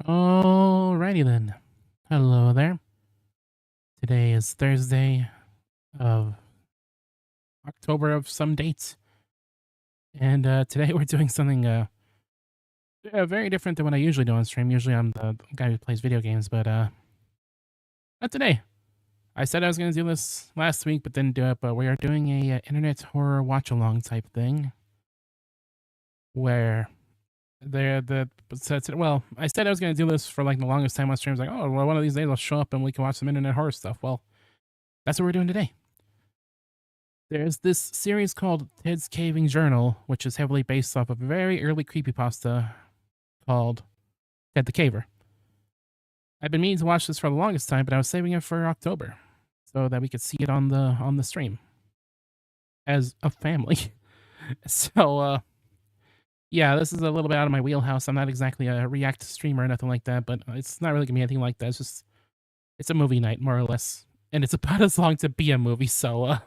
Alrighty then. Hello there. Today is Thursday of October of some dates. And today we're doing something very different than what I usually do on stream. Usually I'm the guy who plays video games, but not today. I said I was going to do this last week, but didn't do it. But we are doing a internet horror watch along type thing where well, I said I was going to do this for like the longest time on streams. Like, oh, well, one of these days I'll show up and we can watch some internet horror stuff. Well, that's what we're doing today. There's this series called Ted's Caving Journal, which is heavily based off of a very early creepypasta called Ted the Caver. I've been meaning to watch this for the longest time, but I was saving it for October so that we could see it on the stream as a family. So yeah, this is a little bit out of my wheelhouse. I'm not exactly a React streamer or nothing like that, but it's not really gonna be anything like that. It's a movie night, more or less. And it's about as long to be a movie, so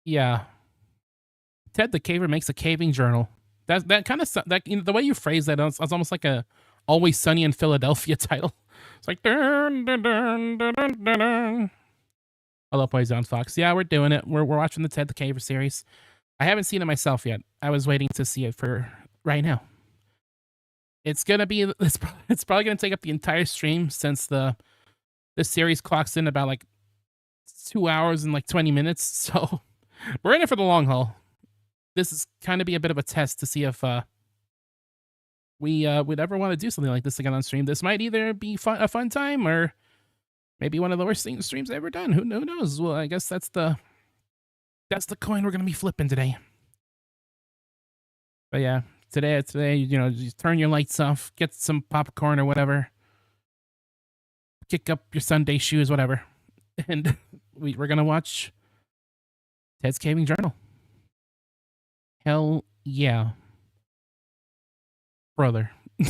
yeah. Ted the Caver makes a caving journal. That kind of that the way you phrase that, it's almost like a Always Sunny in Philadelphia title. It's like dun, dun, dun, dun, dun, dun, dun. I love Boys on Fox. Yeah, we're doing it. We're watching the Ted the Caver series. I haven't seen it myself yet. I was waiting to see it for right now. It's probably gonna take up the entire stream since the series clocks in about like 2 hours and like 20 minutes. So we're in it for the long haul. This is kind of be a bit of a test to see if we would ever want to do something like this again on stream. This might either be a fun time or maybe one of the worst streams I've ever done. Who knows? Well, I guess that's the coin we're gonna be flipping today. But yeah, today, you turn your lights off, get some popcorn or whatever, kick up your Sunday shoes, whatever, and we're gonna watch Ted's Caving Journal. Hell yeah, brother. All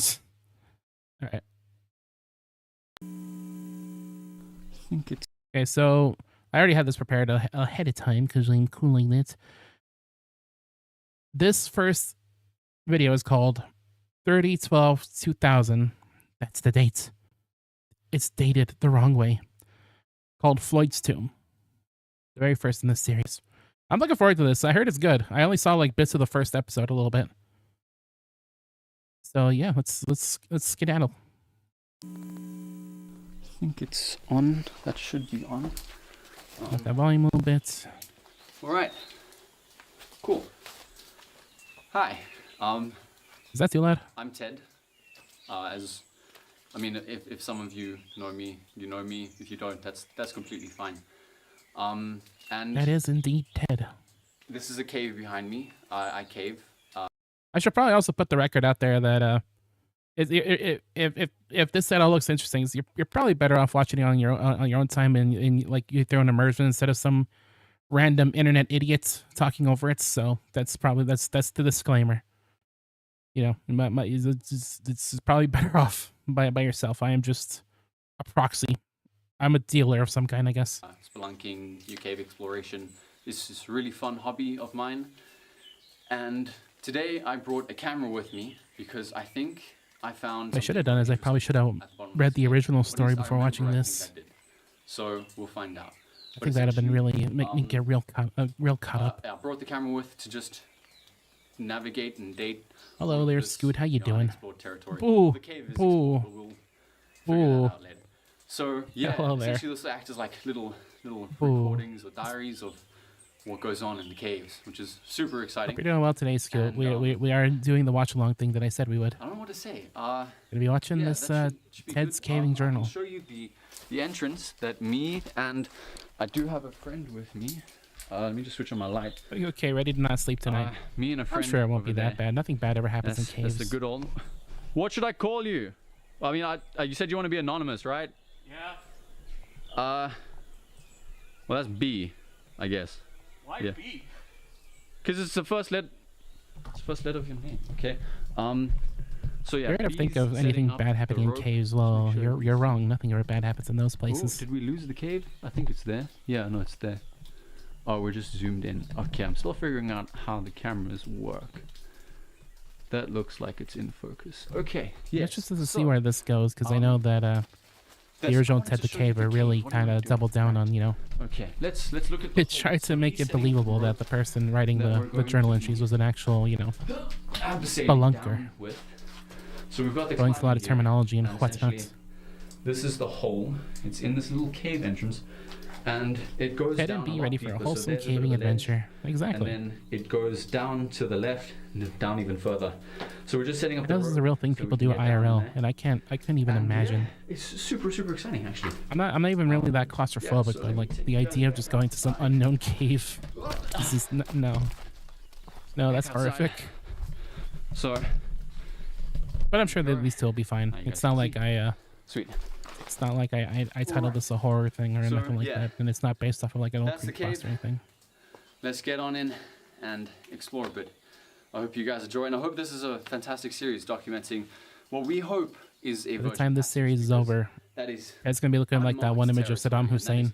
right. I think it's okay. So I already had this prepared ahead of time because I'm cooling it. This first video is called 30/12/2000. That's the date. It's dated the wrong way. Called Floyd's Tomb. The very first in this series. I'm looking forward to this. I heard it's good. I only saw like bits of the first episode a little bit. So yeah, let's skedaddle. I think it's on. That should be on. Let that volume a little bit. All right. Cool. Hi. Is that too loud? I'm Ted. If some of you know me, you know me. If you don't, that's completely fine. And that is indeed Ted. This is a cave behind me. I cave. I should probably also put the record out there that if this setup looks interesting, you're probably better off watching it on your own time and like you throw an immersion instead of some random internet idiot talking over it. So that's the disclaimer. You know, it's probably better off by yourself. I am just a proxy. I'm a dealer of some kind, I guess. Spelunking, cave exploration. This is a really fun hobby of mine. And today I brought a camera with me because I think I found... What I should have done is I probably should have read the original story before watching this. So we'll find out. I think that would have been really make me get real caught up. I brought the camera with to just navigate and date. Hello there, Scoot. How you doing? Boo. The cave is boo. Boo. So yeah, hello there. essentially this act as like little recordings or diaries of what goes on in the caves, which is super exciting. We're doing well today, Scoot. We are doing the watch along thing that I said we would. I don't know what to say. Gonna be watching this Ted's Caving Journal. I'll show you the entrance that me and I do have a friend with me. Let me just switch on my light. Are you okay? Ready to not sleep tonight? Me and a friend. I'm sure it won't be that bad. Nothing bad ever happens in caves. That's the good old. What should I call you? Well, I mean, you said you want to be anonymous, right? Yeah. Well, that's B, I guess. Why yeah. B? Because it's the first letter. It's the first letter of your name. Okay. So yeah. You're gonna think of anything bad happening in caves. Well, you're wrong. Nothing ever bad happens in those places. Did we lose the cave? I think it's there. Yeah, no, it's there. Oh, we're just zoomed in. Okay, I'm still figuring out how the cameras work. That looks like it's in focus. Okay. Yeah, Yes. just to see where this goes, because I know that the that's- original I wanted Ted to the show you Caver cave. really What do you kind wanna of do? doubled down on, Okay. Let's look at. The it tried to make it believable that the person writing that we're the going journal to entries be was an actual, abseiling spelunker. down with. So we've got the going through a lot of climbing gear, terminology and essentially whatnot. This is the hole. It's in this little cave entrance, and it goes Head down and be lot ready for a deeper, so wholesome there's a bit caving of a ledge, adventure. Exactly. And then it goes down to the left, and down even further. So we're just setting up. I know this is a real thing so we people can do get down IRL, there. and I couldn't even And, imagine. yeah, it's super exciting actually. I'm not even really that claustrophobic, so but like take the you guys idea of just going to some unknown cave. This is no, that's outside. horrific. So But I'm sure that these two will be fine. Now you It's guys not can like see. I sweet. it's not like I titled this a horror thing or So, nothing like yeah. that, and it's not based off of like an old That's the creepypasta cave. or anything. Let's get on in and explore a bit. I hope you guys enjoy, and I hope this is a fantastic series documenting what we hope is a. By the virgin time this passage, series is because over, that is it's gonna be looking like that one image of territory, Saddam and that Hussein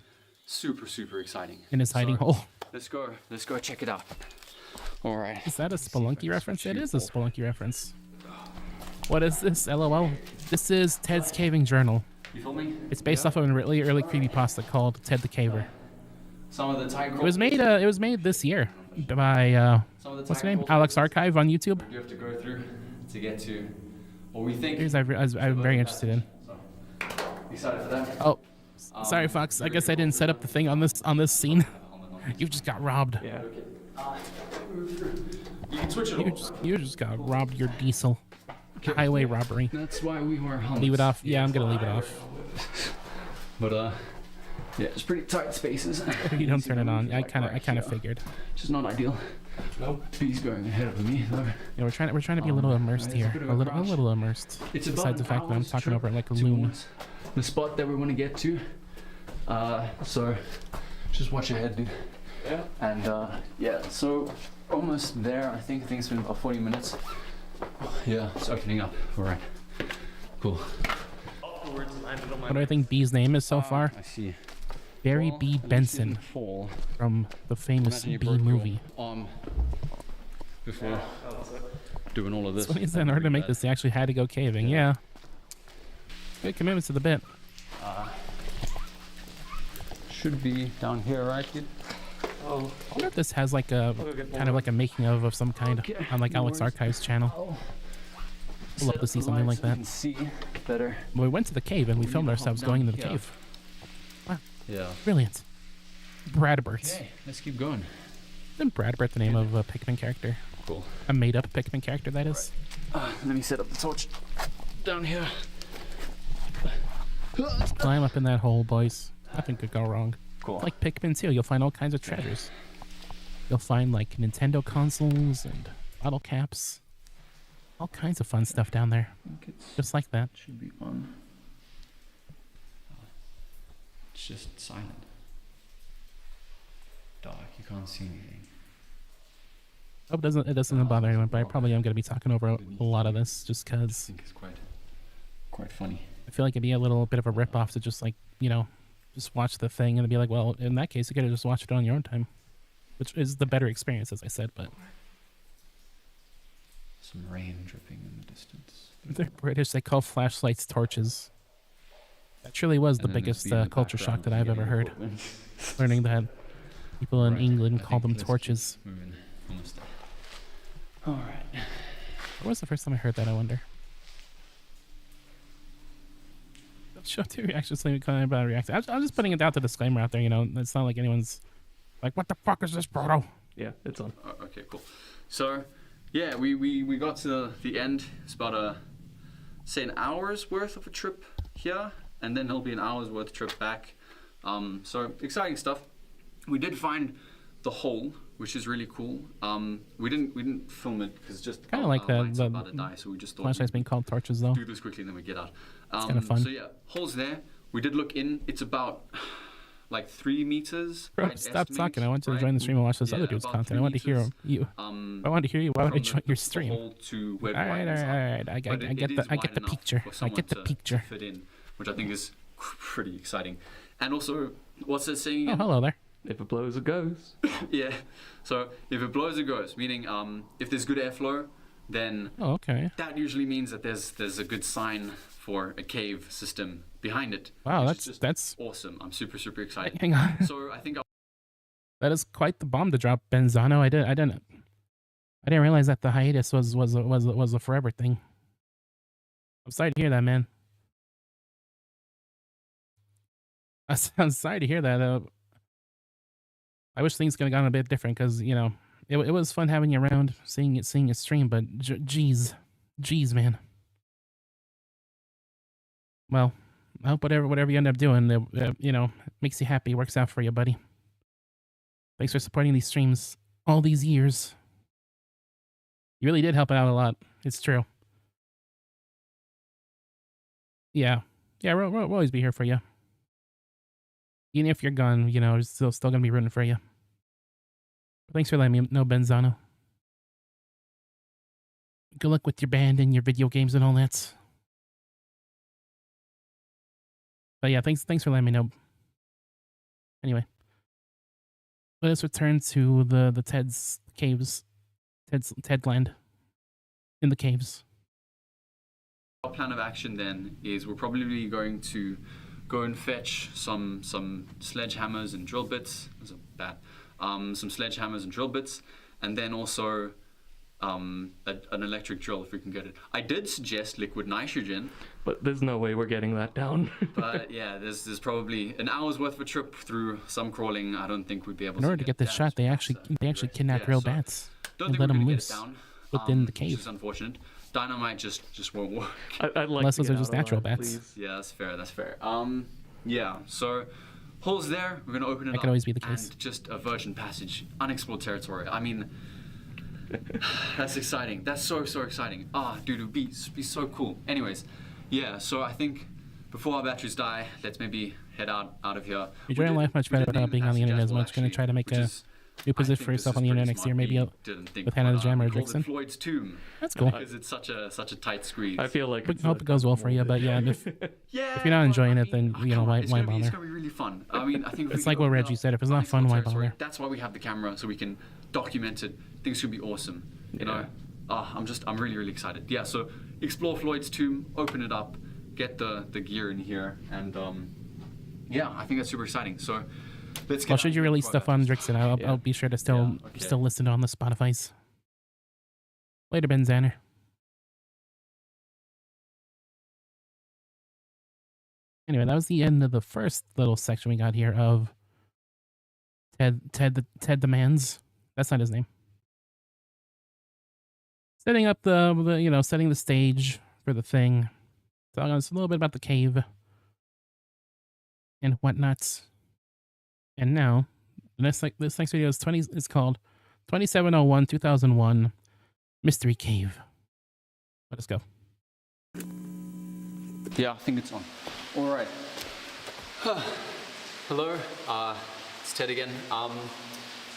is super exciting. in his hiding So, hole. Let's go check it out. All right. Is that a see if I Spelunky can reference? switch It you is a off. Spelunky reference. What is this? LOL. This is Ted's Caving Journal. You filming? It's based off of a really early creepypasta called Ted the Caver. Some of the tiger. It was made this year by Some of the what's her tiger name? holes Alex Archive on YouTube. You have to go through to get to what we think. Here's I'm very interested in. So, excited for that? Oh, sorry, Fox. I guess I didn't set up the thing on this scene. You just got robbed. Yeah. You can switch it off. You just got robbed your diesel. Highway robbery. That's why we were home. Leave it off. Yeah, I'm gonna leave it off. But yeah, it's pretty tight spaces. You don't turn it on. I kind of figured. Which is not ideal. Nope. He's going ahead of me though. We're trying to be a little immersed it's a here. bit of A a little crouch. immersed. It's about Besides the an fact that I'm hour's talking trip over like a loon. towards the spot that we want to get to. So just watch ahead, dude. Yeah. And yeah, so almost there. I think it's been about 40 minutes. Yeah, it's opening up. All right. Cool. What do I think B's name is so far? I see. Barry Well, B. at least it Benson didn't fall. from the famous Imagine you B broke your movie. arm before doing all of this. So what he said, in order to make this, they actually had to go caving. Yeah. Good commitments to the bit. Should be down here, right, kid? I wonder if this has like a kind of like a making of some kind Okay, on like no Alex worries. Archives channel. I'd love to see something like So we that. can see better. We went to the cave and we We filmed need to ourselves hop going down into the here. cave. Yeah. Brilliant. Bradbert. Okay, let's keep going. Isn't Bradbert the name of a Pikmin character? Cool. A made-up Pikmin character, that is. Let me set up the torch down here. Climb up in that hole, boys. Nothing could go wrong. Cool. Like Pikmin 2, you'll find all kinds of treasures. You'll find like Nintendo consoles and bottle caps. All kinds of fun stuff down there. I think it's Just like that. should be on. It's just silent. Dark. You can't see anything. Hope it doesn't bother anyone, but I probably am going to be talking over a lot of this just I because think it's quite funny. I feel like it'd be a little bit of a rip-off to just like, just watch the thing and be like, well, in that case, you could have just watched it on your own time, which is the better experience, as I said, but Some rain dripping in the distance. they're British. They call flashlights torches. That truly was the And then biggest the in the culture shock that background I've ever getting heard. equipment. Learning that people in Right, England I call think them let's keep torches. moving. Almost there. All right. What was the first time I heard that, I wonder? Show two reactions, so kind of about reaction. I'm just putting it out the disclaimer out there, It's not like anyone's like, what the fuck is this, Proto? Yeah, it's on. Okay, cool. So, yeah, we got to the end. It's about say an hour's worth of a trip here, and then there'll be an hour's worth trip back. So exciting stuff. We did find the hole, which is really cool. We didn't film it because just Kinda our- like our the- lights are the about to die, so we just thought Flashlights being called torches, though. do this quickly and then we get out. kinda fun. So yeah, holes there. We did look in. It's about like 3 meters. Bro, I'd stop estimate, talking. I want you to right? join the stream and watch this Yeah, other dude's about content. 3 I want to hear meters, you. Um, I want to hear you. Why would I from join the your stream? hole to where All the right, wires are. all right. I But get it the is wide enough picture. for I someone get the to picture. fit in, which I think is pretty exciting. And also, what's it saying Oh, again? hello there. If it blows, it goes. Yeah. So if it blows, it goes. Meaning, if there's good airflow, then Oh, okay. that usually means that there's a good sign for a cave system behind it. Wow, which is just that's awesome. I'm super excited. hang on. So I think That is quite the bomb to drop, Benzano. I didn't realize that the hiatus was a forever thing. I'm sorry to hear that, man. I'm sorry to hear that. I wish things could have gone a bit different because you know it was fun having you around, seeing it stream. But jeez, man. Well, I hope whatever you end up doing, you know, makes you happy, works out for you, buddy. Thanks for supporting these streams all these years. You really did help out a lot. It's true. Yeah, we'll always be here for you. Even if you're gone, you know, we're still gonna be rooting for you. Thanks for letting me know, Benzano. Good luck with your band and your video games and all that. But yeah, thanks for letting me know. Anyway, let us return to the Ted's caves, Ted land in the caves. our plan of action then is we're probably going to go and fetch some sledgehammers and drill bits. Those are bad. Some sledgehammers and drill bits, and then also an electric drill if we can get it. I did suggest liquid nitrogen, but there's no way we're getting that down. but yeah, there's probably an hour's worth of a trip through some crawling. I don't think we'd be able In order to get this shot, they actually kidnapped real bats don't and think let we're them gonna loose get it down, within the which cave. is unfortunate. Dynamite just won't work. I'd like Unless to those get are just out natural alive, bats. please. Yeah, that's fair. Yeah, so holes there. We're gonna open it That up. could always be the case. And just a virgin passage, unexplored territory. I mean, that's exciting. That's so exciting. Dude, it'd be so cool. Anyways, yeah. So I think before our batteries die, let's maybe head out of here. You're enjoying life much better without being on the internet as much. Gonna try to make a new position for yourself on the internet next year, maybe with Hannah the Jammer or Dixon. Floyd's Tomb. That's cool. Because it's such a tight squeeze. I feel like I hope it goes well for you, but yeah, if Yeah, you're not but enjoying I it, then, mean, you know, come on, why it's gonna be- bother? It's gonna be really fun. I mean, I think if It's we like can what open Reggie up said, if it's not fun, why unexplored territory, bother? That's why we have the camera, so we can document it. Things should be awesome. You know. I'm really excited. Yeah. So explore Floyd's Tomb, open it up, get the gear in here, and yeah, I think that's super exciting. So let's get. Well, should you release stuff on Drixon, I'll be sure to still Yeah, okay. still listen on the Spotify's. Later, Ben Zanner. Anyway, that was the end of the first little section we got here of Ted Demands. That's not his name. Setting up setting the stage for the thing. Telling us a little bit about the cave and whatnot. And now, this next video is it's called 2701-2001 Mystery Cave. Let us go. Yeah, I think it's on. All right. Hello, it's Ted again.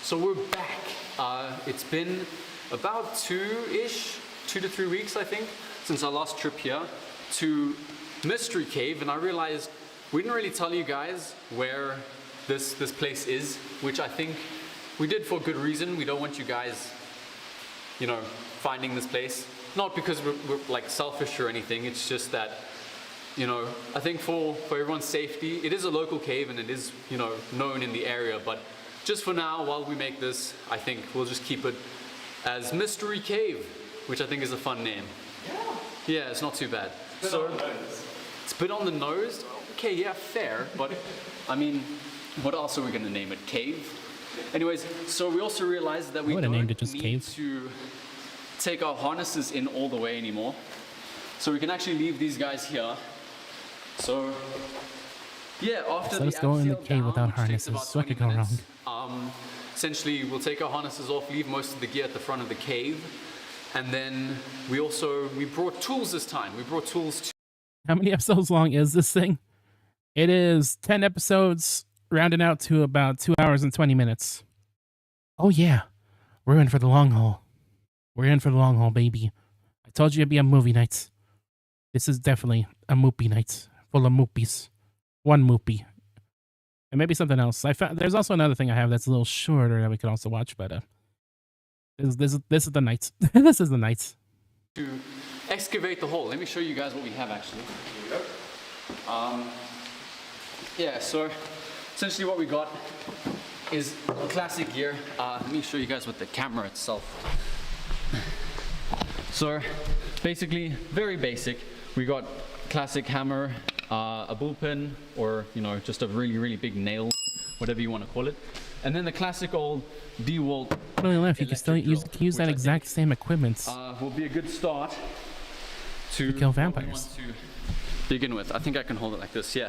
So we're back. It's been about 2 to 3 weeks, I think, since our last trip here to Mystery Cave, and I realized we didn't really tell you guys where this place is, which I think we did for good reason. We don't want you guys, you know, finding this place. Not because we're like selfish or anything. It's just that, you know, I think for everyone's safety, it is a local cave and it is, you know, known in the area. But just for now, while we make this, I think we'll just keep it as Mystery Cave, which I think is a fun name. Yeah, it's not too bad. So it's a bit on the nose. Okay, yeah, fair. But I mean, what else are we gonna name it? Cave? Anyways, so we also realized that we would've don't named it just need Cave. to take our harnesses in all the way anymore. So we can actually leave these guys here. So yeah, after So let us go in the cave without harnesses. What could go wrong? Essentially, we'll take our harnesses off, leave most of the gear at the front of the cave, and then we brought tools this time. We brought tools to. How many episodes long is this thing? It is 10 episodes, rounding out to about 2 hours and 20 minutes. Oh yeah, we're in for the long haul. We're in for the long haul, baby. I told you it'd be a movie night. This is definitely a moopy night, full of moopies. One moopy. And maybe something else. I found there's also another thing I have that's a little shorter that we could also watch, but this is the night. This is the night. to excavate the hole. Let me show you guys what we have actually. Here we go. Yeah, so essentially what we got is classic gear. Let me show you guys with the camera itself. So basically, very basic. We got classic hammer, a bullpen, or you know, just a really, really big nail, whatever you want to call it. And then the classic old DeWalt. Really enough, you can still use that exact same equipment. Will be a good start to kill what we vampires. want to begin with. I think I can hold it like this. Yeah.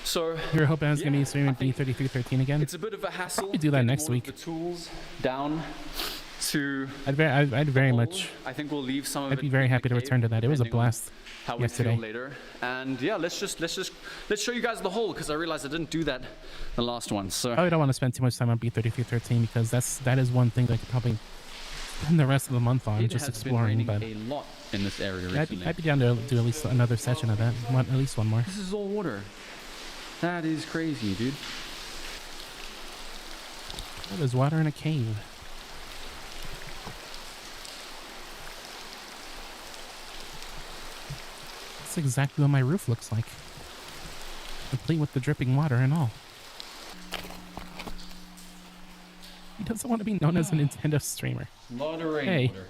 So You were hoping I was gonna yeah, be streaming I think B3313 again. it's a bit of a hassle. Probably do that getting next all of week. The tools down to. I'd very hole. much. I think we'll leave some of I'd it be very in the happy to cave, return to that. It was a depending on blast. how we yesterday. feel later. And yeah, let's show you guys the hole, because I realized I didn't do that the last one. So I don't want to spend too much time on B3313 because that is one thing that I could probably spend the rest of the month on it just has exploring. been But raining a lot in this area I'd recently. be down to do at least another session of that. At least one more. This is all water. That is crazy, dude. Oh, there's water in a cave. That's exactly what my roof looks like. Complete with the dripping water and all. He doesn't want to be known as a Nintendo streamer. A lot of Hey. rainwater.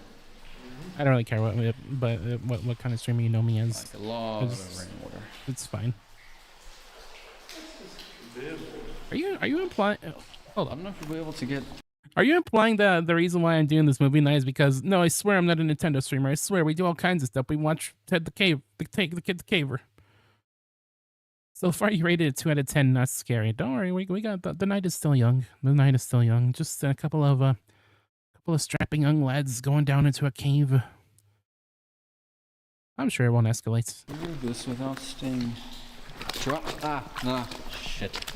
I don't really care what kind of streamer you know me as. Like a lot of It's- rainwater. It's fine. Are you implying? Hold I on. don't know if we'll be able to get. Are you implying that the reason why I'm doing this movie night is because no? I swear I'm not a Nintendo streamer. I swear we do all kinds of stuff. We watch Ted the Kid the Caver. So far, you rated it 2 out of 10. Not scary. Don't worry. We got the night is still young. The night is still young. Just a couple of strapping young lads going down into a cave. I'm sure it won't escalate. Do this without staying. Drop. Shit.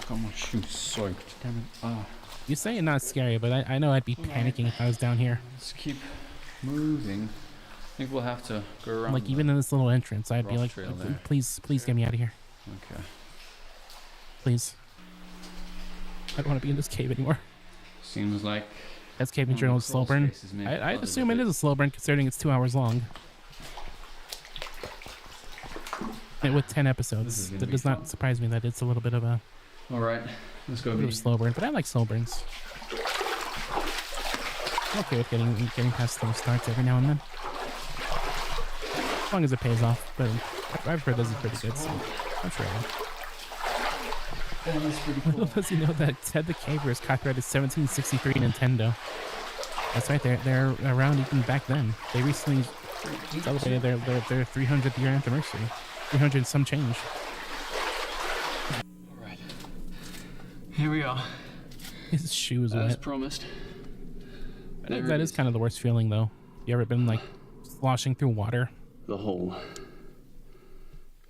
Got my shoes. Sorry. Damn it. You say it's not scary, but I know I'd be panicking if I was down here. Let's keep moving. I think we'll have to go around. Like even in this little entrance, I'd be rock like, trail there. please get me out of here, Okay. please. I don't want to be in this cave anymore. Seems like. That's Caving Journal is slow burn. I'd assume it is a slow burn considering it's 2 hours long. And with 10 This is episodes, gonna that be does fun. not surprise me that it's a little bit of a Alright, let's go. bit of a slow burn, but I like slow burns. I'm okay with getting past those starts every now and then. As long as it pays off, but I've heard this is pretty good, so I'm sure I will. That is pretty Little does he know that Ted the Caver is copyrighted 1763 Nintendo. That's right, they're around even back then. They recently celebrated their 300th year anniversary. 300 and some change. Alright. Here we are. His shoes As wet. promised. I think that is kind of the worst feeling though. You ever been like sloshing through water? the hole.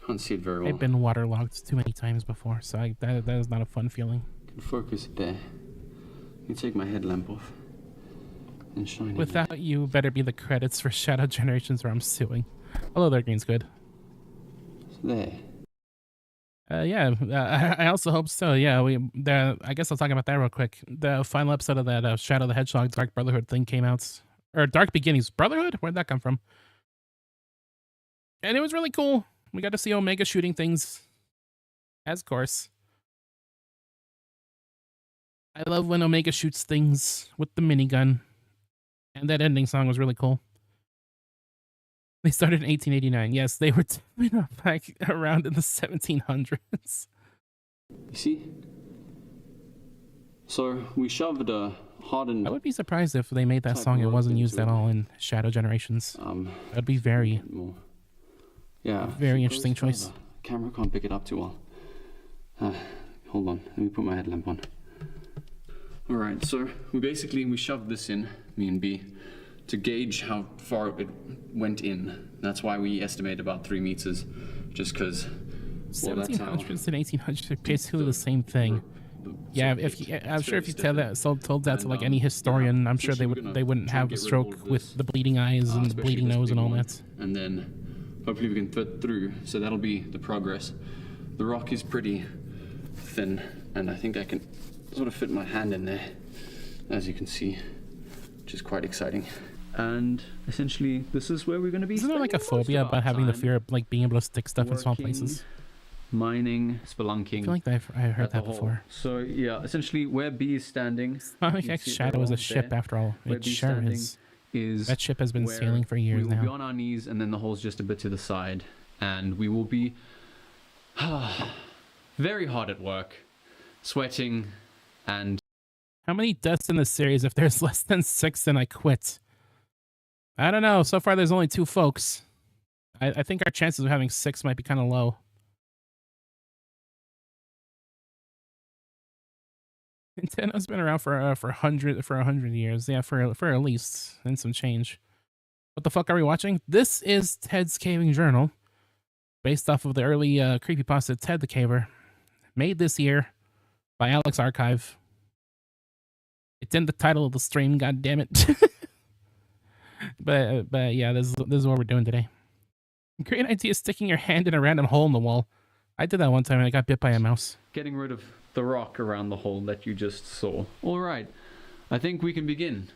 Can't see it very well. I've been waterlogged too many times before, so that is not a fun feeling. Can focus it there. You take my headlamp off and shine it. Without you, better be the credits for Shadow Generations or I'm suing. Although their green's good. There. I also hope so. Yeah, I guess I'll talk about that real quick. The final episode of that Shadow the Hedgehog Dark Brotherhood thing came out, or Dark Beginnings Brotherhood. Where'd that come from? And it was really cool. We got to see Omega shooting things, as course. I love when Omega shoots things with the minigun, and that ending song was really cool. They started in 1889. Yes, they were back around in the 1700s. You see? So we shoved a hardened. I would be surprised if they made that Type song and it rope wasn't into used at it. all in Shadow Generations. That'd be very, More. Yeah. very so interesting close choice. further. Camera can't pick it up too well. Hold on. Let me put my headlamp on. All right. So we shoved this in, me and B, to gauge how far it went in. That's why we estimate about 3 meters, just because. 1700s and 1800s are basically the same thing. Yeah, I'm sure if you told that to like any historian, I'm sure they wouldn't have a stroke with the bleeding eyes and the bleeding nose and all that. And then hopefully we can fit through. So that'll be the progress. The rock is pretty thin, and I think I can sort of fit my hand in there, as you can see, which is quite exciting. And essentially, this is where we're going to be. Isn't there like a spending most phobia of our about having the time fear of like being able to stick stuff in small working, places? Mining, I spelunking. feel like I heard at the that hole. before. So yeah, essentially where B is standing, Sonic you X see it Shadow is a all ship there, after all. where It B's sure standing is. is That ship has been where sailing for years we will be now. on our knees, and then the hole's just a bit to the side, and we will be very hard at work, sweating, and How many deaths in this series? If there's less than 6, then I quit. I don't know. So far, there's only 2 folks. I think our chances of having 6 might be kind of low. Nintendo's been around for 100 years. Yeah, for at least and some change. What the fuck are we watching? This is Ted's Caving Journal, based off of the early creepypasta Ted the Caver, made this year by Alex Archive. It's in the title of the stream. God damn it! but yeah, this is what we're doing today. Great idea, sticking your hand in a random hole in the wall. I did that one time and I got bit by a mouse. getting rid of the rock around the hole that you just saw. All right, I think we can begin.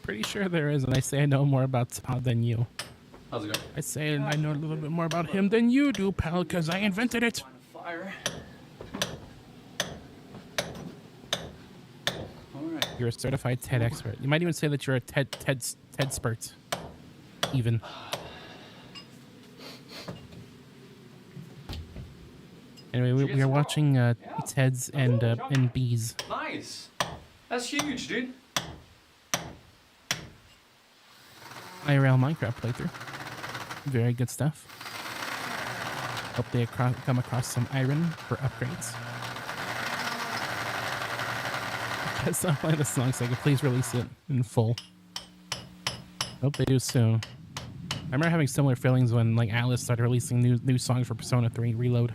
Pretty sure there is, and I say I know more about Todd than you. How's it going? I say I know a little bit more about him than you do, pal, because I invented it. Fire. All right. You're a certified TED expert. You might even say that you're a TED spurt. Even. Anyway, we are watching Ted's and Bees. Nice. That's huge, dude. IRL Minecraft playthrough. Very good stuff. Hope they come across some iron for upgrades. Guess I'll play the song so I can please release it in full. Hope they do soon. I remember having similar feelings when like Atlas started releasing new songs for Persona 3 Reload.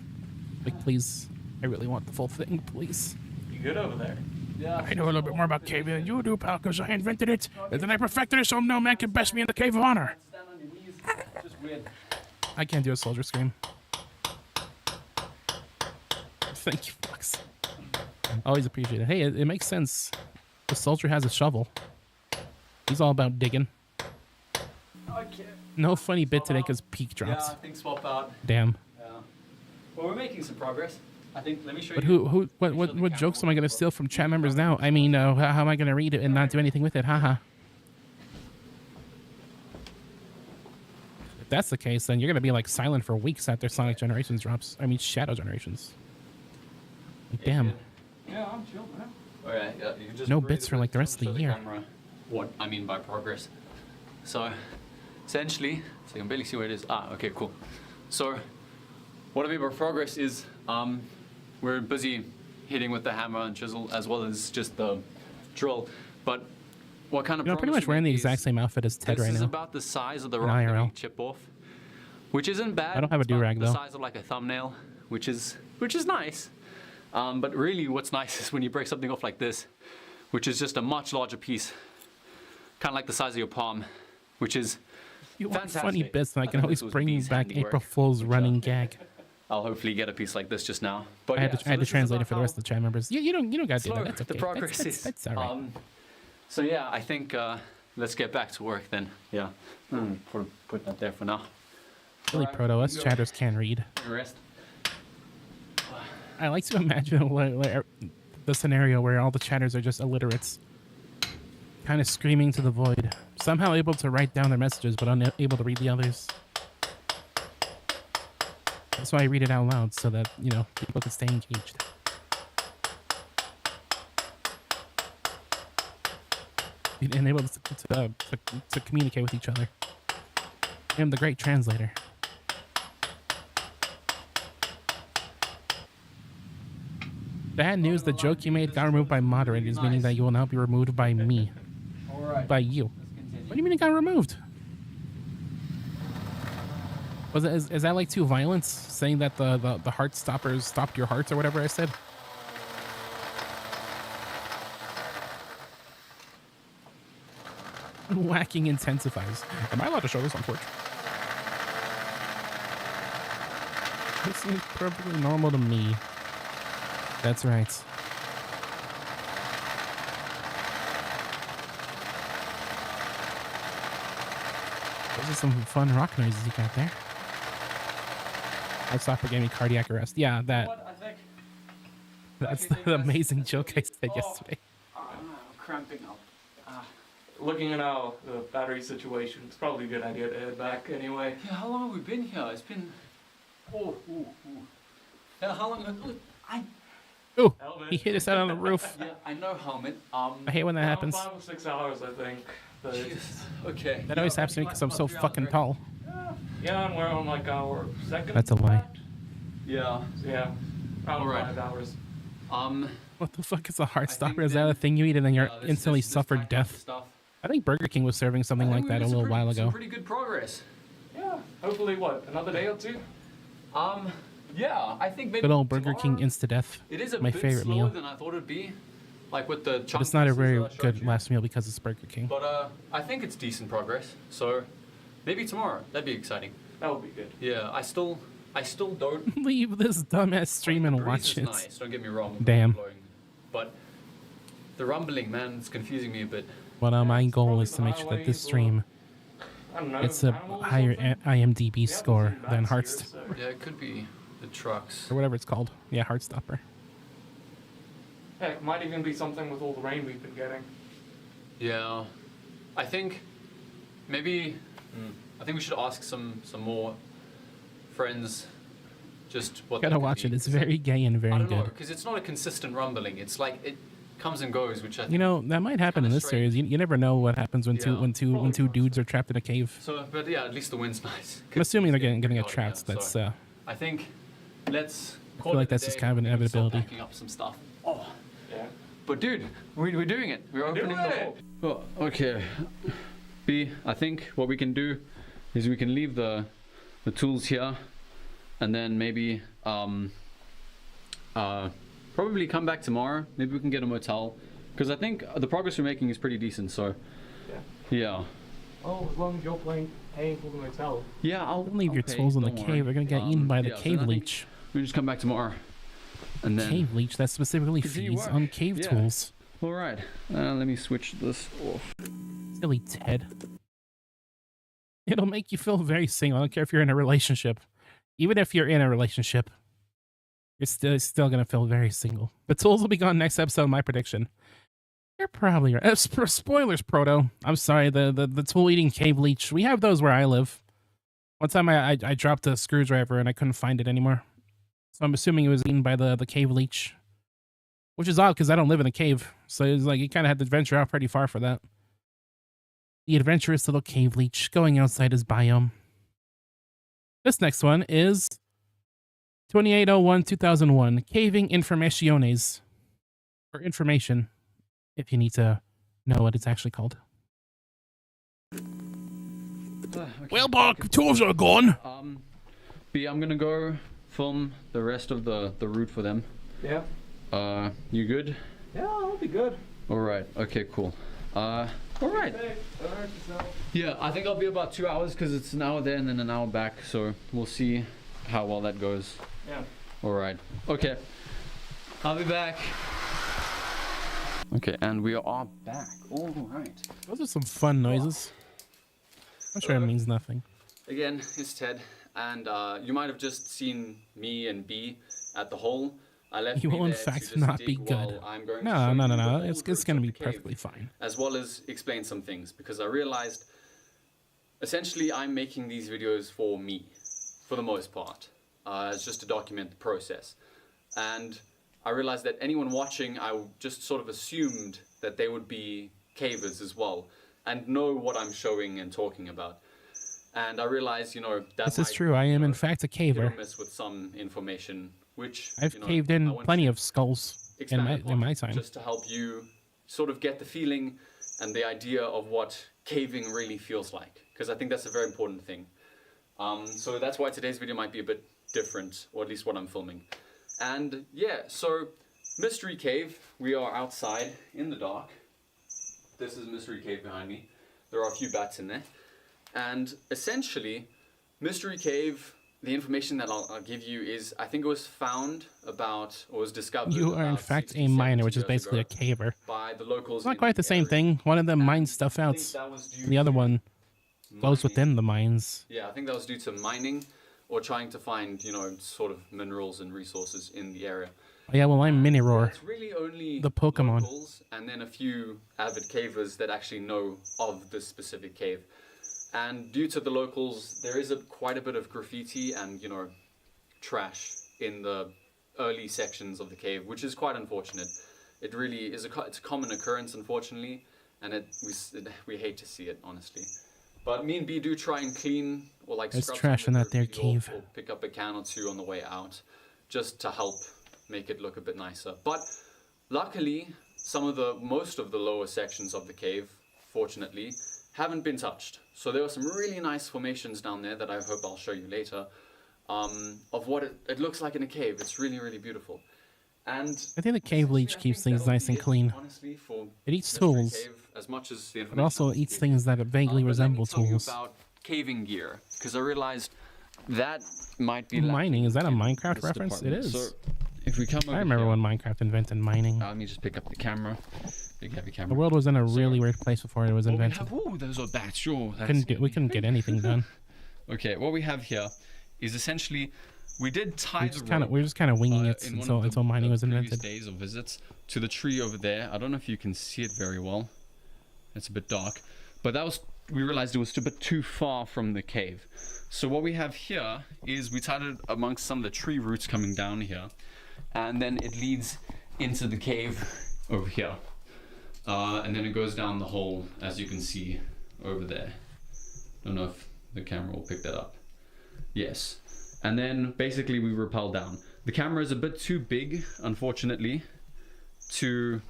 Like, please, I really want the full thing, please. You good over there? Yeah. I know a little bit more about caving than you do, pal, because I invented it, and then I perfected it so no man can best me in the Cave of Honor. Stand on your knees. Just weird. I can't do a soldier scream. Thank you, Fox. Always appreciate it. Hey, it makes sense. The soldier has a shovel. He's all about digging. Okay. No funny bit today because peak drops. Yeah, I think swap out. Damn. Yeah. Well, we're making some progress. I think. Let me show But you. what jokes am I gonna steal from chat members now? I mean, how am I gonna read it and not do anything with it? Haha. If that's the case, then you're gonna be like silent for weeks after Sonic Generations drops. I mean, Shadow Generations. Like, damn. Yeah, I'm chill, man. All right. Yeah, you just No breathe bits a for, bit, like, the rest of the show year. camera what I mean by progress. So, essentially, so you can barely see where it is. Ah, okay, cool. So, what I mean by progress is we're busy hitting with the hammer and chisel as well as just the drill. But what kind of You know, pretty progress much we wearing the make exact is same outfit as Ted this right is now. about the size of the In rock that IRL. we chip off, which isn't bad. I don't have a It's about do-rag, the though. size of like a thumbnail, which is nice. But really, what's nice is when you break something off like this, which is just a much larger piece, kind of like the size of your palm, which is You want fantastic. funny bits, and I can think always this was bring Bee's back handiwork, April Fool's which, running gag. I'll hopefully get a piece like this just now. But I had yeah, to this is translate it about for the rest of the chat members. You don't gotta do slow that. That's okay. the progress that's, is. that's all right. So yeah, I think let's get back to work then. Yeah, put that there for now. Really alright, proto us go. chatters can read. Rest. I like to imagine the scenario where all the chatters are just illiterates, kind of screaming to the void, somehow able to write down their messages but unable to read the others. That's why I read it out loud, so that, you know, people can stay engaged. And able to communicate with each other. I am the great translator. Bad news, the joke you made got removed by moderators, meaning that you will now be removed by me. All right. By you. Let's continue. What do you mean it got removed? Was it, is that like too violent? Saying that the heart stoppers stopped your hearts or whatever I said? Whacking intensifies. Am I allowed to show this on Twitch? This seems perfectly normal to me. That's right. Those are some fun rock noises you got there. Heartstopper gave me cardiac arrest. Yeah, What I think? that's think the that's amazing a joke I good- said oh. yesterday. I'm cramping up. Looking at our battery situation, it's probably a good idea to head back anyway. Yeah, how long have we been here? It's been. Oh, ooh. Yeah, how long? I Ooh, Helmet. he hit us out on the roof. yeah, I know helmet. I hate when that happens. 5 or 6 hours, I think. But Jesus. Okay. That always happens to me because I'm so fucking tall. yeah, and we're on like our second. That's a lie. Yeah. So yeah, probably Alright. 5 hours. What the fuck is a heart I stopper? think Is that a then- thing you eat and then you're yeah, this- instantly this suffered type of death? Stuff. I think Burger King was serving something like that a little while Some ago. pretty good progress. Yeah, hopefully what, another day or two? Yeah, I think maybe. Good old Burger King tomorrow. Insta-Death. It is a my bit favorite slower meal. than I thought it'd be. Like with the. But it's not a very chunk pieces that I good showed you. last meal because it's Burger King. But I think it's decent progress. So maybe tomorrow. That'd be exciting. That would be good. Yeah, I still don't. Leave this dumbass stream and The breeze watch is it. nice. Don't get me wrong. with Damn. the blowing. But the rumbling, man, it's confusing me a bit. But my it's goal probably is to make sure that this the stream I don't know. gets a animals or higher something? IMDb We haven't score seen than bats Heartstopper. here, so- Yeah, it could be the trucks. Or whatever it's called. Yeah, Heartstopper. Heck, might even be something with all the rain we've been getting. Yeah, I think maybe. I think we should ask some more friends. Just what. Gotta that could watch be. it. It's very gay and I very don't know, good. because it's not a consistent rumbling. It's like it comes and goes, which I think. You know, that might happen in kinda this strange. series. You never know what happens when Yeah, when two dudes are trapped in a cave. So, but yeah, at least the wind's nice. I'm assuming they're gonna get chaotic, trapped. yeah, That's so I think let's. I feel like that's just kind of an inevitability. Packing up some stuff. Oh, Yeah. but dude, we're doing it. We're opening the doing hole. Oh, okay. B, I think what we can do is we can leave the tools here, and then maybe probably come back tomorrow. Maybe we can get a motel, because I think the progress we're making is pretty decent. So yeah. Oh, as long as you're paying for the motel. Yeah, I'll don't leave your pay, tools in the don't cave. They're gonna get eaten by the yeah, so cave I think leech. We just come back tomorrow, and then. Cave leech. That specifically Continue feeds work. on cave Yeah. tools. All right. Let me switch this off. Silly Ted. It'll make you feel very single. I don't care if you're in a relationship. Even if you're in a relationship, you're still gonna feel very single. The tools will be gone next episode. My prediction. You're probably right. Spoilers, Proto. I'm sorry. The tool eating cave leech. We have those where I live. One time I dropped a screwdriver and I couldn't find it anymore. So I'm assuming it was eaten by the cave leech. Which is odd because I don't live in a cave. So it's like you kind of had to venture out pretty far for that. The adventurous little cave leech going outside his biome. This next one is 2801-2001. Caving Informaciones. Or information, if you need to know what it's actually called. Well, Bark, tools are gone. B, I'm gonna go film the rest of the route for them. Yeah. You good? Yeah, I'll be good. All right. Okay. Cool. All right. Don't hurt yourself. Yeah, I think I'll be about 2 hours because it's an hour there and then an hour back. So we'll see how well that goes. Yeah. All right. Okay. I'll be back. Okay, and we are back. All right. Those are some fun noises. I'm sure it means nothing. Again, it's Ted, and you might have just seen me and B at the hole. I left You B will in there to fact just not dig be good. while I'm going to No, show no, you no, the no. whole It's route gonna of be the cave, perfectly fine. as well as explain some things, because I realized essentially I'm making these videos for me, for the most part. It's just to document the process. And I realized that anyone watching, I just sort of assumed that they would be cavers as well, and know what I'm showing and talking about. And I realized, you know, that This is might, true. I am you in know, fact a hit or caver. miss with some information, which I've you know, caved I in want plenty to of skulls in expand upon, my time. just to help you sort of get the feeling and the idea of what caving really feels like, because I think that's a very important thing. So that's why today's video might be a bit different, or at least what I'm filming. And yeah, so Mystery Cave, we are outside in the dark. This is Mystery Cave behind me. There are a few bats in there. And essentially, Mystery Cave, the information that I'll give you is, I think it was found about, or was discovered You are in about fact 60, a miner, 70 which is years basically a ago caver. by the locals. It's not in quite the same area. thing. One of them And mines stuff I out. think that was due And the other to one Those mining. within the mines. Yeah, I think that was due to mining or trying to find, sort of minerals and resources in the area. Oh, yeah, well, I'm Mini Roar. It's really only The Pokemon. locals and then a few avid cavers that actually know of this specific cave. And due to the locals, there is quite a bit of graffiti and, trash in the early sections of the cave, which is quite unfortunate. It really is it's a common occurrence, unfortunately, and we hate to see it, honestly. But me and B do try and clean or There's scrub trash some in of the that there graffiti off cave. or pick up a can or two on the way out, just to help make it look a bit nicer. But luckily, most of the lower sections of the cave, fortunately, haven't been touched. So there are some really nice formations down there that I hope I'll show you later, of what it looks like in a cave. It's really, really beautiful. And I think the cave leech keeps things nice and clean. honestly, for It eats Mystery tools. Cave, as much as the It also information eats things that vaguely but resemble let me tell you tools. about caving gear, because I realized that might be Mining, is that a lacking in Minecraft this reference? It department. is. So if we come over I remember here, when Minecraft invented mining. let me just pick up the camera. Big heavy camera. The world was in a really So, weird place before it was what we invented. have, ooh, those are bats. Sure. We couldn't get anything done. Okay, what we have here is essentially we did tie the rope. We're just kind of winging it in one of until mining the was previous invented. days of visits to the tree over there. I don't know if you can see it very well. It's a bit dark, but we realized it was a bit too far from the cave. So what we have here is we tied it amongst some of the tree roots coming down here, and then it leads into the cave over here, and then it goes down the hole, as you can see over there. Don't know if the camera will pick that up. Yes. And then basically we rappel down. The camera is a bit too big, unfortunately, to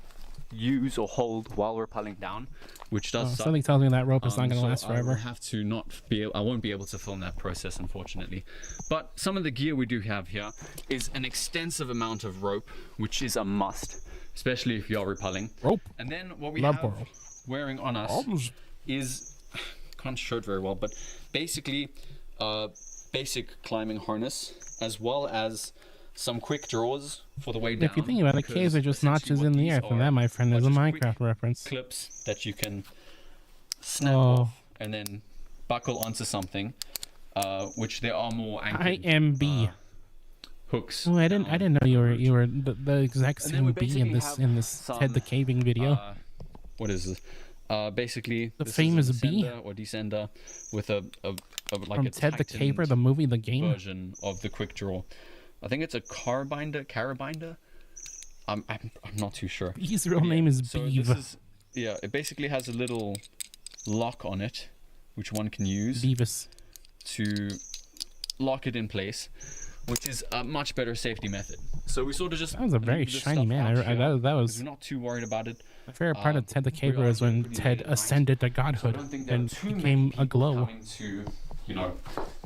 use or hold while rappelling down, which does suck. Something tells me that rope is not going to So last I will forever. have to I won't be able to film that process, unfortunately. But some of the gear we do have here is an extensive amount of rope, which is a must, especially if you're rappelling. Rope. And then what we Love have ball. wearing on us is, can't show it very well, but basically basic climbing harness, as well as some quick draws for the way down. If you think about it, because caves are just essentially notches what in the these earth, and are that, my friend, is a just quick Minecraft reference. clips that you can snap Oh. off and then buckle onto something, which there are more anchored IMB. hooks. Oh, I didn't down know you the were root. the exact And then we same bee basically in this have Ted the some, Caving video. What is this? Basically, The this famous is a bee? descender or descender with a like From a Ted the Caver, tightened the movie, the game. version of the quick draw. I think it's a carabinder. I'm not too sure. His real Yeah, name is so Beeve. this is, it basically has a little lock on it, which one can use Beavis. to lock it in place, which is a much better safety method. So we sort of just That was a very leave this shiny stuff man. out That here, 'cause was we're not too worried about it. my favorite part of Ted the we Caver are is when pretty Ted late at night, ascended to So I godhood don't think there are and too many became people aglow. coming to,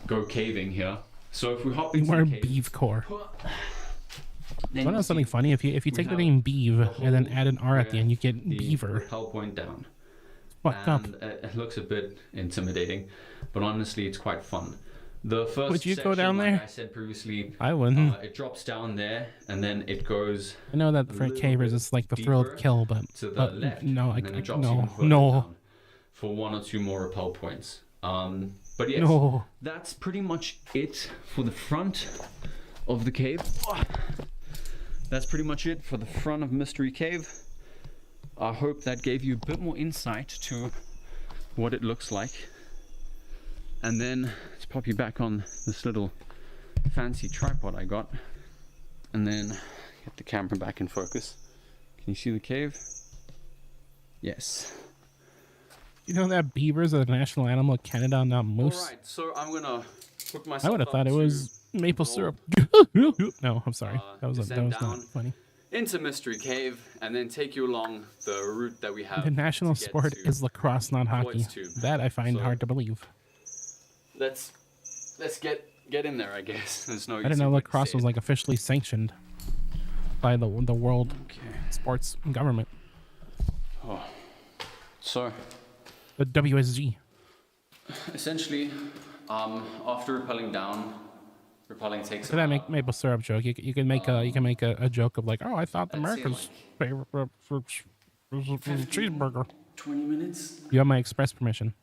go caving here. So if we hop We into were the cave, Beeve Core. then Want to know you'll something see funny? If you we take the have name Beeve and then hole add an R at the where end, you get the Beaver. rappel point down. Fuck up. And it looks a bit intimidating, but honestly, it's quite fun. The first Would you go section, down like there? I said previously, I wouldn't. it drops down there, and then it goes I know that a for little cavers, bit it's like the thrill deeper of kill, but to the left. no, and then it drops even no, further no, down for one or two more rappel points. But yes, no. that's pretty much it for the front of the cave. That's pretty much it for the front of Mystery Cave. I hope that gave you a bit more insight to what it looks like. And then let's pop you back on this little fancy tripod I got. And then get the camera back in focus. Can you see the cave? Yes. You know that beavers are the national animal of Canada, not moose? Alright, so I'm gonna hook myself I would have up thought it to was maple roll. syrup. No, I'm sorry. That was descend not down. funny. into Mystery Cave and then take you along the route that we have. The national to get sport to is lacrosse, not hockey. Floyd's Tube. That I find So- hard to believe. Let's get in there, I guess. There's no I didn't know lacrosse was like officially sanctioned by the world sports government, So the WSG. essentially, after rappelling down, rappelling takes For that about maple syrup joke, you can make a joke of like, oh, I thought the I'd say Americans' favorite was a cheeseburger. 20 minutes. You have my express permission.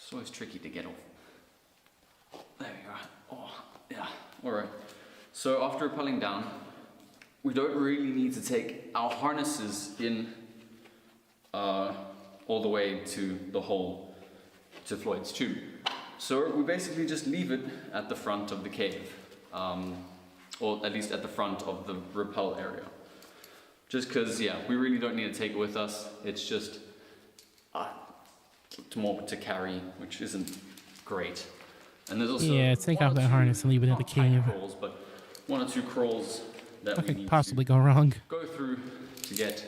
It's always tricky to get off. There we go. Oh, yeah. Alright. So after rappelling down, we don't really need to take our harnesses in all the way to the hole to Floyd's tomb. So we basically just leave it at the front of the cave, or at least at the front of the rappel area. Just because, yeah, we really don't need to take it with us. It's just more to carry, which isn't great. And there's also Yeah, take off that harness and leave it in the not tiny cave. crawls, but 1 or 2 crawls that What we could need possibly to go wrong? go through to get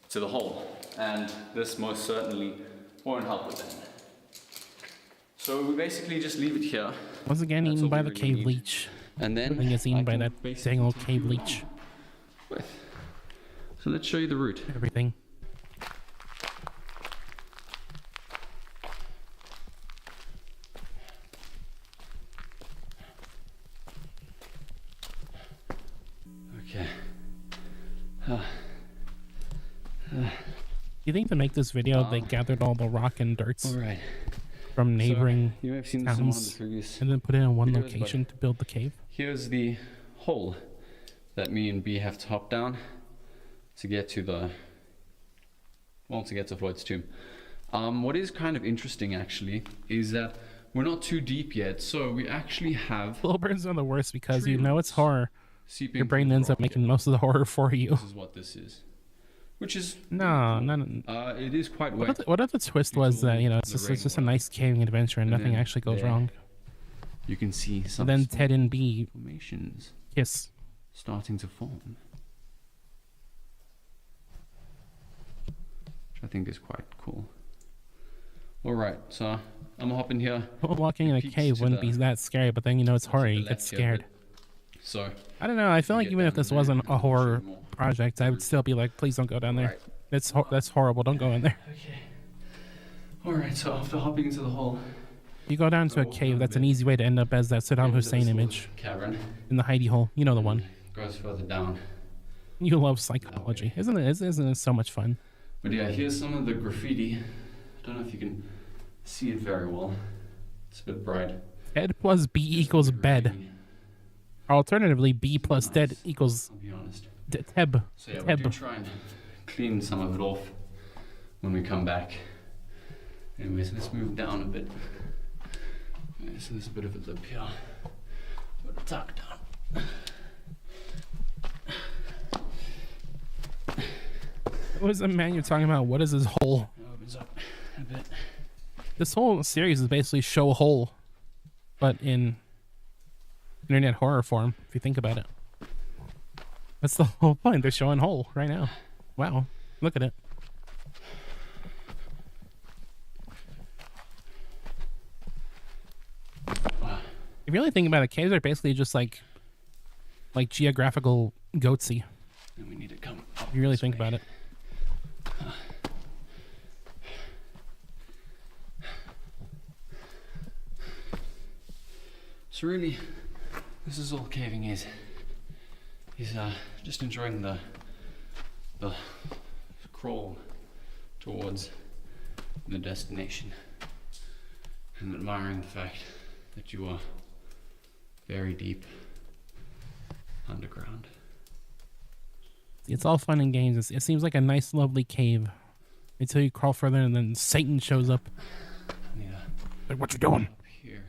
to the hole. And this most certainly won't help with that. So we basically just leave it here. Once again, That's eaten all by we the really cave need. leech. And then Everything gets I eaten by can that basically dang old take cave you leech. with. So let's show you the route. Everything. Okay. You think to make this video, they gathered all the rock and dirts Alright. from neighboring You may have seen this in one of the towns previous. and then put it in one videos, but- location to build the cave? Here's the hole that me and B have to hop down to get to the. Well, to get to Floyd's tomb. What is kind of interesting actually is that we're not too deep yet, so we actually have Slow burns are the worst because Tree you know it's roots horror. seeping Your brain through the ends up rock making here. most of the horror for you. This is what this is, which is No, no. it is quite What wet. if the twist was that, you know, it's just a nice caving adventure and And nothing then actually goes there. wrong? You can see some And then small Ted and B formations kiss. starting to form, which I think is quite cool. All right, so I'm gonna hop in here. Well, walking in a peeks cave to wouldn't the- be that scary, but then you know it's horror, to the you get left here, scared. but- So I don't know, I feel we like get even if down this there, wasn't we a can show you horror more. project, I would still be like, please don't go down there. Alright. That's horrible, don't go in there. Okay. All right. So after hopping into the hole, If you go down to a Go cave, a that's an bit. easy way to end up as that Saddam into this Hussein little image cavern, in the hidey hole. You know the one. goes further down. You love psychology. Isn't it so much fun? But yeah, here's some of the graffiti. I don't know if you can see it very well. It's a bit bright. Ed plus B equals bed. Graffiti, Alternatively, B plus dead Nice. equals I'll be honest. Teb. So yeah, we Tab. do try and clean some of it off when we come back. Anyways, let's move down a bit. Okay, so there's a bit of a lip here. Put a tuck down. What is the man you're talking about? What is this hole? It opens up a bit. This whole series is basically show a hole, but in internet horror form, if you think about it. That's the whole point. They're showing hole right now. Wow. Look at it. If you really think about it, caves are basically just like geographical goatsy. And we need to come up If you really this think way. about it. So really, this is all caving is. He's just enjoying the crawl towards the destination and admiring the fact that you are very deep underground. It's all fun and games. It seems like a nice, lovely cave until you crawl further, and then Satan shows up. Yeah, Like, what you doing? up here.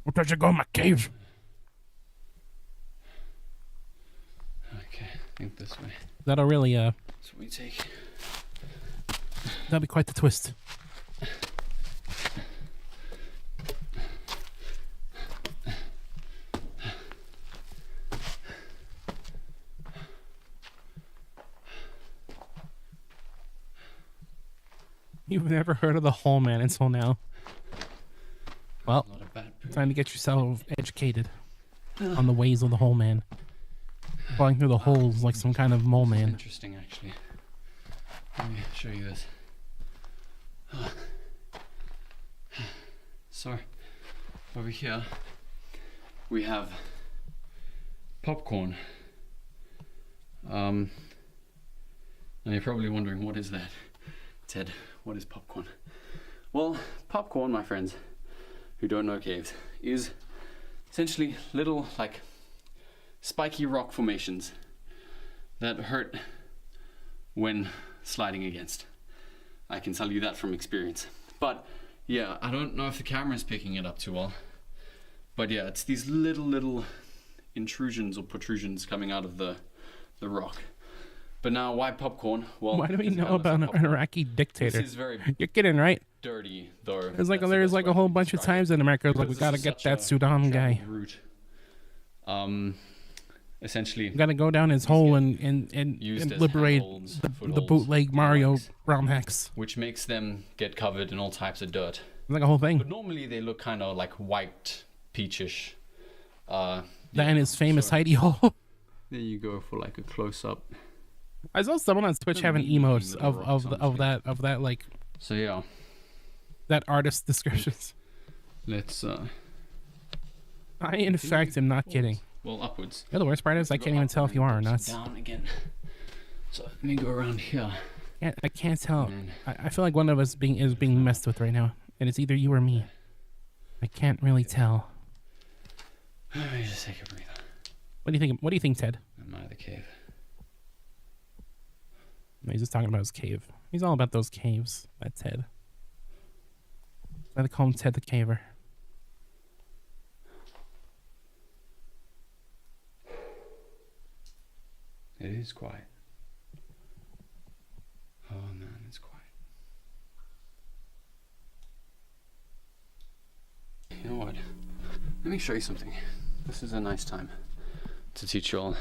What does you go in my cave? Okay, I think this way. That'll really So we take. that'll be quite the twist. You've never heard of the Hole Man until now. Well, Not a bad poop. time to get yourself educated on the ways of the Hole Man. Falling through the holes like some kind of mole This is man. interesting, actually. Let me show you this. So, over here we have popcorn. And you're probably wondering, what is that? Ted, what is popcorn? Well, popcorn, my friends, who don't know caves, is essentially little, like, spiky rock formations that hurt when sliding against. I can tell you that from experience. But yeah, I don't know if the camera is picking it up too well. But yeah, it's these little intrusions or protrusions coming out of the rock. But now, why popcorn? Well, Why do we it's know kind of about an popcorn. Iraqi dictator? This is very You're kidding, right? dirty, though. There's like That's the there's best like way a whole to bunch of describe times it. in America like we Because gotta this get is that such a Sudan guy. traveled route. Essentially, We gotta go down his hole and used as liberate handholds, the footholds, bootleg Mario legs, ROM hacks. which makes them get covered in all types of dirt. It's like a whole thing. But normally they look kind of like white, peachish. That and his famous so hidey hole. there you go for like a close up. I saw someone on Twitch The having mean emotes little rocks, honestly. of that like So yeah, that artist descriptions. let's I in fact am not kidding. well upwards. The other worst part is I can't even tell if you are or not. Down again. So let me go around here. I can't tell. And I feel like one of us is being messed with right now, and it's either you or me. I can't really tell. let me just take a breather. What do you think? What do you think, Ted? I'm out of the cave. No, he's just talking about his cave. He's all about those caves. That's Ted. That's why they call him Ted the Caver. It is quiet. Oh man, it's quiet. You know what? Let me show you something. This is a nice time to teach you all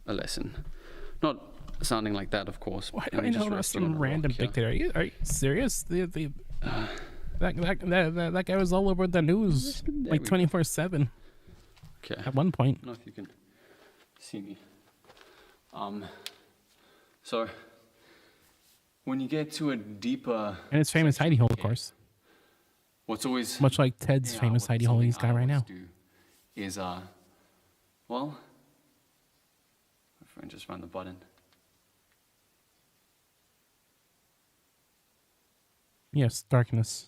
a lesson. Not sounding like that, of course. Why do Let I me just know about resting on some a rock random here. dictator? Are you serious? That guy was all over the news There like we go. 24/7 Okay. at one point. I don't know if you can see me. So when you get to a deeper, And his famous hidey hole, of course. what's always Much like Ted's yeah, famous what- hidey hole he's something got I right now. always do is well, my friend just found the button. Yes, darkness.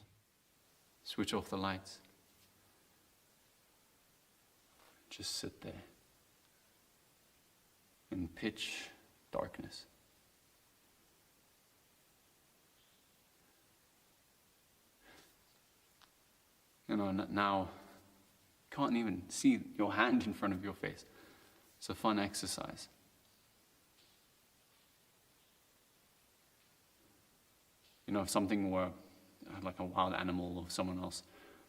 Switch off the lights. Just sit there in pitch darkness. You know, now you can't even see your hand in front of your face. It's a fun exercise. You know, if something were like a wild animal or someone else,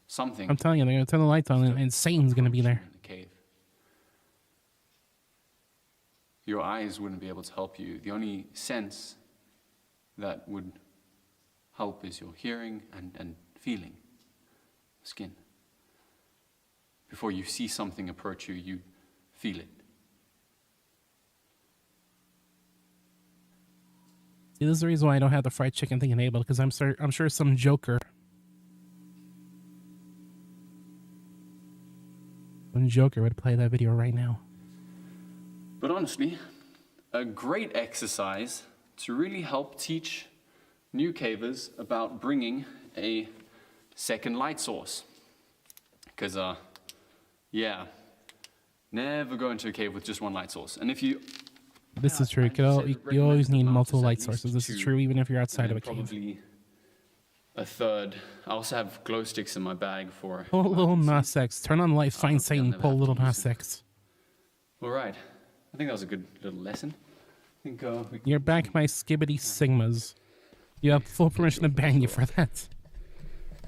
something I'm telling you, they're gonna turn the lights on, and Satan's gonna be there. in the cave. Your eyes wouldn't be able to help you. The only sense that would help is your hearing and feeling, skin. Before you see something approach you, you feel it. See, this is the reason why I don't have the fried chicken thing enabled, because I'm sure some joker would play that video right now. But honestly, a great exercise to really help teach new cavers about bringing a second light source. Because, yeah, never go into a cave with just one light source. And if you... This is true. I said You always recommended need amount multiple is light at least sources. This is 2, true even if you're outside and of a then cave. probably a third. I also have glow sticks in my bag for... Pull a little Nas X. Turn on the light, find I'll Satan, never pull a have little to use Nas it. X. All right. I think that was a good little lesson. I think we You're back, my skibbity sigmas. You have full permission to ban you for that.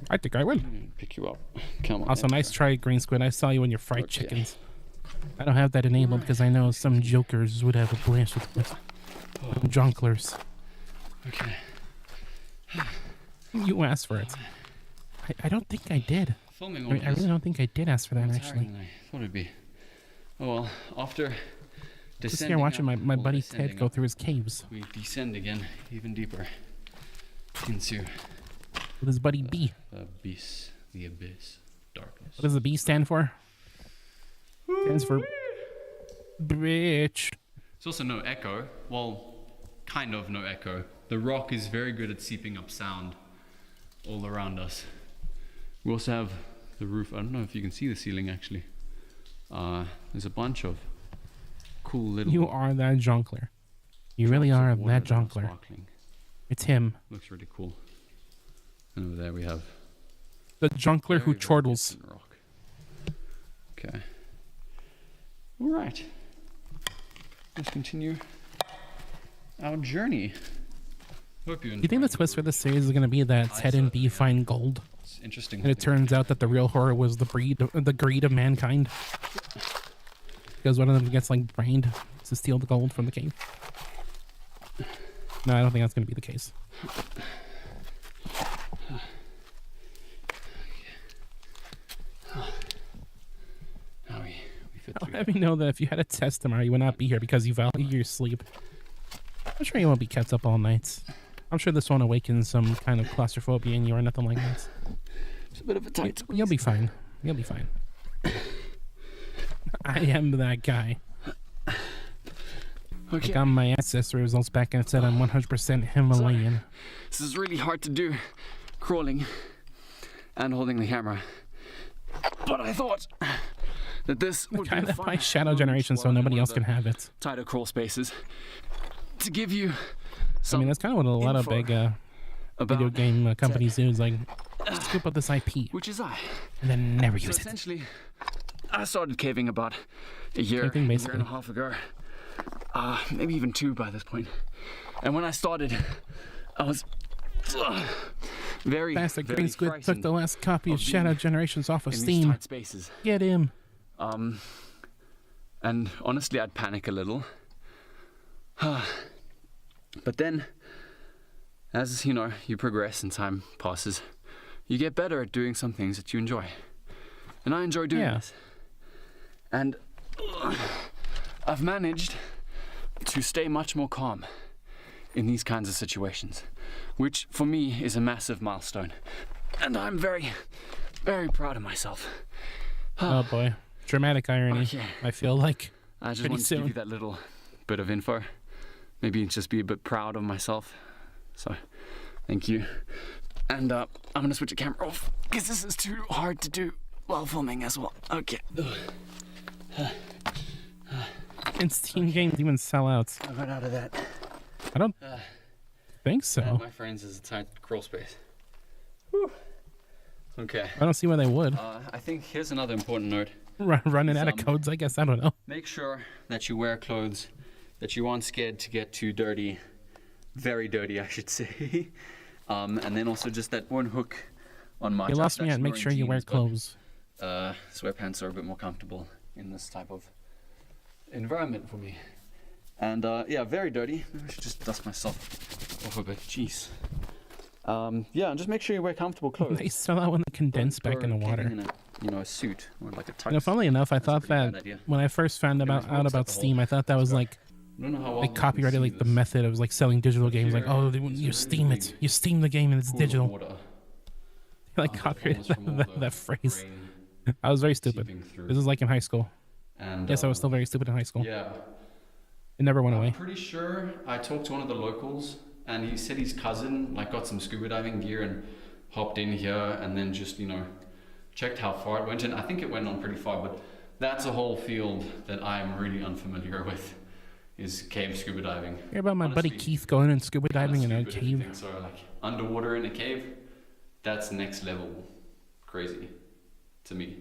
I think I will. pick you up. Come on. Also, man. nice try, Green Squid. I saw you on your fried Okay. chickens. I don't have that enabled because I know some jokers would have a blast with junklers. Okay. You asked for it. I don't think I did. Filming I all mean, I this. really don't think I did ask for that, more actually. tiring than I thought it'd be. Oh well, after Just descending here watching up, my or buddy ascending Ted go up, through his caves we descend again, even deeper, into with his buddy B. the abyss, darkness. What does the B stand for? Stands for bitch. There's also no echo. Well, kind of no echo. The rock is very good at seeping up sound. all around us. We also have the roof. I don't know if you can see the ceiling actually. There's a bunch of cool little. You are that Jonkler. You really drops are of water that that are Jonkler. sparkling. It's him. Looks really cool. And over there we have The Jonkler who very, very chortles. different rock. Okay. All right. Let's continue our journey. Hope you Do you think the twist for this series is going to be that Ted and Bee find gold? It's interesting. And it turns out that the real horror was the greed of mankind. Because one of them gets like brained to steal the gold from the cave. No, I don't think that's going to be the case. Oh, we fit through. Let me know that if you had a test tomorrow, you would not be here because you value your sleep. I'm sure you won't be kept up all night. I'm sure this won't awaken some kind of claustrophobia in you or nothing like that. It's a bit of a tight squeeze. You'll be fine. You'll be fine. I am that guy. I Okay. got my ancestor results back and it said I'm 100% Himalayan. This is really hard to do, crawling and holding the camera. But I thought that this would Kind be a of fun my shadow moment generation so while I'm in nobody one else of can the have it. tighter crawl spaces to give you I some mean, that's kind of what a lot of info big video about game companies do. Is like, scoop up this IP which is I. and then never So use it. essentially, I started caving about a year, Same thing, year basically. and a half ago. Maybe even 2 by this point. And when I started, I was very, Bastard very Green Squid took frightened the last copy of of being Shadow Generations off of in these Steam. tight spaces. Get him. And honestly, I'd panic a little. But then, as you know, you progress and time passes, you get better at doing some things that you enjoy. And I enjoy doing Yeah. this. And I've managed to stay much more calm in these kinds of situations, which for me is a massive milestone. And I'm very, very proud of myself. Oh boy. Dramatic irony. Okay. I feel like. I just Pretty wanted to give soon. you that little bit of info. Maybe just be a bit proud of myself. So, thank you. And I'm gonna switch the camera off because this is too hard to do while filming as well. Okay. And Steam games even sell out. I got out of that. I don't think so. My friends is a tight crawl space. Whew. Okay. I don't see why they would. I think here's another important note. Running out of Some- codes, I guess. I don't know. Make sure that you wear clothes that you aren't scared to get too dirty. Very dirty, I should say. And then also just that one hook on my You lost I'm me at actually make wearing sure you wear jeans, but, clothes. Sweatpants are a bit more comfortable in this type of environment for me. And yeah, very dirty. Maybe I should just dust myself off a bit. Jeez. Yeah, and just make sure you wear comfortable clothes. They sell out when they condense Don't back in the go water. caving in a suit or like a tux. You know, funnily enough, I That's a thought pretty bad that idea. when I first found It out works about up the Steam, whole I thought that was like I don't know how well they you can copyrighted see like the this. method of like selling digital games. Like, here oh, is you a Steam really it, you Steam the game and it's pool of digital. water, Like that copyrighted falls from all that the phrase. rain I was very stupid. seeping through. This is like in high school. And, Yes, I was still very stupid in high school. Yeah. It never went I'm away. pretty sure I talked to one of the locals and he said his cousin like got some scuba diving gear and hopped in here and then just, you know, checked how far it went. And I think it went on pretty far, but that's a whole field that I'm really unfamiliar with, is cave scuba diving. Hear about my buddy Honestly, Keith going and scuba Kinda diving in a stupid if you cave. think so, like underwater in a cave, that's next level crazy to me.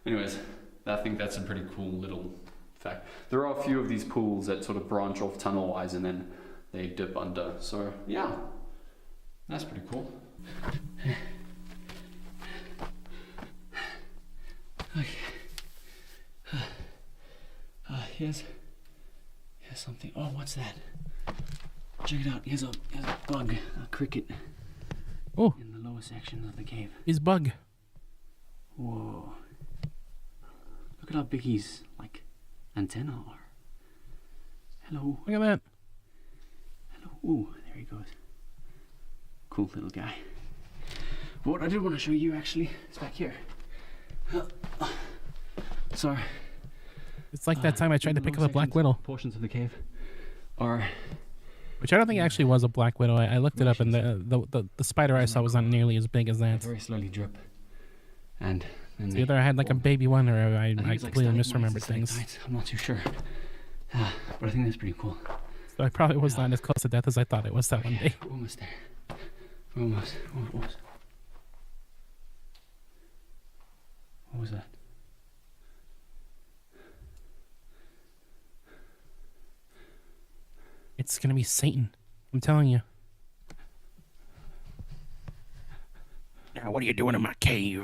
Anyways, I think that's a pretty cool little fact. There are a few of these pools that sort of branch off tunnel wise and then they dip under. So yeah, that's pretty cool. Okay. Here's something. Oh, what's that? Check it out. Here's a bug, a cricket. Oh. In the lower sections of the cave. His bug. Whoa. Look at how big his like antenna are. Hello. Look at that. Hello. Ooh, there he goes. Cool little guy. What I did want to show you actually is back here. Sorry. It's like that time I tried to in pick the up a lower black widow. portions of the cave are Which I don't think it actually was a black widow. I looked it up, and the spider I saw was not nearly as big as that. Very slowly drip. And then It's either I had like a baby one, or I think it's like completely stalagmites and misremembered things. stalactites. I'm not too sure. But I think that's pretty cool. So I probably was not as close to death as I thought it was that one day. We're almost there. We're almost. Almost. What was that? It's gonna be Satan. I'm telling you. Now, what are you doing in my cave?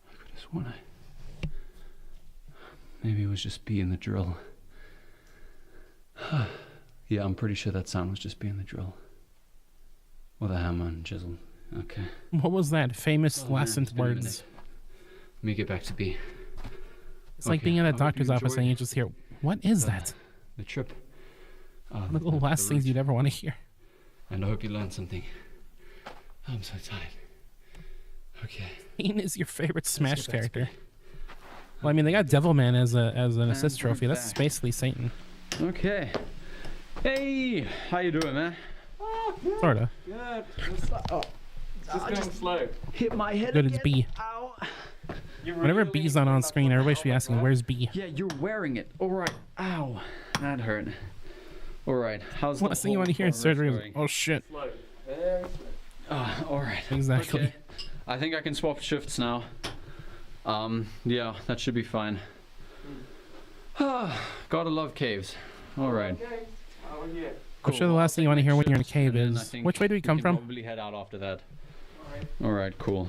I could have sworn maybe it was just being the drill. Yeah, I'm pretty sure that sound was just being the drill. Or the hammer and chisel. Okay. What was that famous last man, it's been a words? minute. Let me get back to B. It's like Okay, being in I a hope doctor's you office and enjoyed you just hear, "What is the- that?" The trip. One of the last things route. you'd ever want to hear. And I hope you learned something. I'm so tired. Okay. Satan is your favorite Smash get back to character. Well, I mean, they got Devilman as an assist we're trophy. That's back. basically Satan, Okay. Hey, how you doing, man? sorta. Good. Just going slow. Hit my head. Good as B. Ow. Whenever B's not on screen, everybody should be asking, "Where's B?" Yeah, you're wearing it. All right. Ow. That hurt. All right. How's the Last thing you whole want to hear in progress surgery is, going? "Oh shit." Slow. Very slow. All right. Exactly. Okay. I think I can swap shifts now. Yeah, that should be fine. Gotta love caves. All right. Okay. Oh yeah. I'm sure the last thing you want to hear when you're in a cave And then I is, think "Which way do we come can from?" Probably head out after that. Alright. All right. Cool.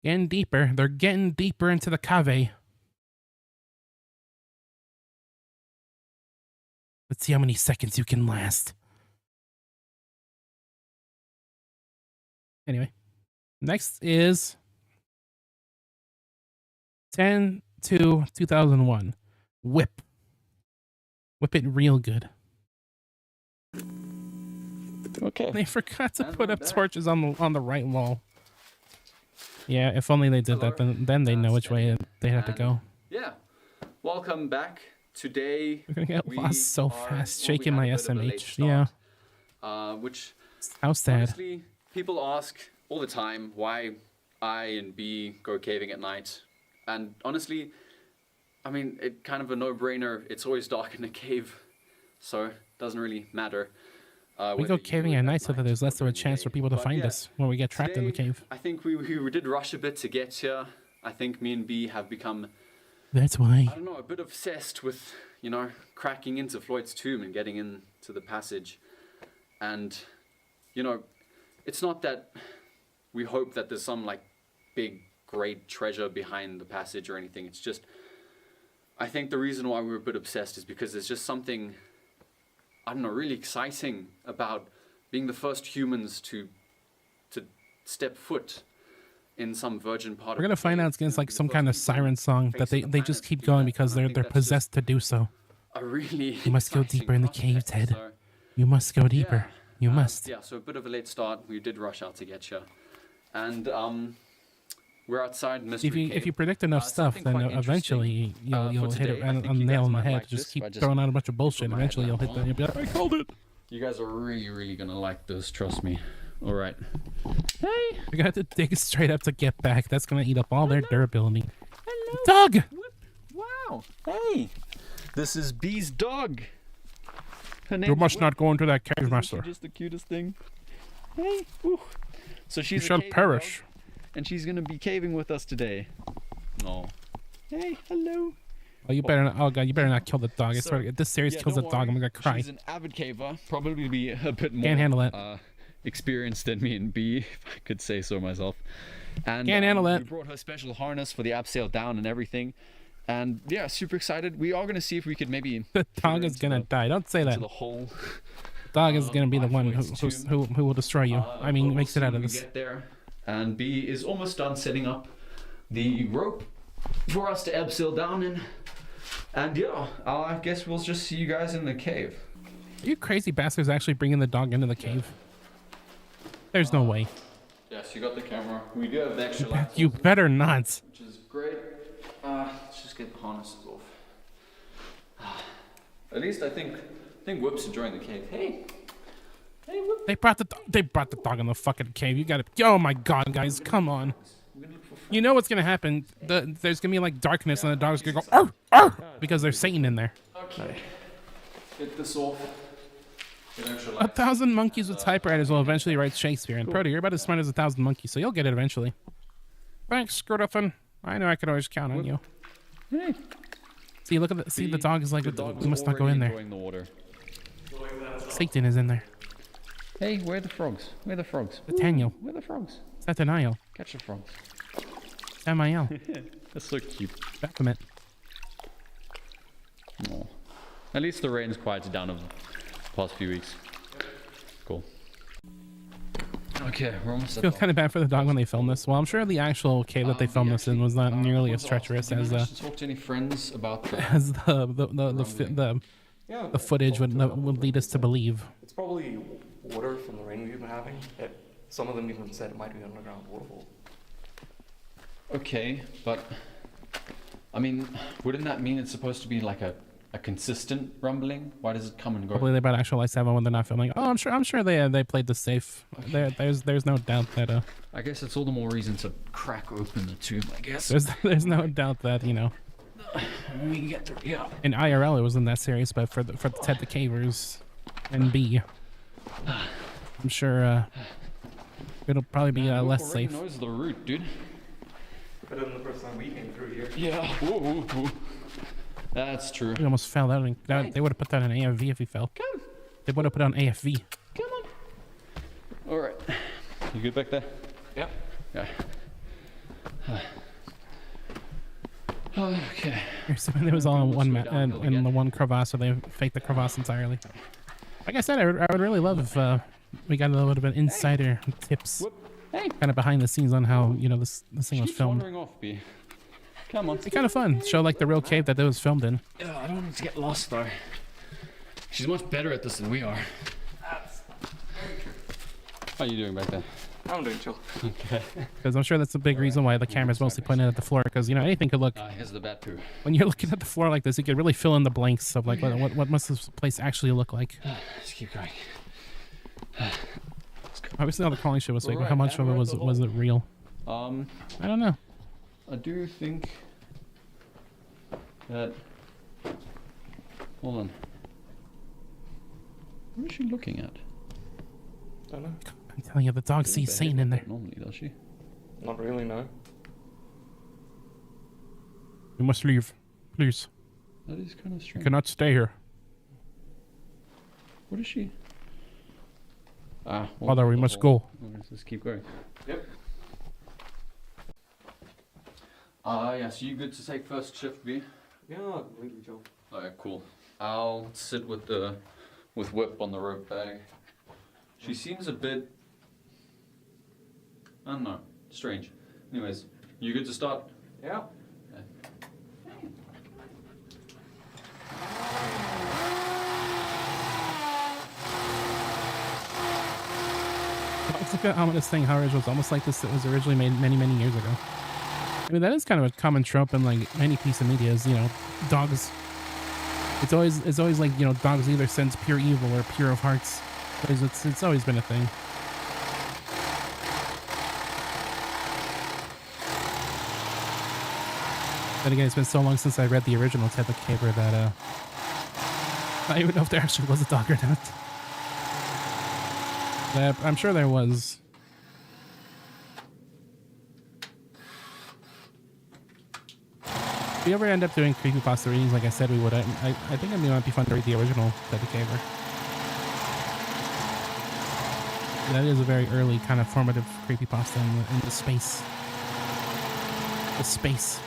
Getting deeper. They're getting deeper into the cave. Let's see how many seconds you can last. Anyway, next is 10/2/2001. Whip. Whip it real good. Okay. They forgot to That's put not up bad. torches on the right wall. Yeah, if only they did that, then they know which way they have to go. Yeah. Welcome back. Today We're gonna get we lost so are- fast, well, we shaking had my a bit of a late SMH. Yeah, start, which how sad. honestly, people ask all the time why I and B go caving at night, and honestly, I mean, it kind of a no-brainer. It's always dark in a cave, so it doesn't really matter. We whether go you caving do it at night so that night there's or less of a during the chance for day. people to But find yeah, us when we get trapped in the today, cave. I think we did rush a bit to get here. I think me and B have become, That's why. I don't know, a bit obsessed with, you know, cracking into Floyd's tomb and getting into the passage. And, you know, it's not that we hope that there's some, like, big, great treasure behind the passage or anything. It's just, I think the reason why we're a bit obsessed is because there's just something, I don't know, really exciting about being the first humans to step foot in some virgin part. We're gonna find out it's like some kind of siren song that they just keep going because they're possessed to do so. A really You must go exciting deeper in the cave, prospect. Ted. So, You must go deeper. yeah, You must. Yeah, so a bit of a late start. We did rush out to get here, and we're outside Mystery If you Cave. predict enough stuff, something then quite eventually for you'll hit it today. I on think the you nail guys on the might head. like Just this keep by just throwing out a bunch of bullshit. put my Eventually head you'll down hit the. You'll be like, I called it. You guys are really gonna like this. Trust me. All right. Hey, we got to dig straight up to get back. That's gonna eat up all their durability. Dog. Wow. Hey. This is B's dog. Her name You is must Whip. not go into that cave, Isn't she master. just the cutest thing? Hey. Woo. So You she's a shall caving perish. dog, and she's gonna be caving with us today. No. Hey. Hello. Oh, you better not. Oh god, you better not kill the dog. I So, swear, if this series Yeah, kills a don't dog, I'm worry. gonna cry. She's an avid caver, probably be a bit more handle it. experienced than me and B, if I could say so myself. And Can't handle we it. brought her special harness for the abseil down and everything. And yeah, super excited. We are gonna see if we could maybe The fit dog her is into gonna the- die. Don't say that. into the hole. Dog is gonna be the one Floyd's who will destroy you. I mean, But we'll makes see it out when of we this. get there. And B is almost done setting up the rope for us to abseil down in. And yeah, I guess we'll just see you guys in the cave. Are you crazy bastards actually bringing the dog into the cave? There's no way. Yeah, Yes, you got the camera. We do have the extra lights, You better not. which is great. Let's just get the harnesses off. At least I think Whip's enjoying the cave. Hey, Whip. They brought the dog in the fucking cave. You gotta. Oh my god, guys, come on. You know what's gonna happen? There's gonna be like darkness, and the dog's gonna go arr, arr, because there's Satan in there. Okay. Get this off. Get extra 1,000 monkeys with typewriters will eventually write Shakespeare. And Prody, you're about as smart as 1,000 monkeys, so you'll get it eventually. Thanks, Screwduffin. I know I could always count on you. Hey. See, look at the dog is like, we must not go in there. The water. Satan is in there. Hey, where are the frogs? Where are the frogs? Nathaniel. Where are the frogs? Nathaniel. Catch the frogs. Samael. That's so cute. Baphomet. Oh. At least the rain's quieted down over the past few weeks. Cool. Okay, we're almost I feel kind of bad for the dog when they filmed this. Well, I'm sure the actual cave that they filmed this in was not nearly as treacherous as talk to any friends about the as the Yeah, footage would lead us to believe. it's probably water from the rain we've been having. Some of them even said it might be underground waterfall. Okay, but I mean, wouldn't that mean it's supposed to be like a consistent rumbling? Why does it come and go? Probably they brought actual lights out when they're not filming. Oh, I'm sure they played this safe. Okay. There's no doubt that I guess it's all the more reason to crack open the tube, I guess. there's no doubt that we can get through. Yeah. in IRL it wasn't that serious, but for the Ted the Cavers and B, I'm sure it'll probably be less safe. Knows the route, dude. Better than the first time we came through here. Yeah. Ooh. That's true. He almost fell out. They would have put that on AFV if he fell. Come. They would have put it on AFV. Come on. All right. You good back there? Yep. Yeah. Okay. It was all in one in the one crevasse, so they faked the crevasse entirely. Like I said, I would really love if we got a little bit of insider tips, Hey. kind of behind the scenes on how this thing was Keep filmed. wandering off, B. Come on. It's kind of fun. Show like the real cave that it was filmed in. Yeah, I don't want to get lost though. She's much better at this than we are. How are you doing back there? I'm doing chill. Okay. Because I'm sure that's a big reason why the camera's mostly pointed at the floor. Because anything could look. Here's the bat poo. When you're looking at the floor like this, you could really fill in the blanks of like what must this place actually look like. Let's keep going. Obviously, all the calling shit was fake, but Alright, how much of and it we're was at the was it hole. real? I don't know. I do think that. Hold on. What is she looking at? Don't know. I'm telling you, the dog sees Satan in there. Normally, does she? Not really, no. We must leave, please. That is kind of We strange. cannot stay here. What is she? Father, we must go. Let's just keep going. Yep. Yeah, so you good to take first shift, B? Yeah, completely chill. Alright, cool. I'll sit with Whip on the rope bag. She seems a bit, I don't know, strange. Anyways, you good to start? Yeah. It's like an ominous thing. How it was almost like this. It was originally made many, many years ago. I mean, that is kind of a common trope in like any piece of media. Is dogs. It's always like dogs either sense pure evil or pure of hearts. It's always been a thing. But again, it's been so long since I read the original Ted the Caver that I don't even know if there actually was a dog or not. I'm sure there was. If we ever end up doing creepypasta readings, like I said we would, I think it might be fun to read the original Ted the Caver. That is a very early kind of formative creepypasta in the space. The space.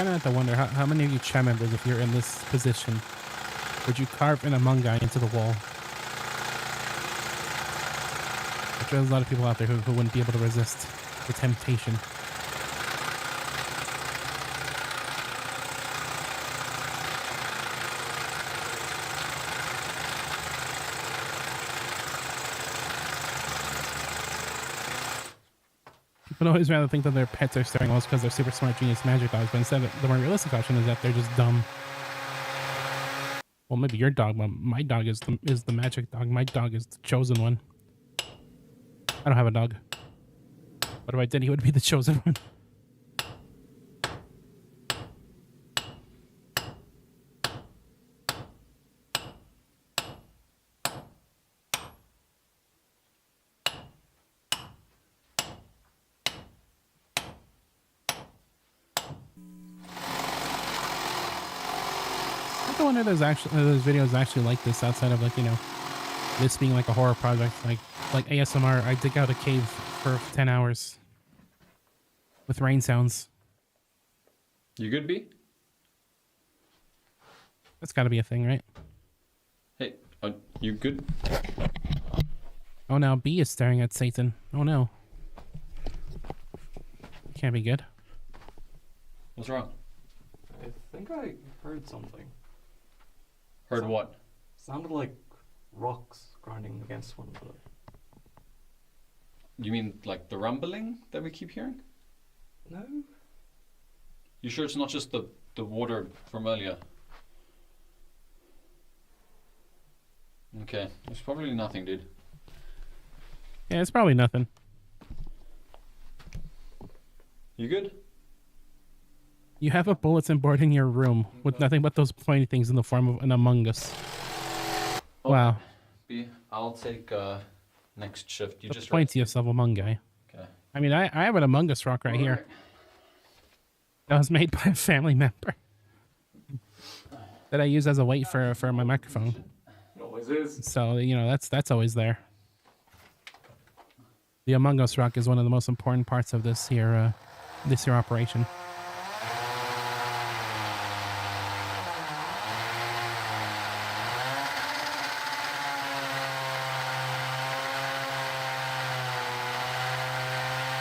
kind of have to wonder how many of you chat members, if you're in this position, would you carve an Among Us into the wall? I'm sure there's a lot of people out there who wouldn't be able to resist the temptation. People always rather think that their pets are staring walls because they're super smart genius magic dogs, but instead the more realistic option is that they're just dumb. Well, maybe your dog, but my dog is the magic dog. My dog is the chosen one. I don't have a dog. But if I did, he would be the chosen one. I wonder there's videos actually like this outside of, like, you know, this being like a horror project, like ASMR. I dig out a cave for 10 hours with rain sounds. You good, B? That's got to be a thing, right? Hey, are you good? Oh, now B is staring at Satan. Oh no, can't be good. What's wrong? I think I heard something. Heard what? Sounded like rocks grinding against one another. You mean like the rumbling that we keep hearing? No? You sure it's not just the water from earlier? Okay, it's probably nothing, dude. Yeah, it's probably nothing. You good? You have a bulletin board in your room with nothing but those pointy things in the form of an Among Us. Oh, Wow. B, I'll take next shift. You The just pointiest of Among Us. Okay. I mean, I have an Among Us rock right here. That was made by a family member. That I use as a weight for my microphone. It always is. So, you know, that's always there. The Among Us rock is one of the most important parts of this here operation.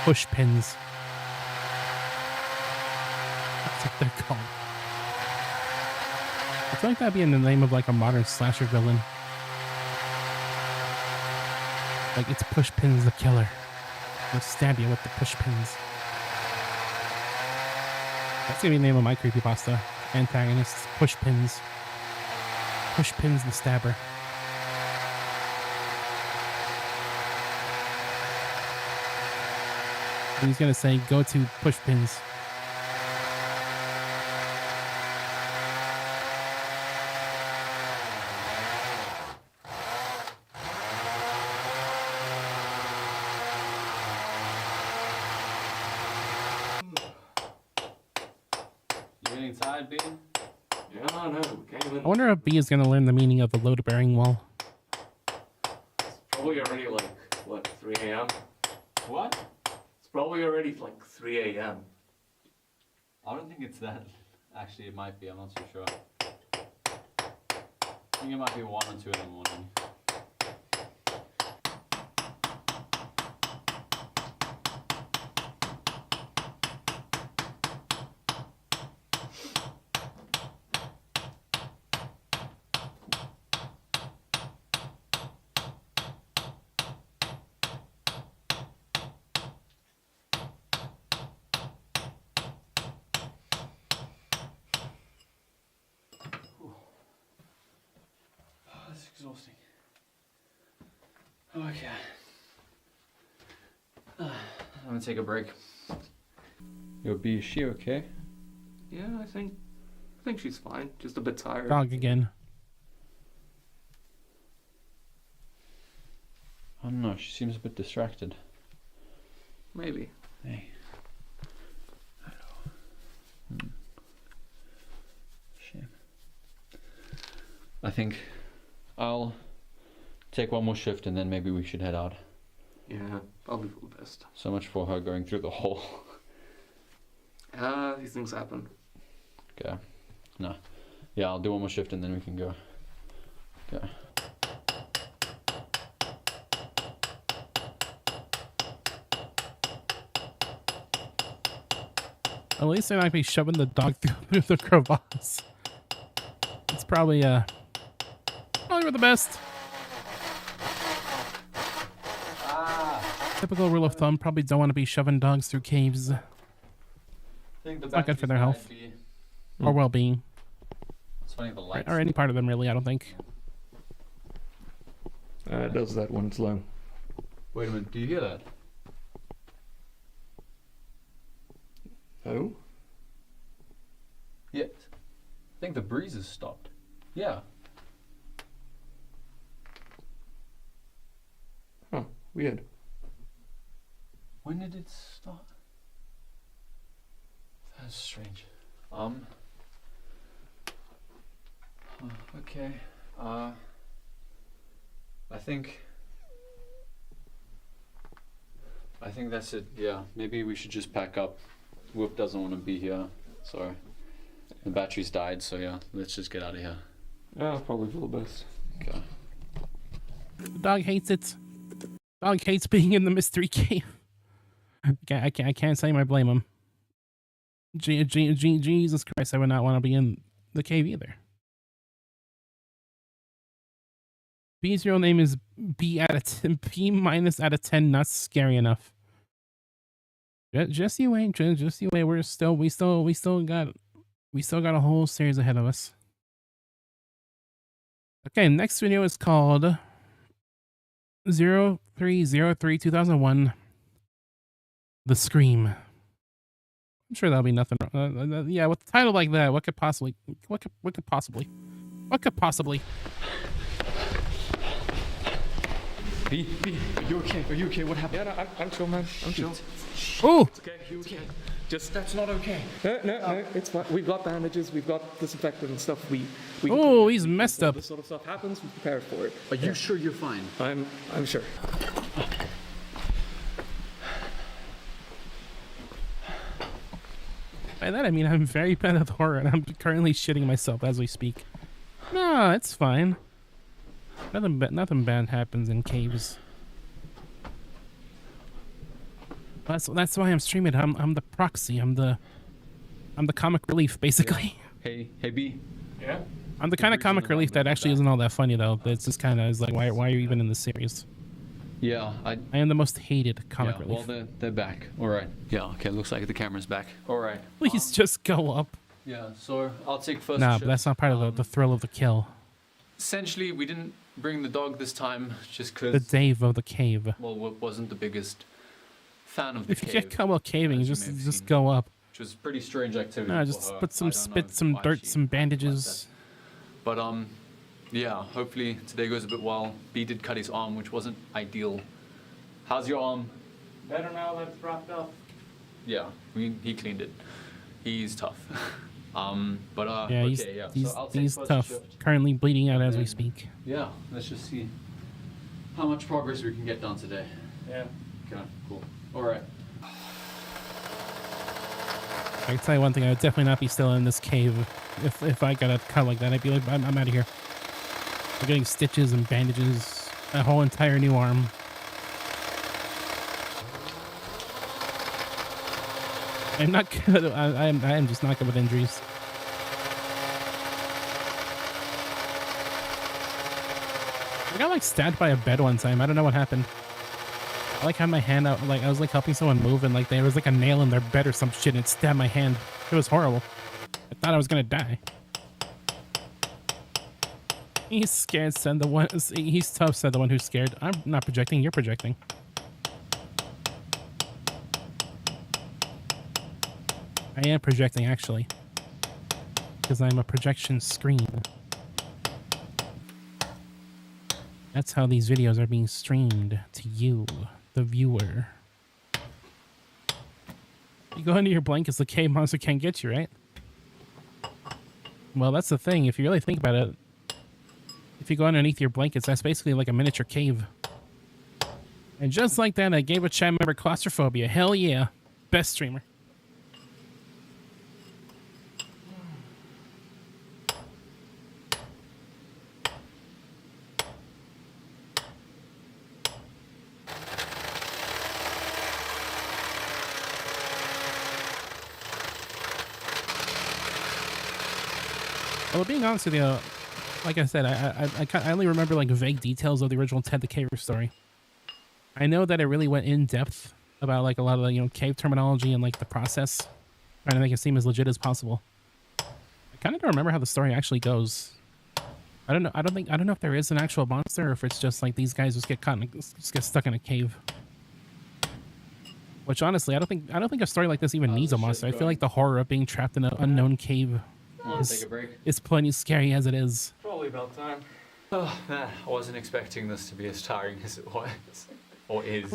Push pins. That's what they're called. I feel like that'd be in the name of like a modern slasher villain. Like, it's Push Pins the Killer. They'll stab you with the push pins. That's gonna be the name of my creepypasta. Antagonists, Push Pins. Push Pins the Stabber. And he's gonna say, go to Push Pins. You getting tired, B? Yeah, no, we came in. I wonder if B is gonna learn the meaning of the load-bearing wall. It's probably already like, what, 3 a.m.? What? It's probably already like 3 a.m. I don't think it's that. Actually, it might be. I'm not so sure. I think it might be 1 or 2 in the morning. That's exhausting. Okay. I'm gonna take a break. Yo, B, is she okay? Yeah, I think she's fine. Just a bit tired. Dog again. I don't know, she seems a bit distracted. Maybe. Hey. Shame. I think I'll take one more shift and then maybe we should head out. Yeah, probably for the best. So much for her going through the hole. These things happen. Okay. No. Yeah, I'll do one more shift and then we can go. Okay. At least they're not be shoving the dog through the crevasse. It's probably for the best. Typical rule of thumb, probably don't want to be shoving dogs through caves I think the not good for their batteries health. might be- or well-being, It's funny, the lights. or any part of them really, I don't think. It does that when it's low. Wait a minute, do you hear that? Oh? Yeah. I think the breeze has stopped. Yeah. Huh, weird. When did it start? That's strange. Okay. I think that's it. Yeah. Maybe we should just pack up. Whoop doesn't want to be here, so the batteries died. So yeah, let's just get out of here. Yeah, probably for the best. Okay. The dog hates it. Dog hates being in the mystery cave. I can't say I blame him. Jesus Christ, I would not want to be in the cave either. B's real name is B out of 10, B minus out of 10. Not scary enough. Just you wait. Just you wait. We still got a whole series ahead of us. Okay, next video is called 03/03/2001. The Scream. I'm sure that'll be nothing. Yeah, with a title like that, what could possibly? B, are you okay? Are you okay? What happened? Yeah, no, I'm chill, man. I'm chill. Oh, It's okay, you okay? That's not okay. No, it's fine. We've got bandages, we've got disinfectant and stuff. We oh, he's messed up. This sort of stuff happens, we prepare for it. Are you sure you're fine? I'm sure. By that I mean I'm very bad at horror, and I'm currently shitting myself as we speak. No, it's fine. Nothing bad happens in caves. That's why I'm streaming. I'm the proxy. I'm the comic relief, basically. Hey, B. Yeah? I'm the kind of comic relief that actually isn't all that funny though. It's just kind of is like, why are you even in this series? Yeah, I am the most hated comic yeah, relief. well, they're back. All right. Yeah. Okay. Looks like the camera's back. All right. Please just go up. Yeah. So I'll take first. Nah, shift. but that's not part of the thrill of the kill. Essentially, we didn't bring the dog this time just The because. Dave of the cave. Well, Whoop wasn't the biggest fan of the If you cave, get caught while caving, as you just may have just seen. go up. which was pretty strange activity. No, for just her. put some I don't know spit, some why dirt, she some acted like bandages. that. But yeah. Hopefully today goes a bit well. B did cut his arm, which wasn't ideal. How's your arm? Better now that it's wrapped up. Yeah, he cleaned it. He's tough. But Yeah, okay, yeah. he's So I'll take he's first tough. shift. Currently bleeding out as we And- speak. Yeah, let's just see how much progress we can get done today. Yeah. Okay, cool. All right. I can tell you one thing: I would definitely not be still in this cave if I got a cut like that. I'd be like, I'm out of here. I'm getting stitches and bandages, a whole entire new arm. I'm not good. I am just not good with injuries. I got like stabbed by a bed one time. I don't know what happened. I like had my hand out, like I was like helping someone move, and like there was like a nail in their bed or some shit, and it stabbed my hand. It was horrible. I thought I was gonna die. He's scared, said the one. He's tough, said the one who's scared. I'm not projecting. You're projecting. I am projecting actually, because I'm a projection screen. That's how these videos are being streamed to you, the viewer. You go under your blankets, the cave monster can't get you, right? Well, that's the thing. If you really think about it, if you go underneath your blankets, that's basically like a miniature cave. And just like that, I gave a chat member claustrophobia. Hell yeah. Best streamer. Well, being honest with you, like I said, I only remember like vague details of the original Ted the Caver story. I know that it really went in depth about like a lot of the, you know, cave terminology and like the process, trying to make it seem as legit as possible. I kind of don't remember how the story actually goes. I don't know. I don't know if there is an actual monster or if it's just like these guys just get caught, just get stuck in a cave. Which honestly, I don't think a story like this even needs a monster. I feel like the horror of being trapped in an unknown cave Want to take a break? is plenty scary as it is. Probably about time. Oh man, I wasn't expecting this to be as tiring as it was. Or is.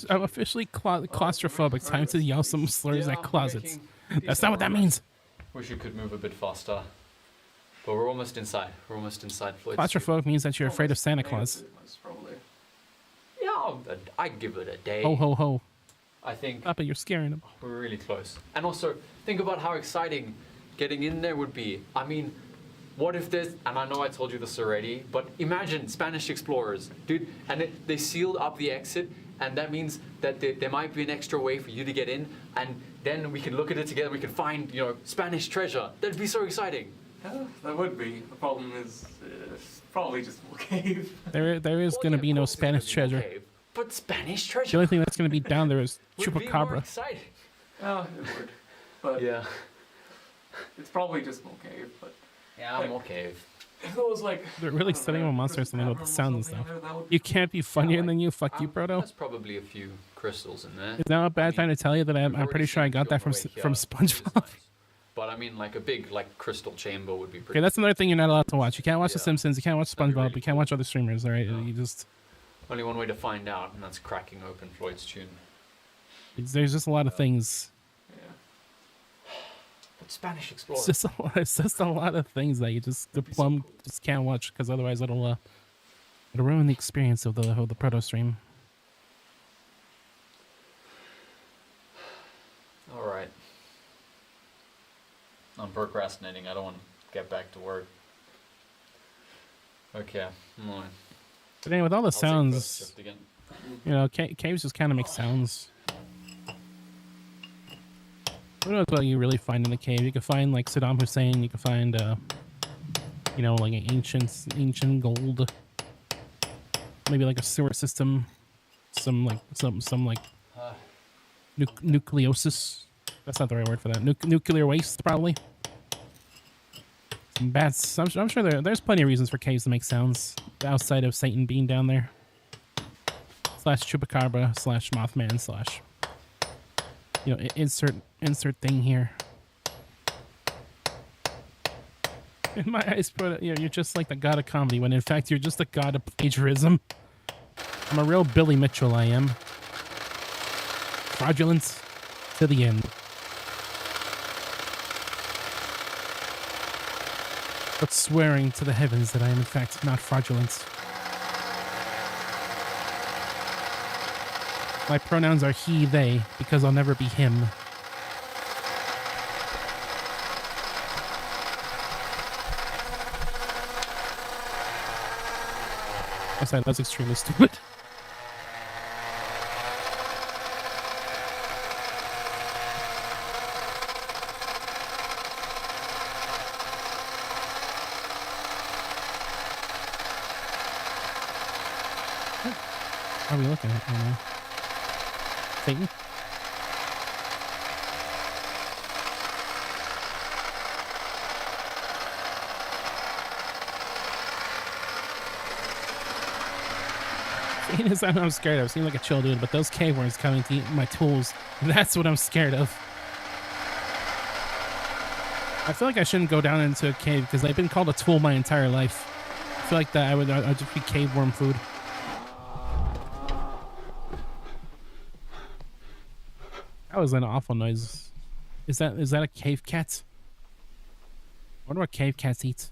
I'm officially claustrophobic. Time to yell some slurs at closets. That's not what that means. Wish you could move a bit faster. But we're almost inside. We're almost inside Floyd's. Claustrophobic means that you're afraid of Santa Claus. Probably. Yeah, I'd give it a day. Ho ho ho. I think Papa, you're scaring him. we're really close. And also, think about how exciting getting in there would be. I mean, what if there's, and I know I told you this already, but imagine Spanish explorers, dude, and they sealed up the exit, and that means that there might be an extra way for you to get in, and then we can look at it together, we can find, you know, Spanish treasure. That'd be so exciting. Yeah, that would be. The problem is, it's probably just a cave. There is Well, going to yeah, be of no course it's gonna Spanish be treasure. okay, but Spanish The treasure only thing that's going to be down there is would be more Chupacabra. exciting. Oh, it would. But Yeah. it's probably just a cave. But Yeah, I'm okay. if it was like. They're really I don't know, studying like on a monsters crystal something with the cavern or sound and something stuff. in there, that would You be- can't be funnier like, than you. Fuck you, Proto. There's probably a few crystals in there. Is now a bad I mean, time to tell you that I'm We've pretty already sure I seen got you that on from the way from here, which is SpongeBob. nice. But I mean, like a big crystal chamber would be pretty. Okay, that's another thing you're not allowed to watch. You can't watch The Yeah. Simpsons. You can't watch That'd be SpongeBob. really You can't watch other streamers. All right, you just Only one way to find out, and that's cracking open Floyd's tune. there's just a lot of things. Yeah. But Spanish Explorer. It's just a lot of things that you just the That'd be so plum cool. just can't watch because otherwise it'll ruin the experience of the proto stream. All right. I'm procrastinating. I don't want to get back to work. Okay. I'm on. But anyway, with all the I'll take first sounds, shift again. you know, caves just kind of make sounds. Who knows what you really find in the cave? You can find like Saddam Hussein. You can find, you know, like ancient gold. Maybe like a sewer system. Some like nucleosis. That's not the right word for that. Nuclear waste, probably. Some bats. I'm sure there's plenty of reasons for caves to make sounds outside of Satan being down there. / Chupacabra / Mothman / you know, insert thing here. In my eyes, but you know, you're just like the god of comedy when in fact you're just the god of plagiarism. I'm a real Billy Mitchell, I am. Fraudulent to the end. But swearing to the heavens that I am in fact not fraudulent. My pronouns are he, they, because I'll never be him. I'm sorry, that's extremely stupid. What are we looking at right now? Satan? Satan is something I'm scared of. Seems like a chill dude, but those cave worms coming to eat my tools, that's what I'm scared of. I feel like I shouldn't go down into a cave because I've been called a tool my entire life. I feel like that I'd just be cave worm food. That was an awful noise. Is that a cave cat? I wonder what cave cats eat.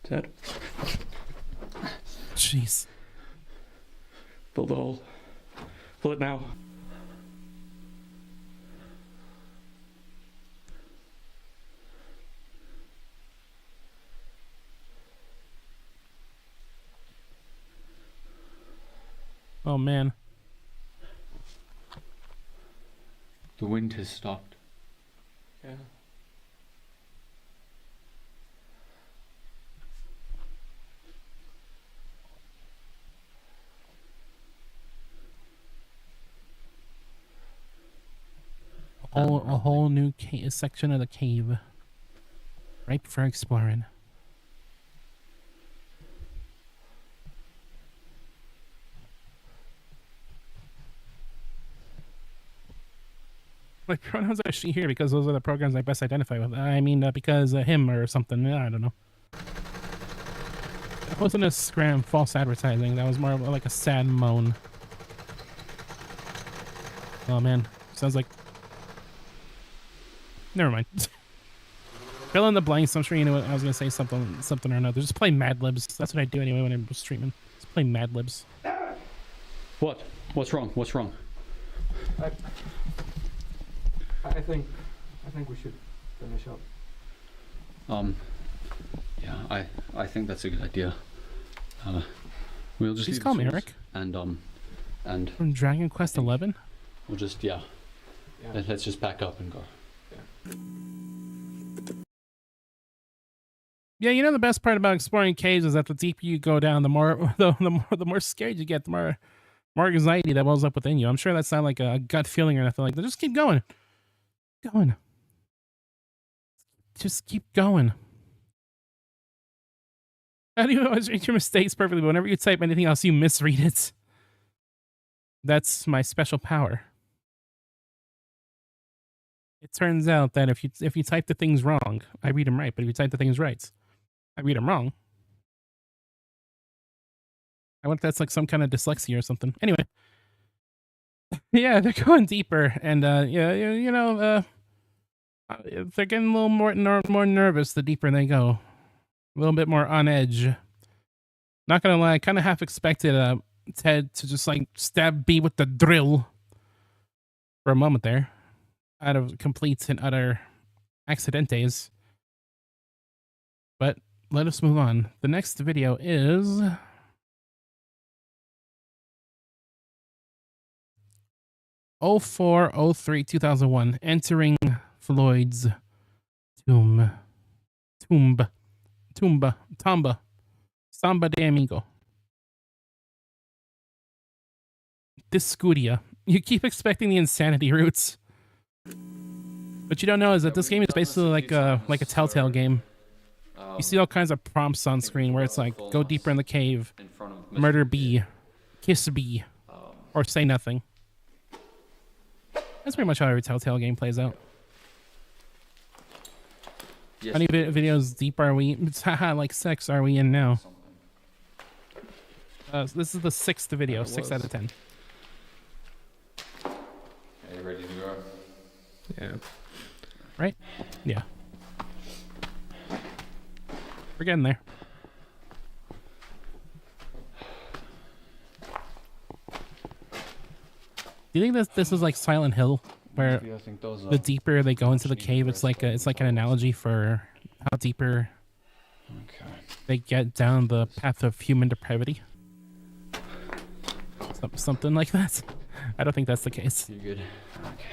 Ted, Jeez. build the hole. Fill it now. Oh man. The wind has stopped. Yeah. A whole new section of the cave. Ripe for exploring. My pronouns are she, here because those are the programs I best identify with. I mean, because him or something. I don't know. That wasn't a scram false advertising. That was more of like a sad moan. Oh man, sounds like. Never mind. Fill in the blanks. I'm sure you know what I was gonna say. Something or another. Just play Mad Libs. That's what I do anyway when I'm streaming. Just play Mad Libs. What? What's wrong? What's wrong? I think we should finish up. Yeah, I think that's a good idea. We'll just. Please call me Eric. And From Dragon Quest XI. we'll just let's just pack up and go. Yeah, you know the best part about exploring caves is that the deeper you go down, the more scared you get, the more anxiety that wells up within you. I'm sure that's not like a gut feeling or nothing like that. Just keep going. Just keep going. How do you always read your mistakes perfectly, but whenever you type anything else, you misread it? That's my special power. It turns out that if you type the things wrong, I read them right. But if you type the things right, I read them wrong. I wonder if that's like some kind of dyslexia or something. Anyway. Yeah, they're going deeper, and they're getting a little more nervous the deeper they go. A little bit more on edge. Not gonna lie, I kind of half expected Ted to just like stab B with the drill for a moment there, out of complete and utter accidentes. But let us move on. The next video is. Oh 04/03 2001, entering Floyd's tomba, Samba de Amigo. Discudia. You keep expecting the insanity roots. What you don't know is that this game is basically like a Telltale game. You see all kinds of prompts on screen where it's like, go deeper in the cave, murder B, kiss B, or say nothing. That's pretty much how every Telltale game plays out. Yes. How many videos deep are we? Like 6 are we in now? This is the 6th video, 6 out of 10. Are you ready to go? Yeah. Right? Yeah. We're getting there. Do you think this is like Silent Hill, where the deeper they go into the cave, it's like an analogy for how deeper they get down the path of human depravity? Something like that. I don't think that's the case. You're good. Okay.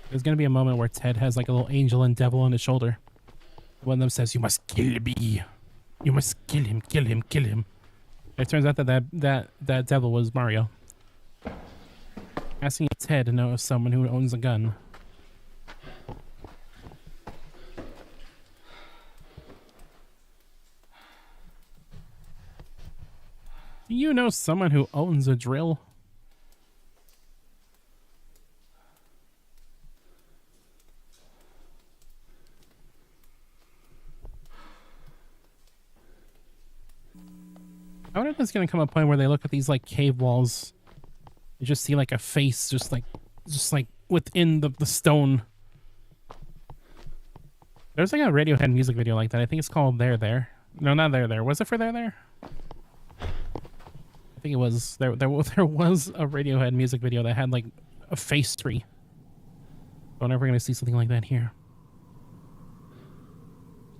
There's gonna be a moment where Ted has like a little angel and devil on his shoulder. One of them says, "You must kill B. You must kill him, kill him, kill him." It turns out that devil was Mario. Asking Ted to know someone who owns a gun. Do you know someone who owns a drill? I wonder if there's gonna come a point where they look at these like cave walls, you just see like a face just like within the stone. There's like a Radiohead music video like that. I think it's called There There. No, not There There. Was it for There There? I think it was. There was a Radiohead music video that had like a face tree. We're never going to see something like that here.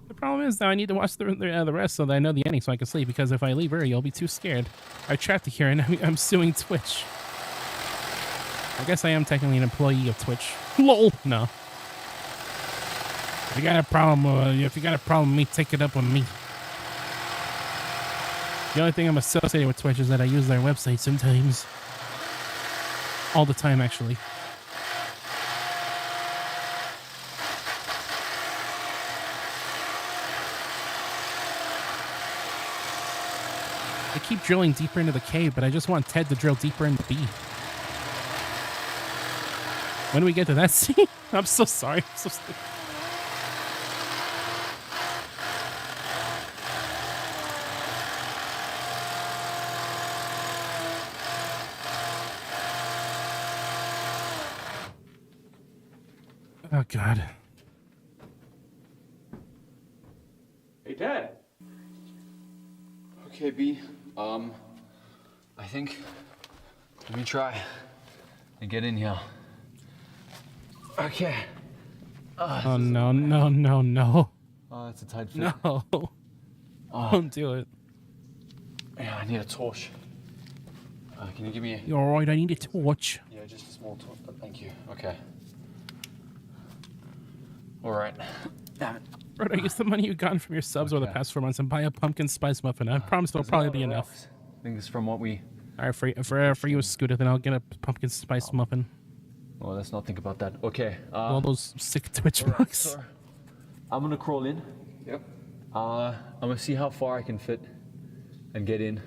The problem is, though, I need to watch the rest so that I know the ending so I can sleep, because if I leave early, I'll be too scared. I trapped here, and I'm suing Twitch. I guess I am technically an employee of Twitch. LOL! No. If you got a problem with me, take it up with me. The only thing I'm associated with Twitch is that I use their website sometimes. All the time, actually. I keep drilling deeper into the cave, but I just want Ted to drill deeper into B. When do we get to that scene? I'm so sorry. I'm so stupid. Oh, God. Hey, Ted. Okay, B. I think. Let me try and get in here. Okay. Oh, no, no, no, no. Oh, that's a tight fit. No. Don't do it. Yeah, I need a torch. Can you give me a... You're alright, I need a torch. Yeah, just a small torch. Thank you. Okay. Alright. Damn it. Bro, use the money you've gotten from your subs over the past 4 months and buy a pumpkin spice muffin. I promise it'll probably be enough. I think it's from what we... Alright, for you, Scooter, then I'll get a pumpkin spice muffin. Well, let's not think about that. Okay. All those sick Twitch Alright, bucks. so I'm gonna crawl in. Yep. I'm gonna see how far I can fit and get in.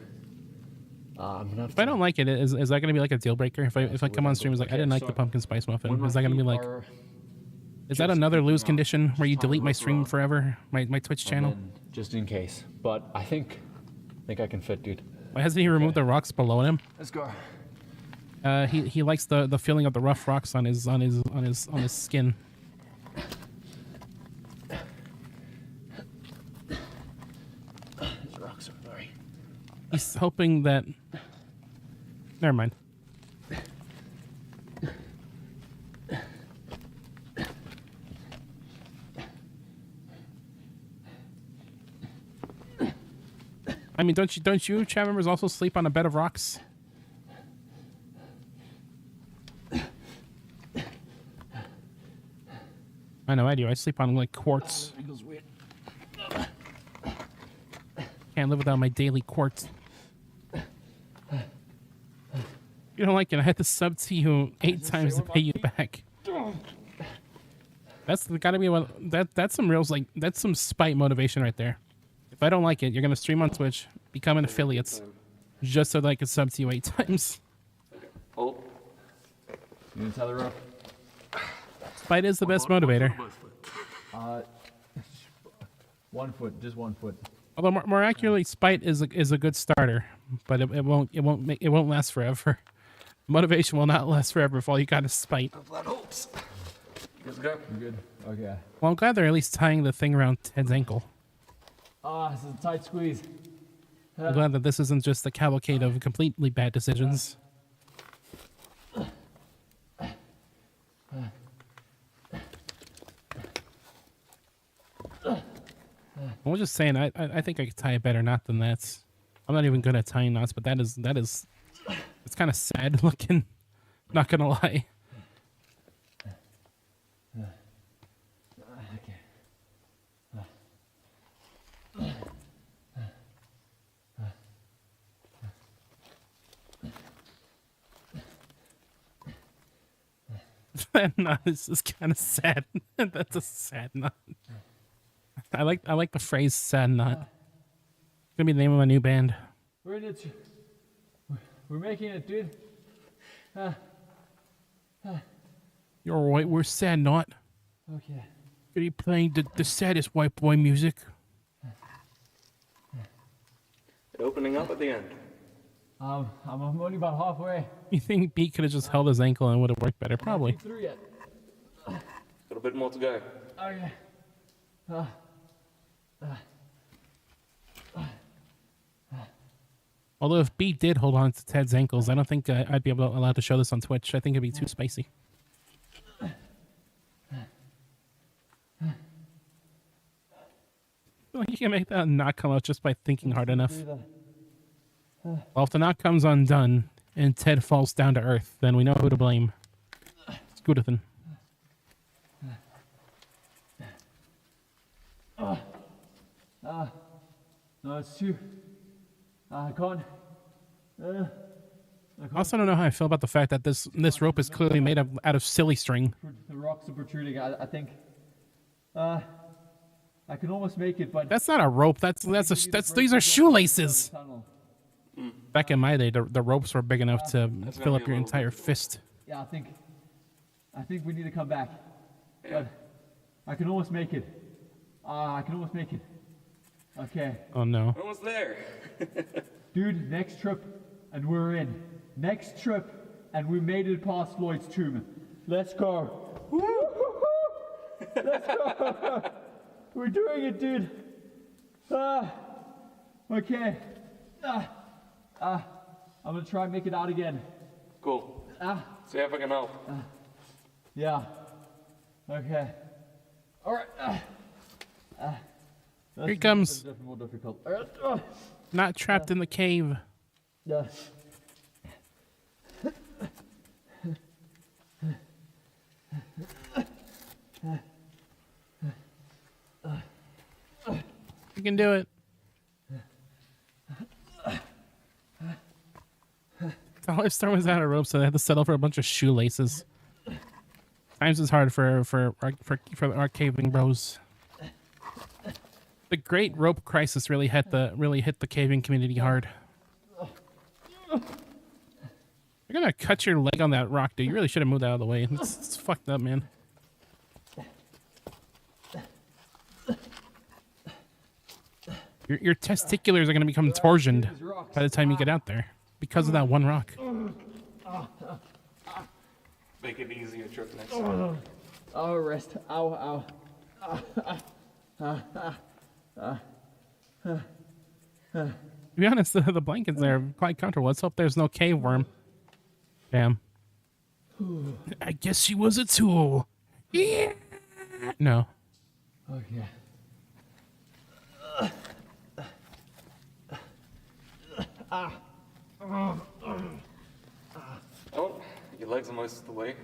I'm gonna have If I don't like it, is that gonna be like a deal breaker? If I come on stream, it's like I didn't like the pumpkin spice muffin. Is that gonna be like? Is that another lose condition where you delete my stream forever, my Twitch channel? Just in case. But I think I can fit, dude. Why hasn't he removed the rocks below him? Let's go. He likes the feeling of the rough rocks on his skin. These rocks are very... He's hoping that. Never mind. I mean, don't you chat members also sleep on a bed of rocks? I know I do. I sleep on like quartz. Can't live without my daily quartz. You don't like it? I had to sub to you 8 times to pay you back. That's gotta be one. That's some real like that's some spite motivation right there. If I don't like it, you're gonna stream on Twitch, become an affiliate, just so that I can sub to you 8 times. Oh. You need to tie the rope? Spite is the best motivator. 1 foot, just 1 foot. Although more accurately, spite is a good starter, but it won't last forever. Motivation will not last forever if all you got is spite. Let's go. You good? Okay. Well, I'm glad they're at least tying the thing around Ted's ankle. This is a tight squeeze. I'm glad that this isn't just a cavalcade of completely bad decisions. I was just saying, I think I could tie a better knot than that. I'm not even good at tying knots, but that is it's kind of sad looking. Not gonna lie. That knot is just kind of sad. That's a sad knot. I like the phrase "sad knot." It's gonna be the name of my new band. We're in it. We're making it, dude. You're alright. We're sad knot. Okay. Are you playing the saddest white boy music? Opening up at the end. I'm only about halfway. You think B could have just held his ankle and would have worked better? Probably. Not through yet. Got a bit more to go. Okay. Although if B did hold on to Ted's ankles, I don't think I'd be allowed to show this on Twitch. I think it'd be too spicy. feel like you can make that knot come out just by thinking hard enough. Well, if the knot comes undone and Ted falls down to earth, then we know who to blame. Scootathan. No, it's too. I can't. I also don't know how I feel about the fact that this rope is clearly made out of silly string. The rocks are protruding. I think. I can almost make it, but That's not a rope. These are shoelaces. Back in my day, the ropes were big enough to fill up your entire fist. yeah, I think we need to come back. But I can almost make it. I can almost make it. Okay, Oh no. Almost there. dude. Next trip, and we're in. Next trip, and we made it past Floyd's tomb. Let's go. Let's go. We're doing it, dude. Okay. I'm gonna try and make it out again. Cool. See if I can help. Yeah. Okay. All right. Here he comes. Definitely more difficult. All right. Not trapped in the cave. Yeah. You can do it. The whole storm was out of rope, so they had to settle for a bunch of shoelaces. Times is hard for our caving bros. The Great Rope Crisis really hit the caving community hard. You're gonna cut your leg on that rock, dude. You really should have moved out of the way. It's fucked up, man. Your testiculars are gonna become torsioned by the time you get out there because of that one rock. Make it easier trip next time. Oh, rest. Ow, To be honest, the blankets there are quite comfortable. Let's hope there's no cave worm. Damn. I guess she was a tool. Yeah. No. Okay. Oh, your legs are most of the way.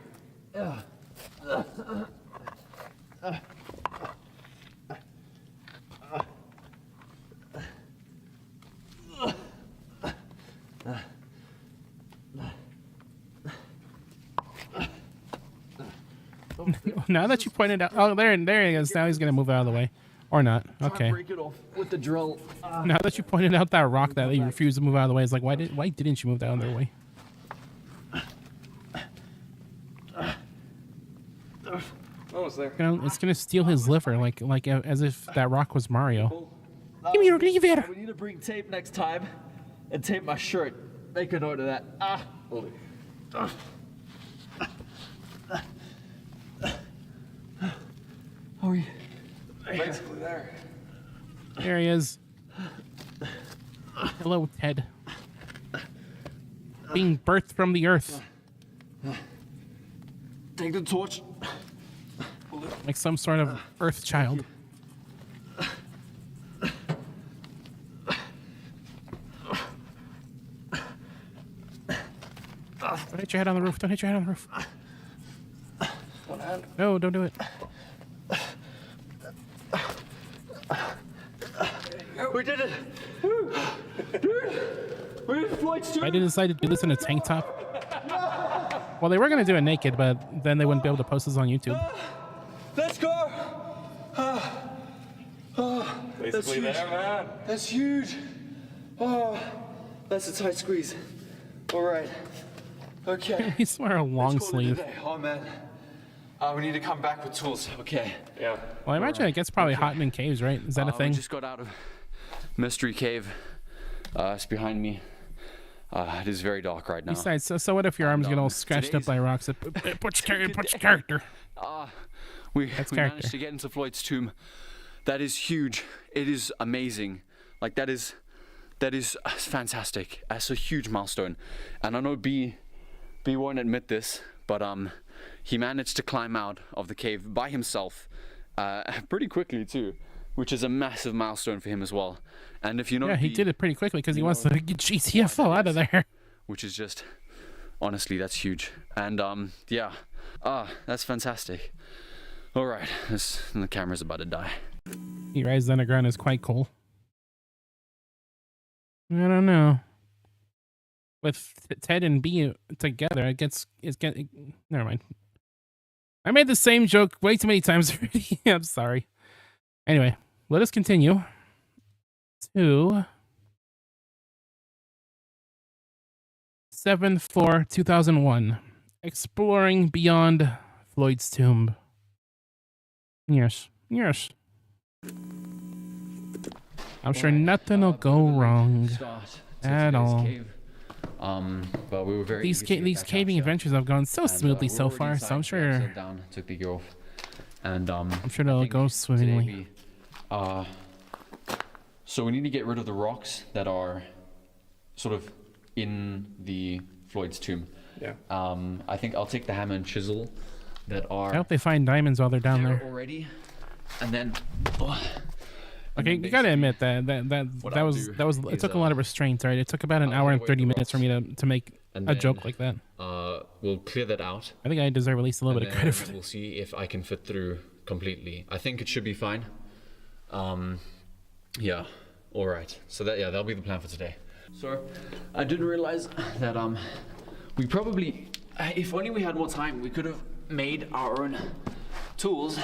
Now that you pointed out, oh, there he is. Now he's gonna move out of the way, or not? Okay. Break it off with the drill. Now that you pointed out that rock that he refused to move out of the way, it's like, why didn't you move out of their way? Almost there. You know, it's gonna steal his liver, like as if that rock was Mario. Give me your liver. We need to bring tape next time and tape my shirt. Make a note of that. Hold it. Are we? Basically there. There he is. Hello, Ted. Being birthed from the earth, Take the torch. like some sort of earth child. Don't hit your head on the roof. Don't hit your head on the roof. One hand. No, don't do it. We did it. Dude, we did Floyd's tomb. I didn't decide to do this in a tank top. Well, they were gonna do it naked, but then they wouldn't be able to post this on YouTube. Let's go. Basically huge. there, man. That's huge. Oh, that's a tight squeeze. All right. Okay. He's wearing a long Call it a sleeve. day. Oh man. We need to come back with tools. Okay. Yeah. Well, I imagine it gets probably hot in caves, right? Is that a We thing? just got out of Mystery Cave. It's behind me. It is very dark right now. Besides, so what if your arms get all scratched up by rocks? Put your character. We character. managed to get into Floyd's tomb. That is huge. It is amazing. Like that is fantastic. That's a huge milestone. And I know B won't admit this, but he managed to climb out of the cave by himself, pretty quickly too. which is a massive milestone for him as well. And if you know, Yeah, he did it pretty quickly because he wants to get GTFO out of there. which is just, honestly, that's huge. And yeah, that's fantastic. All right, the camera's about to die. He rises underground is quite cool. I don't know. With Ted and B together, never mind. I made the same joke way too many times already. I'm sorry. Anyway, let us continue to 7/4/2001. Exploring beyond Floyd's tomb. Yes. I'm sure nothing will go wrong at all. But we were very These caving adventures have gone so smoothly so far, so I'm sure took the gear off, and I'm sure they'll go swimmingly. So we need to get rid of the rocks that are sort of in the Floyd's tomb. Yeah. I think I'll take the hammer and chisel that I are hope they find diamonds while they're down there. already, and then. Okay, you gotta admit that it took a lot of restraint, right? It took about an hour and 30 minutes for me to make a joke like that. We'll clear that out. I think I deserve at least a little bit of credit for that. We'll see if I can fit through completely. I think it should be fine. Yeah. All right. So that'll be the plan for today. So I didn't realize that we probably, if only we had more time, we could have made our own tools.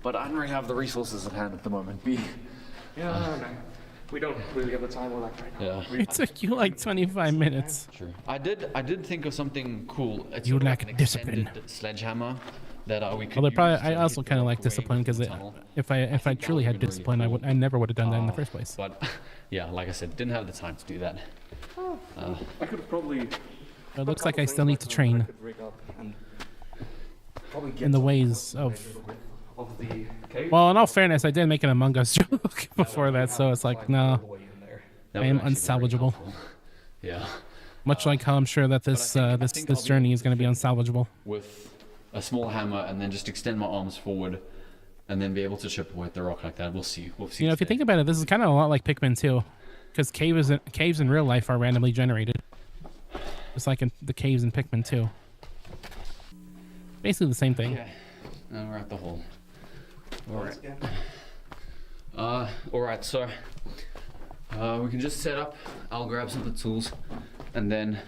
But I don't really have the resources at hand at the moment. Yeah, no. We don't really have the time or that right now. Yeah. It took you like 25 minutes. True. I did think of something cool. It's You sort of lack like an discipline. extended sledgehammer that we could. Well, use I to also hit the kind of rock like away discipline because from the tunnel. if I think that truly would've had been really discipline, cool. I never would have done that in the first place. But yeah, like I said, didn't have the time to do that. I could have probably. It looks like I still need to train in the ways of. The cave. Well, in all fairness, I did make an Among Us joke before that, so it's like, no, That I am would actually be very unsalvageable. helpful. Yeah. Much like how I'm sure that this I this think this I'll be journey able is to going to be fit unsalvageable. With a small hammer and then just extend my arms forward, and then be able to chip away at the rock like that. We'll see. We'll see. You know, if you today. think about it, this is kind of a lot like Pikmin 2, because caves in real life are randomly generated, just like in the caves in Pikmin 2. Basically the same thing. Okay. Now we're at the hole. All right. All right. So we can just set up. I'll grab some of the tools, and then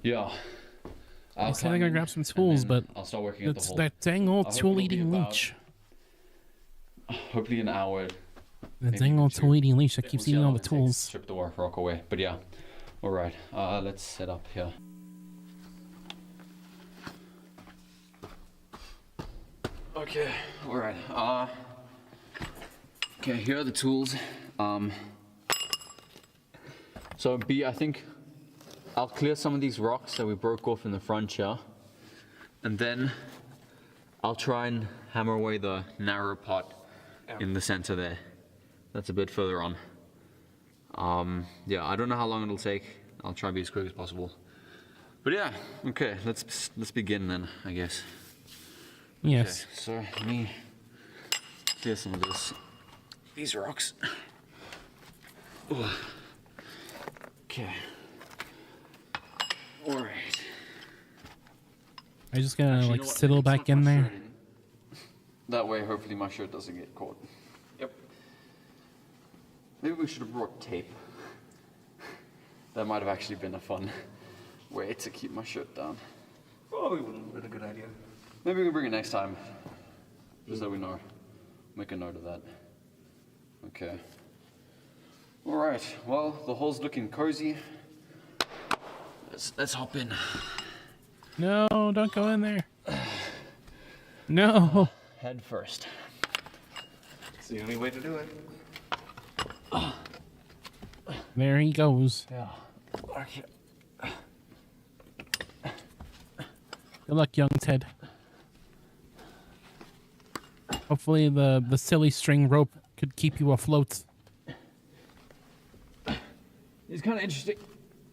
yeah. I said I'm gonna grab some tools, but I'll start working at the it's hole. that dang old I hope tool-eating it'll be about- leech. Hopefully an hour. The maybe dang old two. tool-eating leech that We'll keeps see how eating all long the it takes tools. to Chip the rock away. But yeah. All right. Let's set up here. Okay. All right. Okay. Here are the tools. So B, I think I'll clear some of these rocks that we broke off in the front here, and then I'll try and hammer away the narrow part in the center there. That's a bit further on. Yeah, I don't know how long it'll take. I'll try and be as quick as possible. But yeah, okay, let's begin then, I guess. Yes. Okay, so let me clear some of these rocks. Ugh. Okay. All right. I'm just gonna Actually, you like know what? settle Maybe back tuck in my there. shirt in. That way, hopefully, my shirt doesn't get caught. Yep. Maybe we should have brought tape. That might have actually been a fun way to keep my shirt down. Probably wouldn't have been a good idea. Maybe we can bring it next time. Just so we know. Make a note of that. Okay. All right. Well, the hole's looking cozy. Let's hop in. No, don't go in there. No. Head first. It's the only way to do it. There he goes. Yeah. Okay. Good luck, young Ted. Hopefully the silly string rope could keep you afloat. It's kind of interesting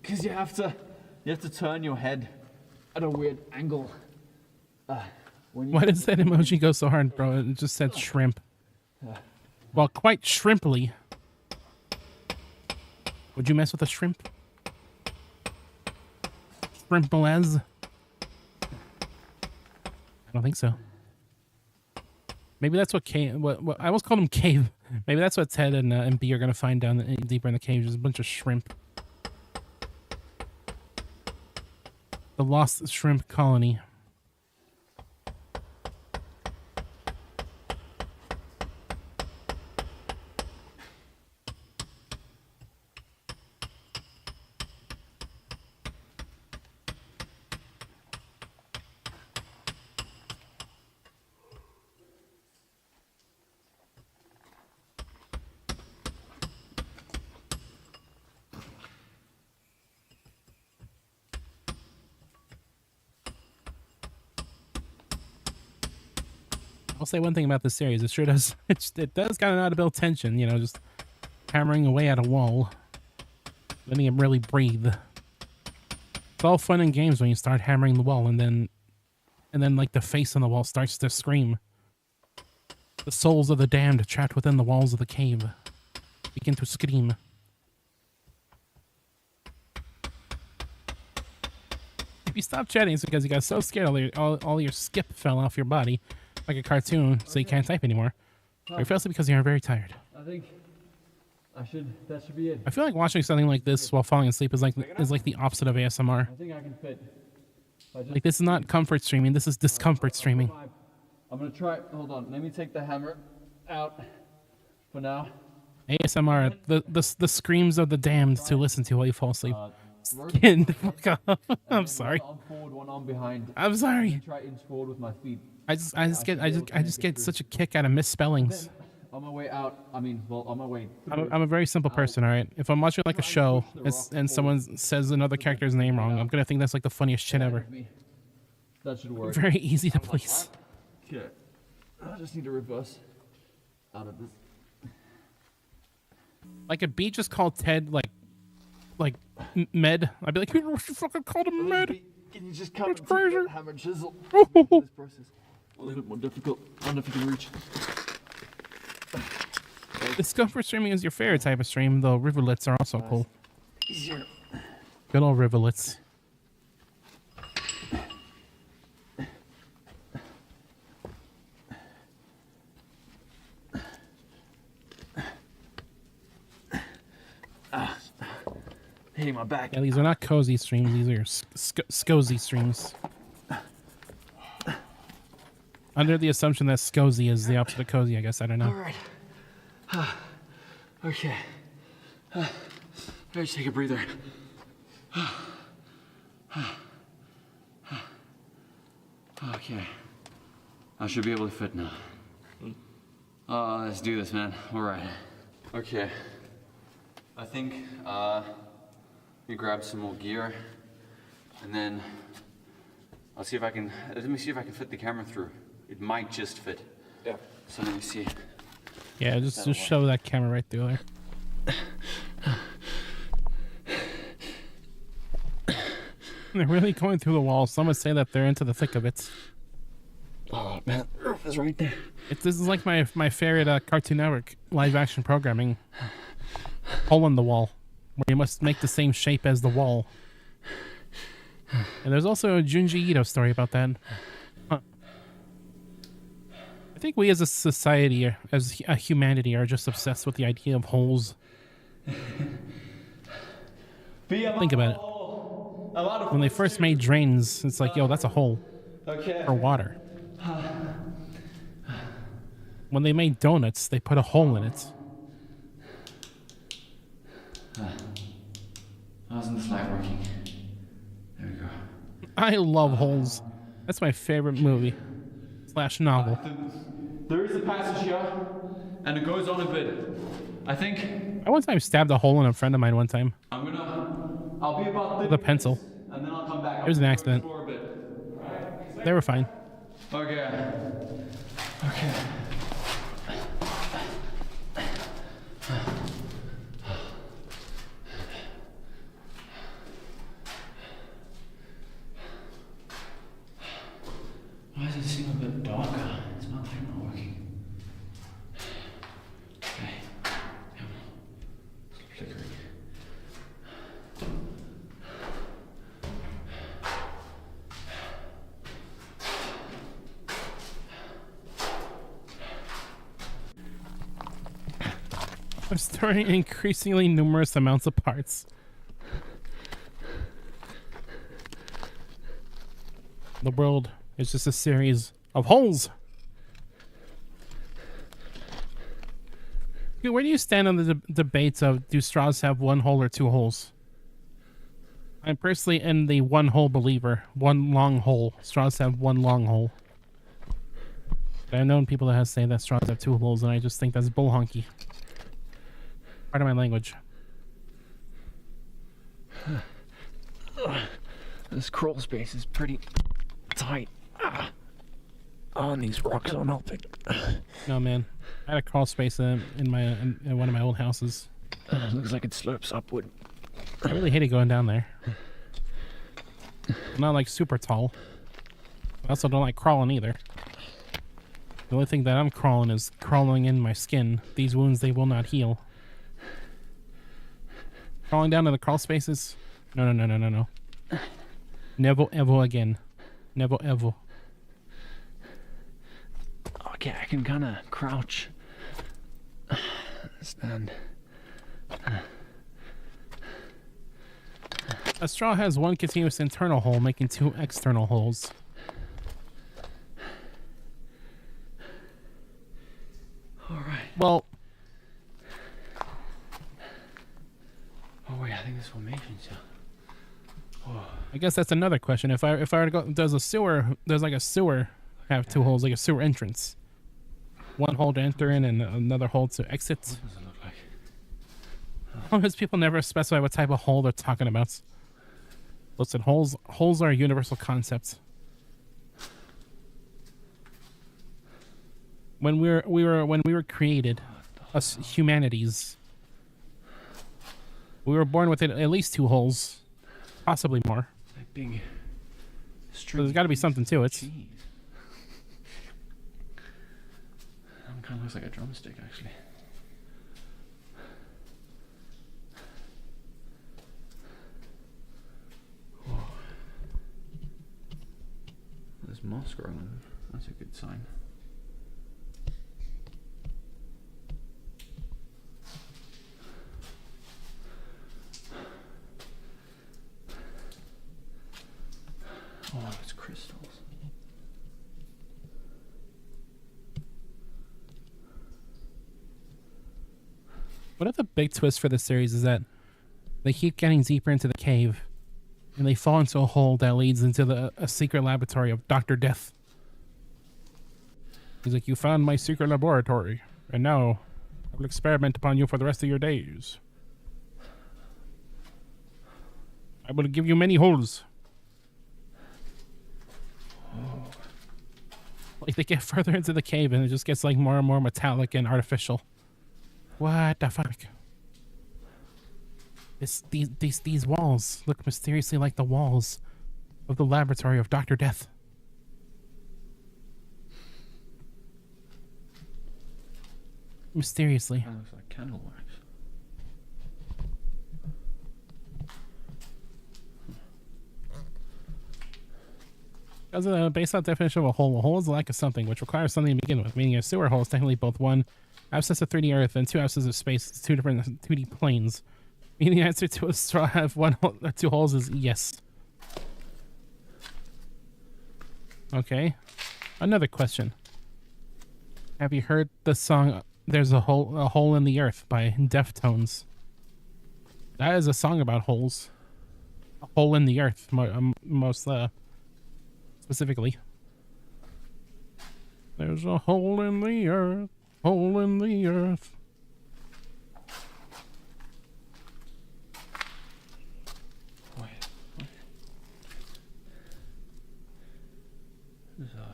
because you have to turn your head at a weird angle. Why does that emoji go so hard, bro? It just said shrimp. Well, quite shrimply. Would you mess with a shrimp? Shrimp-a-les? I don't think so. Maybe that's what cave. What I almost called him cave. Maybe that's what Ted and B are gonna find down deeper in the cave. Just a bunch of shrimp. The lost shrimp colony. I'll say one thing about this series. It sure does. It does kind of know how to build tension. You know, just hammering away at a wall, letting it really breathe. It's all fun and games when you start hammering the wall, and then like the face on the wall starts to scream. The souls of the damned trapped within the walls of the cave begin to scream. If you stop chatting, it's because you got so scared all your skip fell off your body. Like a cartoon, so you can't type anymore. Or it's also because you're very tired. I think that should be it. I feel like watching something like this while falling asleep is like the opposite of ASMR. I think I can fit. Like, this is not comfort streaming, this is discomfort streaming. I'm gonna try. Hold on. Let me take the hammer out for now. ASMR, the screams of the damned to listen to while you fall asleep. Skin the fuck off. I'm sorry. One arm forward, one arm behind. I'm sorry. Try inch forward with my feet. I just get such a kick out of misspellings. On my way out, on my way. I'm a very simple person, all right? If I'm watching like a show and someone says another character's name wrong, I'm gonna think that's like the funniest shit ever. That should work. Very easy to please. Okay. I just need to reverse out of this. Like, if B just called Ted Med, I'd be like, you fucking called him Med. Can you just come That's and crazy. take that hammer and chisel? This process a little bit more difficult. I don't know if you can reach. Discomfort streaming is your favorite type of stream, though rivulets are also cool. Easier. Good old rivulets. Hitting my back. Yeah, these are not cozy streams, these are your scozy streams. Under the assumption that scozy is the opposite of cozy, I guess, I don't know. All right. Okay. Let's take a breather. Okay. I should be able to fit now. Let's do this, man. All right. Okay. I think we grab some more gear, and then I'll see if I can. Let me see if I can fit the camera through. It might just fit. Yeah. So let me see. Yeah, just shove that camera right through there. They're really going through the wall. Some would say that they're into the thick of it. Oh man, the roof is right there. This is like my favorite Cartoon Network live action programming. Hole in the wall, where you must make the same shape as the wall. And there's also a Junji Ito story about that. Huh. I think we as a society, as a humanity, are just obsessed with the idea of holes. Think about it. When they first made drains, it's like, yo, that's a hole for water. When they made donuts, they put a hole in it. How's the flag working? There we go. I love holes. That's my favorite movie / novel. There is a passage here, and it goes on a bit. I think I one time stabbed a hole in a friend of mine one time I'll be about with a pencil. and then I'll come back. It was an accident. For a bit. They were fine. Okay. Okay. Why does it seem a bit are storing increasingly numerous amounts of parts. The world is just a series of holes. Dude, where do you stand on the debates of do straws have one hole or two holes? I'm personally in the one hole believer. One long hole. Straws have one long hole. I've known people that have say that straws have two holes, and I just think that's bull honky. Part of my language. This crawl space is pretty tight. On these rocks are melting. No, man. I had a crawl space in one of my old houses. Looks like it slopes upward. I really hated going down there. I'm not like super tall. I also don't like crawling either. The only thing that I'm crawling is crawling in my skin. These wounds, they will not heal. Crawling down to the crawl spaces? No. Never ever again. Never ever. Okay, I can kind of crouch. Stand. A straw has one continuous internal hole, making two external holes. Alright. Well, Oh wait, I think this formation's here. I guess that's another question. If I were to go, does like a sewer have two holes, like a sewer entrance? One hole to enter in and another hole to exit. What does it look like? Because people never specify what type of hole they're talking about. Listen, holes are a universal concept. When we were created, us humanities, we were born with at least two holes, possibly more. Like big So there's got to be something to it. cheese. That kind of looks like a drumstick, actually. Whoa. There's moss growing. That's a good sign. Oh, it's crystals. One of the big twists for this series is that they keep getting deeper into the cave, and they fall into a hole that leads into a secret laboratory of Dr. Death. He's like, you found my secret laboratory, and now I will experiment upon you for the rest of your days. I will give you many holes. Like, they get further into the cave, and it just gets like more and more metallic and artificial. What the fuck? These walls look mysteriously like the walls of the laboratory of Dr. Death. Mysteriously. That looks like candle wax. As a base out definition of a hole is the lack of something, which requires something to begin with, meaning a sewer hole is technically both one abscess of 3D Earth and two abscesses of space, two different 2D planes. Meaning the answer to a straw have one hole, or two holes is yes. Okay. Another question. Have you heard the song There's a Hole in the Earth by Deftones? That is a song about holes. A hole in the earth, most specifically. There's a hole in the earth, hole in the earth. Wait, what? There's a...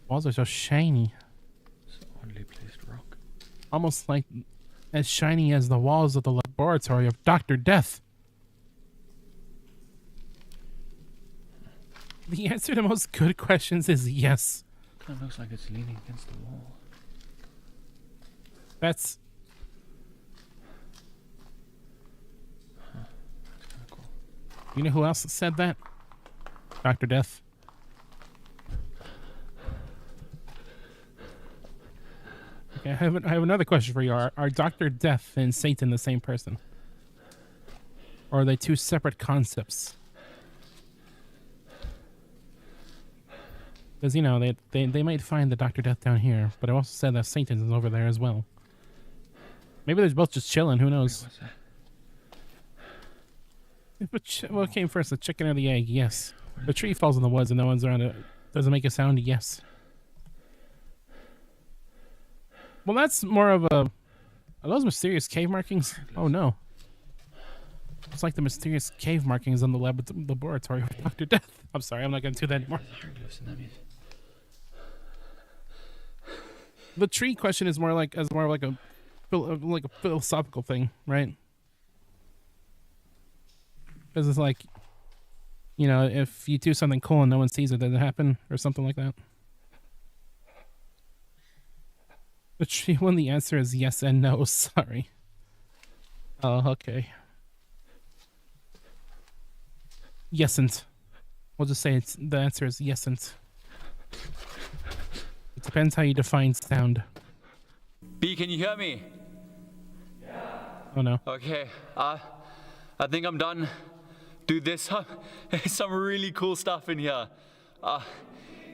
Walls are so shiny. It's an oddly placed rock. Almost like as shiny as the walls of the laboratory of Dr. Death. The answer to most good questions is yes. Kind of looks like it's leaning against the wall. That's That's kind of cool. You know who else said that? Dr. Death. Okay, I have another question for you. Are Dr. Death and Satan the same person? Or are they two separate concepts? Because, you know, they might find the Dr. Death down here, but I also said that Satan is over there as well. Maybe they're both just chilling, who knows? What came first, the chicken or the egg? Yes. The tree falls in the woods and no one's around it. Does it make a sound? Yes. Well, that's more of a... Are those mysterious cave markings? Oh, no. It's like the mysterious cave markings on the laboratory of Dr. Death. I'm sorry, I'm not going to do that anymore. The tree question is more like a philosophical thing, right? Because it's like, you know, if you do something cool and no one sees it, does it happen? Or something like that. The tree one, the answer is yes and no. Sorry. Oh, okay. Yesn't. We'll just say the answer is yesn't. It depends how you define sound. B, can you hear me? Oh no. Okay, I think I'm done. Dude, there's some really cool stuff in here. Yeah,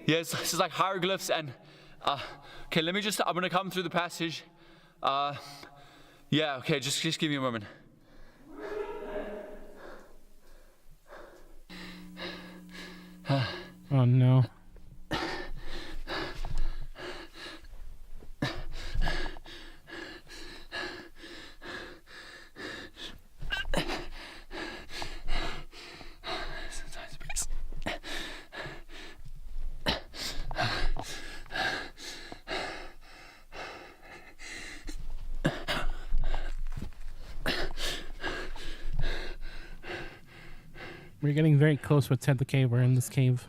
it's like hieroglyphs and, okay, I'm gonna come through the passage. Yeah, okay, just give me a moment. Oh no. We're getting very close with Ted the Cave. We're in this cave.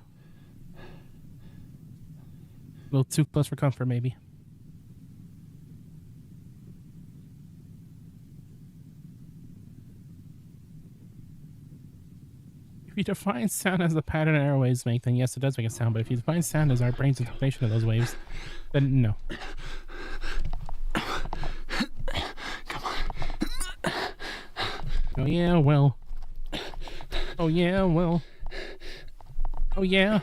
A little too close for comfort, maybe. If you define sound as the pattern airwaves make, then yes, it does make a sound. But if you define sound as our brain's interpretation of those waves, then no. Come on. Oh yeah, well. Oh yeah, well. Oh yeah.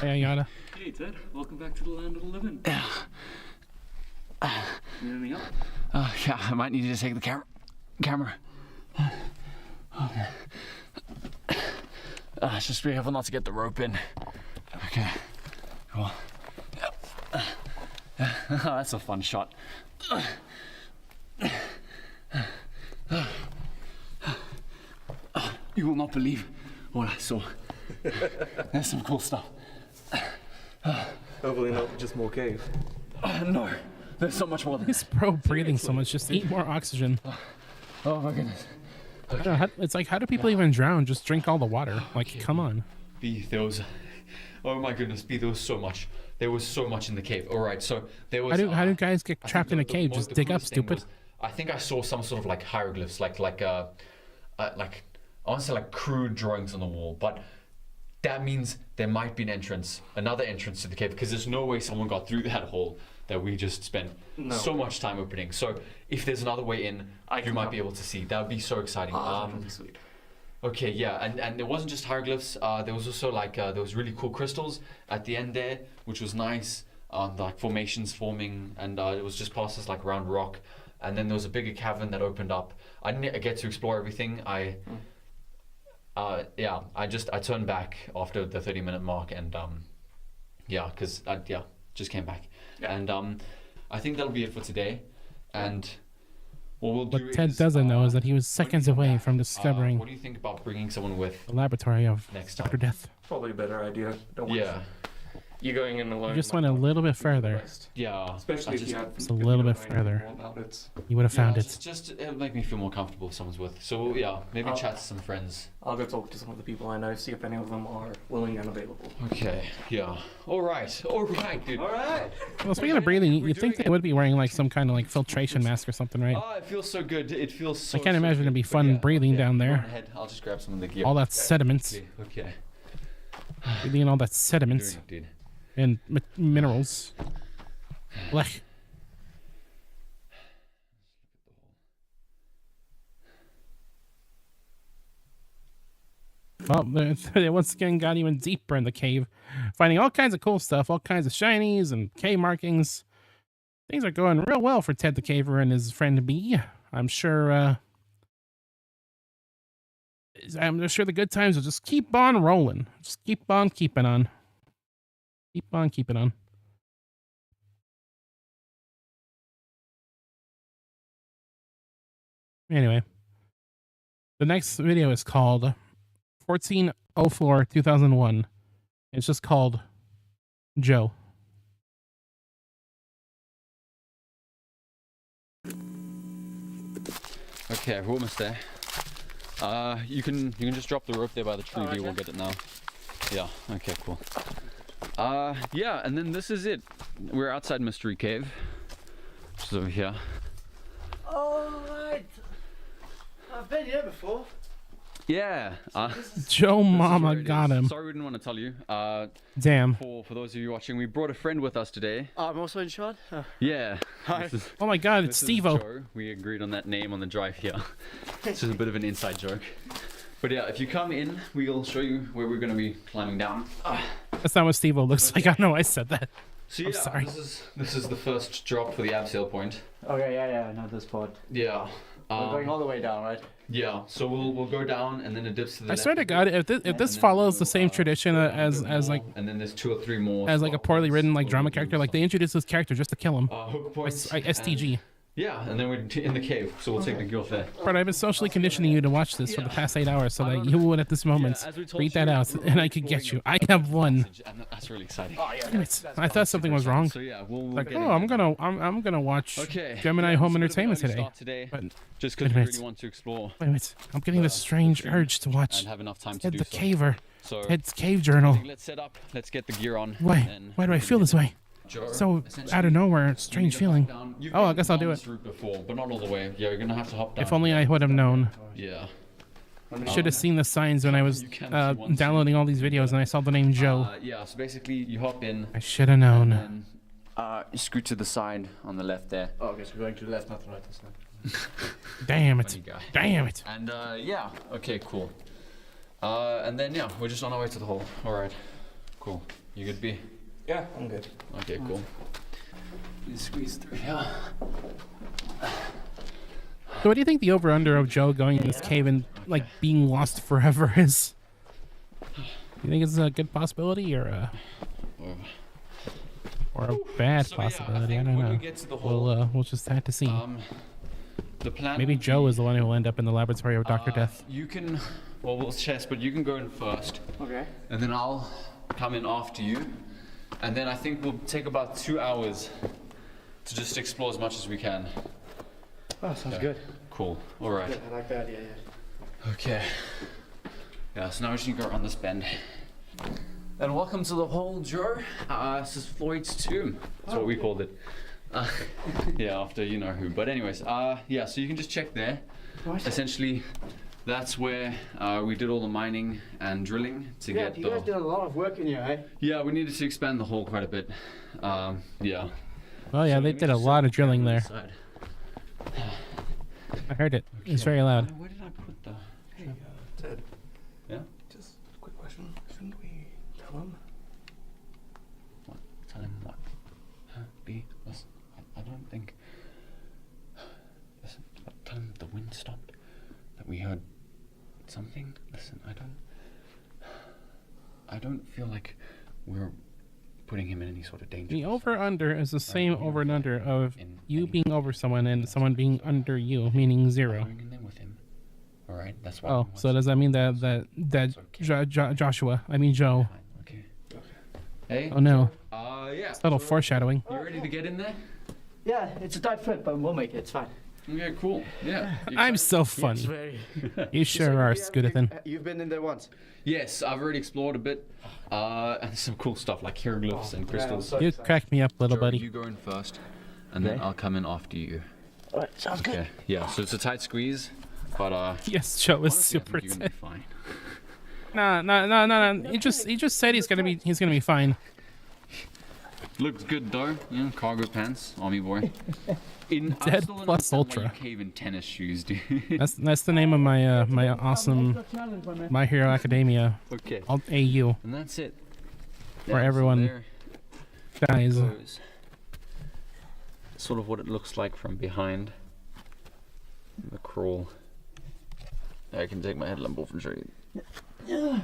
Yeah, yada. Hey Ted, welcome back to the land of the living. Need anything else? Yeah, I might need you to take the camera. Just be careful not to get the rope in. Okay, cool. That's a fun shot. You will not believe what I saw. There's some cool stuff. Hopefully not just more cave. No, there's so much more than He's breathing so much. Just eat more oxygen. Oh my goodness. I don't know, it's like, how do people even drown? Just drink all the water. Like, come on. B, there was... Oh my goodness, B, there was so much. There was so much in the cave. All right, so there was... How do guys get trapped in a cave? Just dig up, stupid. I think I saw some sort of like hieroglyphs, like I want to say like crude drawings on the wall, but that means there might be an entrance, another entrance to the cave, because there's no way someone got through that hole that we just spent so much time opening. So if there's another way in, you might be able to see. That would be so exciting. That would be sweet. Okay, yeah, and it wasn't just hieroglyphs. There was also like there was really cool crystals at the end there, which was nice. Like formations forming, and it was just past this like round rock. And then there was a bigger cavern that opened up. I didn't get to explore everything. I turned back after the 30-minute mark, and because I just came back. Yeah. And I think that'll be it for today. And what we'll do What Ted doesn't know is that he was seconds away from what discovering do you think about bringing someone with the laboratory of next Dr. time? Death. Probably a better idea. Don't worry. Yeah. You going in alone. You just went a little bit further. Yeah. Especially if you had Just a little bit further. About it. You would have found it. Just it'll make me feel more comfortable if someone's with. So yeah, maybe chat to some friends. I'll go talk to some of the people I know, see if any of them are willing and available. Okay. Yeah. All right, dude. All right. Well, speaking of breathing, you'd think they would be wearing like some kind of like filtration mask or something, right? Oh, it feels so good. It feels so. I can't imagine it'd be fun breathing down Go on there. ahead. I'll just grab some of the gear. All that sediment. Okay. Breathing in all that sediment. Dude. and minerals. Blech. Well, they once again got even deeper in the cave, finding all kinds of cool stuff, all kinds of shinies and cave markings. Things are going real well for Ted the Caver and his friend B. I'm sure the good times will just keep on rolling. Just keep on keeping on. Keep on keeping on. Anyway, the next video is called 1404-2001. It's just called Joe. Okay, we're almost there. You can just drop the rope there by the tree. okay. We'll get it now. Yeah. Okay. Cool. Yeah, and then this is it. We're outside Mystery Cave, which is over here. Alright. I've been here before. Yeah. Joe This is Mama where it got is. him. Sorry we didn't want to tell you. Damn. For those of you watching, we brought a friend with us today. I'm also in shot. Yeah. Hi. This is, Oh my god, it's this is Steve-O. Joe. We agreed on that name on the drive here. This is a bit of an inside joke. But yeah, if you come in, we'll show you where we're going to be climbing down. That's not what Steve-O looks like. I know I said that. So I'm yeah, sorry. This is the first drop for the abseil point. Okay, yeah, I know this spot. Yeah. We're going all the way down, right? Yeah. So we'll go down and then it dips to the I left. swear to God, if this And then follows the we'll, same tradition as go like more, and then there's 2 or 3 more as like a spots poorly written like where drama we'll do character, like stuff. they introduced this character just to kill him. Hook points. STG. Yeah, and then we're in the cave, so we'll take the gear off there. But I've been socially conditioning you to watch this for the past 8 hours so that you would at this moment Yeah, as we told read that you, out we're and I could get you. I have one. And that's really exciting. Damn it. I thought something was wrong. So yeah, we'll Like, get oh, into I'm gonna watch Okay. Gemini yeah, Home just a bit of an Entertainment early today. start today. But Just wait a because we minute. really want to explore wait a minute, I'm getting this strange urge to watch and have enough time to Ted do the so. Caver, So Ted's Cave I Journal. think let's set up. Let's get the gear on. Why? and Why do I we'll feel get this way? Joe, So essentially, out of nowhere, you need strange to feeling. hop down. You've Oh, I been guess I'll down do this route before, but not all the way. Yeah, you're gonna have to hop down. If only I would have known. Yeah. Should have seen the signs when I was You can if you want to. downloading all these videos and I saw the name Joe. Yeah. So basically, you hop in. I should have known. And then, you scoot to the side on the left there. Oh, okay, so we're going to the left, not the right this time. Damn it. Funny guy. Damn it. And yeah, okay, cool. And then yeah, we're just on our way to the hole. All right, cool. You good, B? Yeah, I'm good. Okay, cool. Please squeeze through here. So what do you think the over-under of Joe going in this cave and like being lost forever is? You think it's a good possibility or a bad So, yeah, possibility? I think don't when we know. get to the hole, We'll just have to see. the plan. Maybe will Joe be, is the one who will end up in the laboratory of Dr. Death. You can. Well, we'll chess, but you can go in first, Okay. and then I'll come in after you, and then I think we'll take about 2 hours to just explore as much as we can. Oh, sounds Yeah. good. Cool. All right. I like that, yeah. Okay. Yeah, so now we just need to go around this bend. And welcome to the hole, Joe. This is Floyd's tomb. That's what we called it. Yeah, after you know who. But anyways, yeah, so you can just check there. Right. Essentially, that's where we did all the mining and drilling to Yeah, get you guys the... did a lot of work in here, eh? Yeah, we needed to expand the hole quite a bit. Yeah. Oh yeah, So they let me did a just lot set of the drilling camera there. aside. I heard it. It's Okay. very loud. Where did I put the... Hey, Ted. Yeah? Just a quick question. Shouldn't we tell him? What? Tell him what? B, listen, I don't think... Listen, tell him the wind stopped. That we heard something. Listen, I don't feel like we're putting him in any sort of danger. The over-under is the same we are over and under of in you any- being over someone and someone being under you, meaning I'm 0. going in there with him. Alright, that's why. Oh, so does that mean that It's okay. Joshua, I mean Joe? Fine, okay. Hey? Oh no, Yeah. subtle so foreshadowing. You ready to get in there? Yeah, it's a tight fit, but we'll make it. It's fine. Okay, cool. Yeah. You I'm excited? so funny. very. You sure are, Scootathan. You've been in there once. Yes, I've already explored a bit. And some cool stuff like hieroglyphs and crystals. You cracked me up, little Joe, buddy. you go in first, and then Okay. I'll come in after you. Alright, sounds good. Okay. Yeah. So it's a tight squeeze, but Yes, Joe is honestly, I super think you're gonna tight. be fine. No. He just said he's gonna be fine. Looks good though. Yeah, cargo pants, army boy. I Dead still don't plus understand why ultra. you cave in tennis shoes, dude. That's the name of my my awesome My Hero Academia Okay. AU And that's it. Where so everyone there dies. goes. Sort of what it looks like from behind. The crawl. I can take my headlamp off and show you.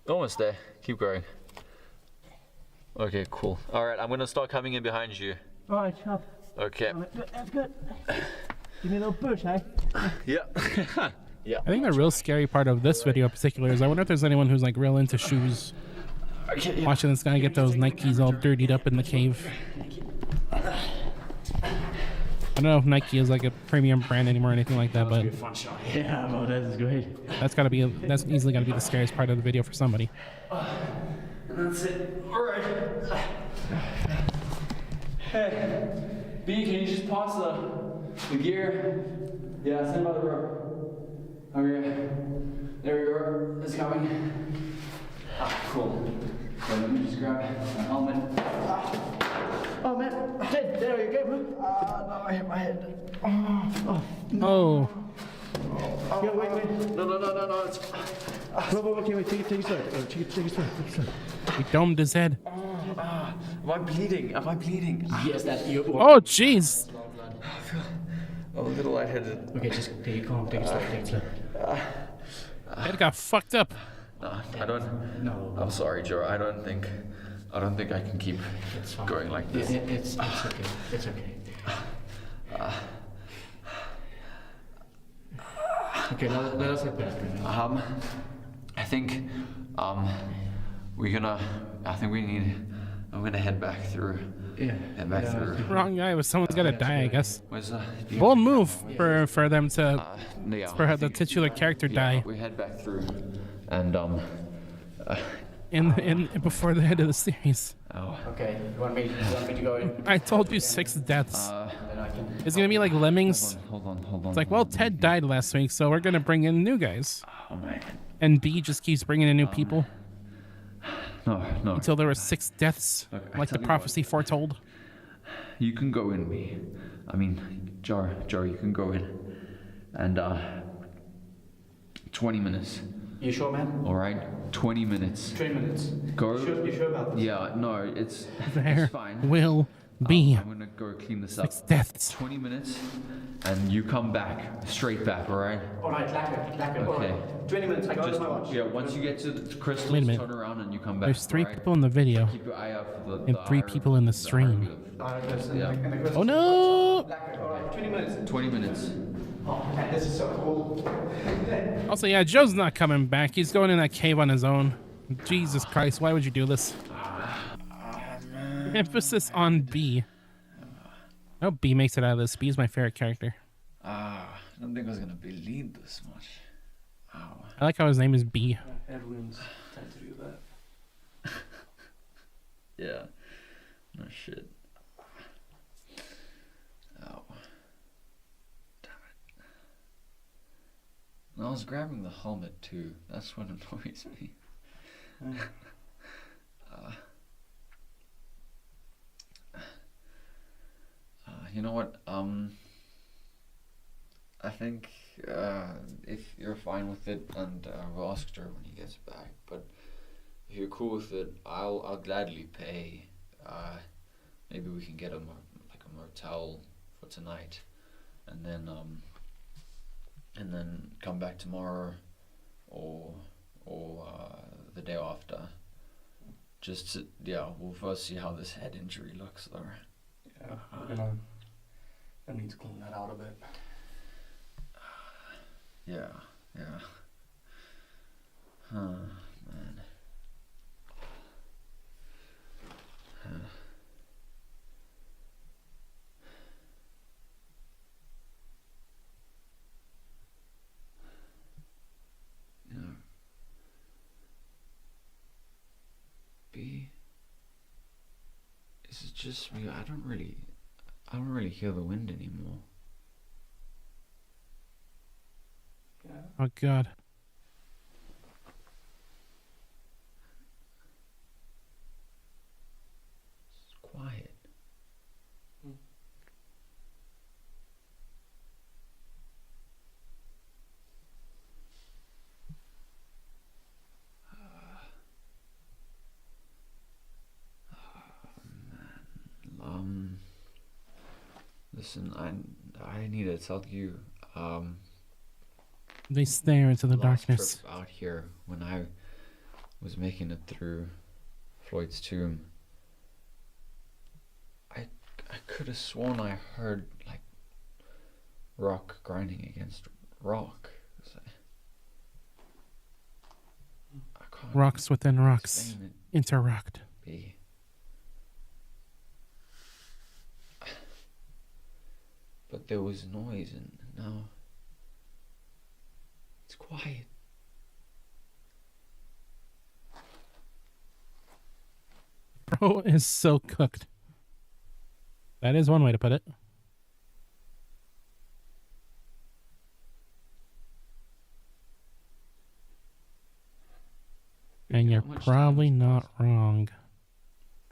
Almost there. Keep going. Okay, cool. Alright, I'm gonna start coming in behind you. Alright, up. Okay. That's good. Give me a little push, eh? Yeah. I think the real scary part of this video in particular is I wonder if there's anyone who's like real into shoes. Okay, yeah. Watching this guy get those Nikes all dirtied up in the cave. I don't know if Nike is like a premium brand anymore or anything like that, but Yeah, well, that is great. that's easily gotta be the scariest part of the video for somebody. And that's it. Alright. Hey, B, can you just pause the gear? Yeah, stand by the rope. Okay, there we go. It's coming. Cool. Okay, let me just grab my helmet. Oh, man. There you go, man. No, I hit my head. Oh, Yeah, wait. No. It's... Okay, wait. Take it slow. Take it slow. we domed his head. Am I bleeding? Yes, that's you. Oh, jeez. I'm a little lightheaded. Okay, just take it calm. Take it slow. Head got fucked up. I don't. No. I'm sorry, Joe. I don't think I can keep It's fine. going like this. It's okay. It's okay. Okay, now let us head back. I think I'm gonna head back through. Yeah. Head back through. Wrong guy, but someone's gotta die, I guess. Where's Bold move for them to yeah, for I the think- titular character die We head back through, and in before the end of the series. oh, Okay, you want me to go in? I told you 6 deaths. Then I can... It's gonna be like Lemmings. hold on. It's like, well, Ted died last week, so we're gonna bring in new guys. Oh man. And B just keeps bringing in new people No. until there were 6 deaths, Look, I like the tell you prophecy foretold. You can go in, me. I mean, Jar, you can go in, and 20 minutes. You sure, man? All right, 20 minutes. 20 minutes. Go. You sure about this? Yeah, no, it's There fine. will be I'm gonna go clean this up. 6 deaths. 20 minutes, and you come back, straight back, all right? Alright, lack it. Okay. Alright. 20 minutes, I got Just, my watch. yeah, once you get to the crystals, Wait a minute. turn around and you come back. There's 3 all right? people in the video. Keep your eye out for the and 3 iron- people in the iron stream. glove. Yeah. Oh no! Alright, 20 minutes. 20 minutes. Oh, man, this is so cool. Also, yeah, Joe's not coming back. He's going in that cave on his own. Jesus Christ, why would you do this? Emphasis on B. I hope B makes it out of this. B is my favorite character. I don't think I was gonna bleed this much. Ow. I like how his name is B. Head wounds tend to do that. Yeah. No shit. Ow. Damn it. And I was grabbing the helmet too. That's what annoys me. You know what? I think if you're fine with it, and we'll ask her when he gets back. But if you're cool with it, I'll gladly pay. Maybe we can get a motel for tonight, and then come back tomorrow, or the day after. Just to, we'll first see how this head injury looks, though. Yeah, I need to clean that out a bit. Yeah. Huh, man. Yeah. B. Is it just me? I don't really hear the wind anymore. Oh god. Listen, I need to tell you, They stare into the last darkness. trip out here when I was making it through Floyd's tomb, I could have sworn I heard like rock grinding against rock. So, I can't Rocks within rocks. explain it, Interrocked. B. But there was noise and now it's quiet. Bro is so cooked. That is one way to put it. And you're How much probably time? not wrong.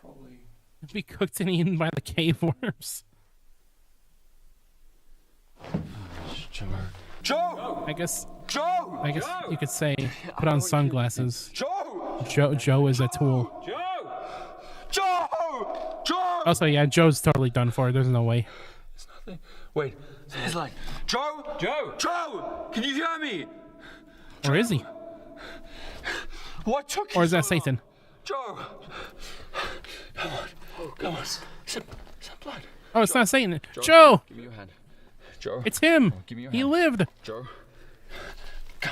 Probably. Be cooked and eaten by the cave worms. Joe. Joe! I guess Joe! you could say put on sunglasses. Joe! Joe is a tool. Joe! Joe! Joe! Also, yeah, Joe's totally done for. There's no way. It's nothing. Wait. It's like, Joe! Joe! Joe! Can you hear me? Or is he? What took you Or is that so long? Satan? Joe! Come on. Come on. Some blood. Oh, it's not Satan. Joe! Give me your hand. Joe. It's him. Give me your He hand. lived. Joe.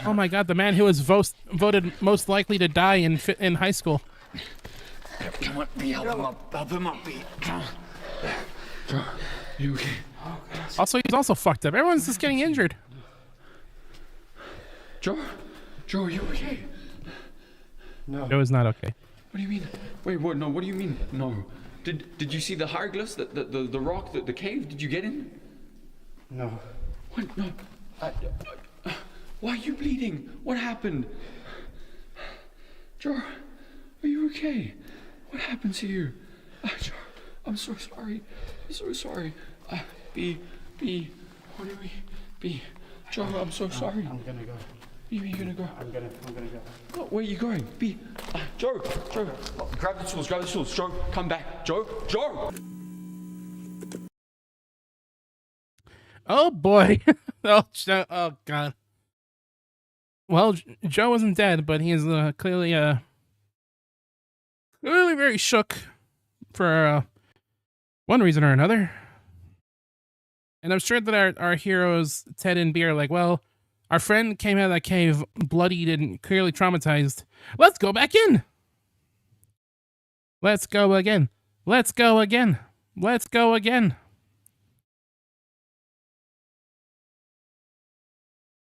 Oh my God, the man who was voted most likely to die in high school. Come on, B, help him up. Help him up, B. Joe. You okay? Also, he's also fucked up. Everyone's just getting injured. Joe? Joe, are you okay? Joe is not okay. What do you mean? Wait, what? No, what do you mean? No. Did you see the hieroglyphs, the rock, the cave? Did you get in? No. What? No. Why are you bleeding? What happened? Joe, are you okay? What happened to you? Joe, I'm so sorry. I'm so sorry. B, what do we? B, Joe, I'm so sorry. I'm gonna go. Where are you gonna go? I'm gonna go. Oh, where are you going? B, Joe, grab the tools. Joe, come back. Joe. Oh boy. Oh God. Well, Joe isn't dead, but he is clearly very shook for one reason or another. And I'm sure that our heroes Ted and B are like, well, our friend came out of that cave bloodied and clearly traumatized. Let's go back in. Let's go again.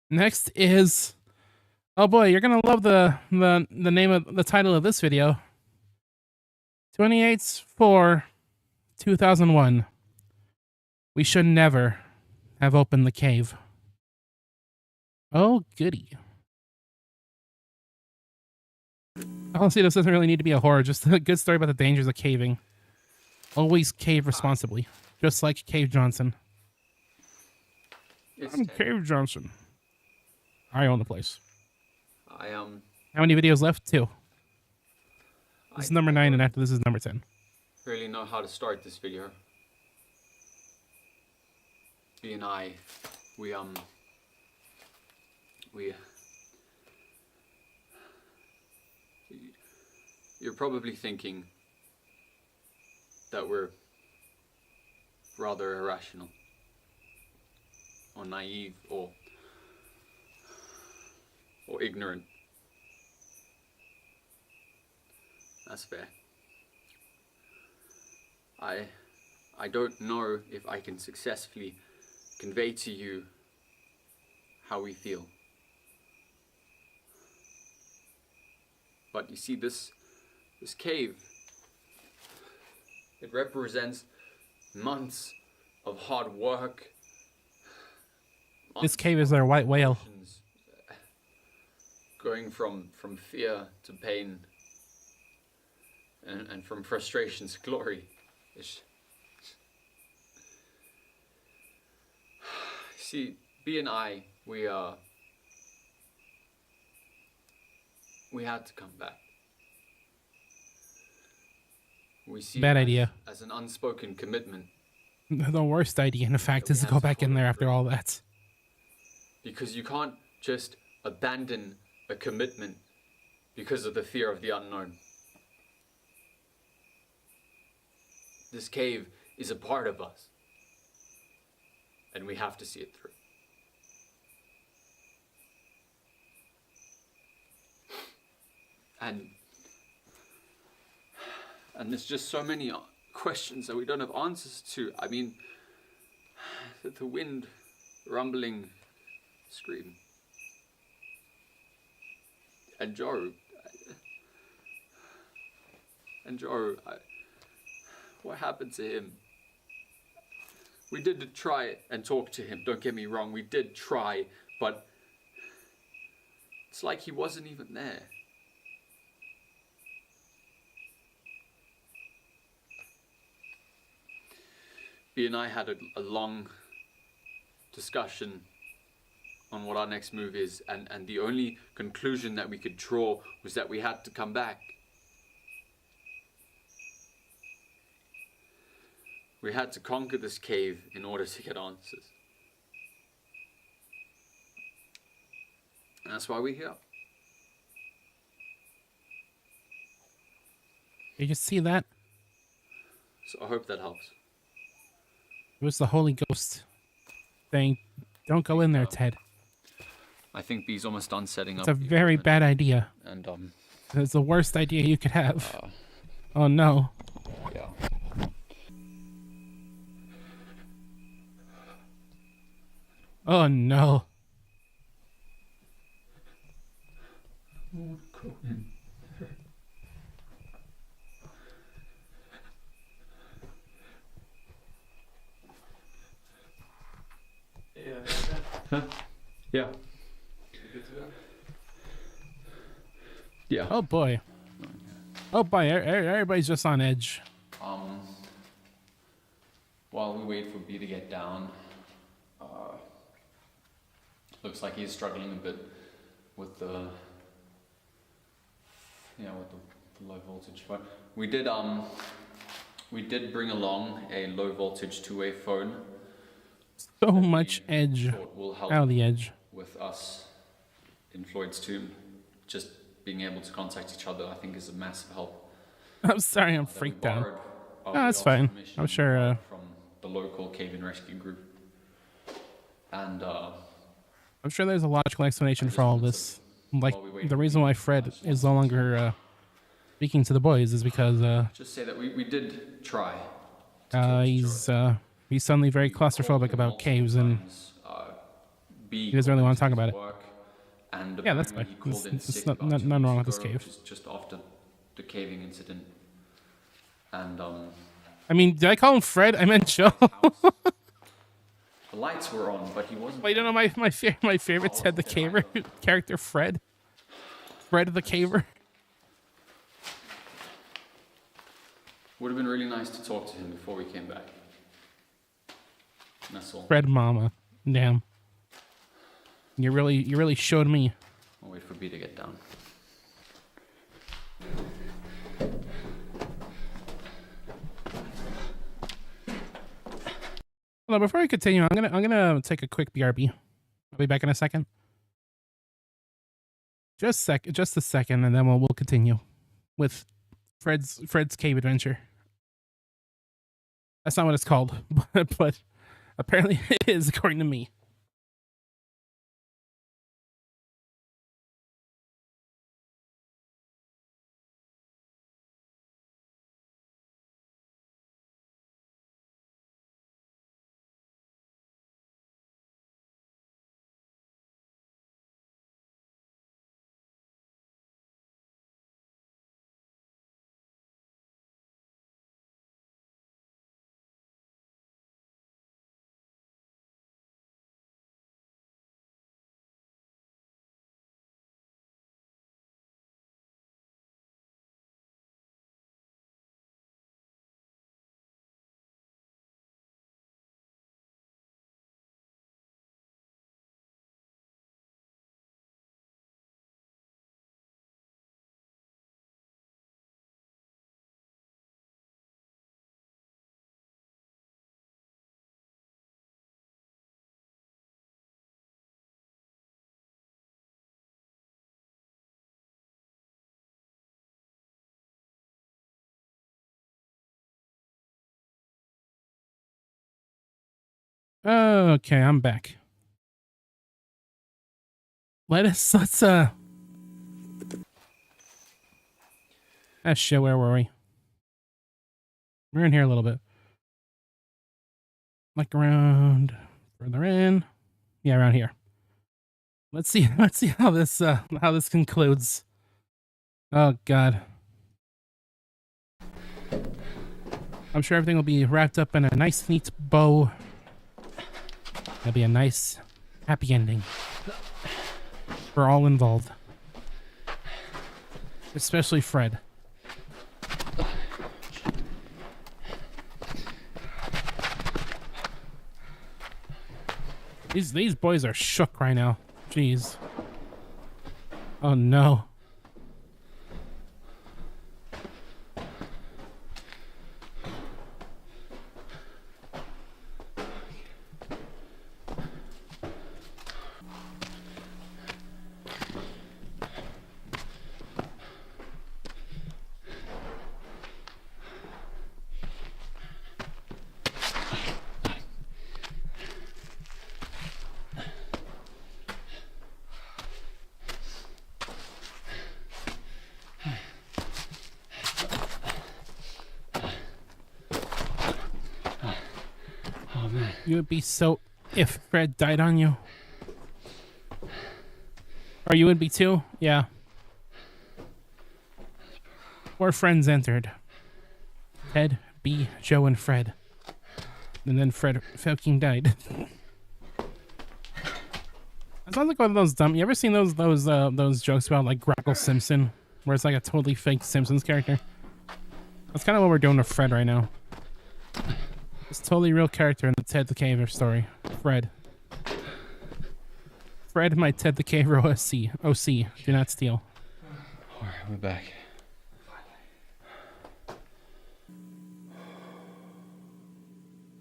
Next is, oh boy, you're gonna love the name of the title of this video. 28/4/2001. We should never have opened the cave. Oh goody. Honestly, this doesn't really need to be a horror, just a good story about the dangers of caving. Always cave responsibly, just like Cave Johnson. I'm Cave Johnson. I own the place. How many videos left? 2. This is number 9, and after this is number 10. Really know how to start this video. B and I, you're probably thinking that we're rather irrational or naive or ignorant. That's fair. I don't know if I can successfully convey to you how we feel. But you see, this cave, it represents months of hard work. This cave is their white whale. Going from fear to pain and from frustration to glory. See, B and I, we had to come back. We see Bad it idea. as an unspoken commitment The worst idea, in fact, is to go back in there after all that. Because you can't just abandon a commitment because of the fear of the unknown. This cave is a part of us, and we have to see it through. And there's just so many questions that we don't have answers to. I mean, the wind, rumbling, scream. And Joe, what happened to him? We did try and talk to him, don't get me wrong, we did try, but it's like he wasn't even there. B and I had a long discussion on what our next move is, and the only conclusion that we could draw was that we had to come back. We had to conquer this cave in order to get answers. And that's why we're here. You just see that? So I hope that helps. It was the Holy Ghost saying, "Don't go in there, Ted. I think B's almost done setting It's up. a the very equipment. bad idea. And It's the worst idea you could have. Oh no. yeah. Oh no. Yeah. Yeah. Oh boy. Oh boy, everybody's just on edge. While we wait for B to get down, looks like he's struggling a bit with the low voltage phone. We did bring along a low voltage two-way phone. So much we edge thought will help out of the edge. with us in Floyd's tomb. Just being able to contact each other, I think, is a massive help. I'm sorry, I'm that we freaked out. borrowed No, after that's our fine. submission I'm sure. from the local cave and rescue group. And I'm sure there's a logical explanation for all this. Like while we wait the for reason B, why I Fred just is want no to longer speaking to the boys is because just say that we did try. he's suddenly very claustrophobic about caves, and he doesn't really want to talk about it. And Yeah, that's apparently fine. he called in There's sick not- about not- 2 nothing wrong weeks with this ago, cave. which is just after the caving incident. And I mean, did I call him Fred? I meant Joe. the lights were on, but he wasn't. Well, you don't know my favorite Ted the Caver character, Fred. Fred the Caver. Would have been really nice to talk to him before we came back. And that's all. Fred Mama. Damn. You really showed me. I'll wait for B to get down. Well, before we continue, I'm gonna take a quick BRB. I'll be back in a second. Just a second, and then we'll continue with Fred's Cave Adventure. That's not what it's called, but apparently it is according to me. Okay, I'm back. Let's ah shit, where were we? We're in here a little bit. Like around further in. Yeah, around here. Let's see how this concludes. Oh god. I'm sure everything will be wrapped up in a nice neat bow. That'll be a nice happy ending for all involved. Especially Fred. These boys are shook right now. Jeez. Oh no. You would be so if Fred died on you. Or you would be too? Yeah. Four friends entered. Ted, B, Joe, and Fred. And then Fred fucking died. That sounds like one of those dumb. You ever seen those jokes about like Grackle Simpson, where it's like a totally fake Simpsons character? That's kind of what we're doing with Fred right now. It's totally real character in the Ted the Caver story. Fred. Fred, my Ted the Caver OC. Do not steal. Alright, we're back.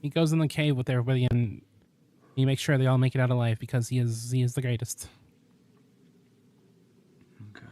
He goes in the cave with everybody and he makes sure they all make it out alive because he is the greatest. Okay.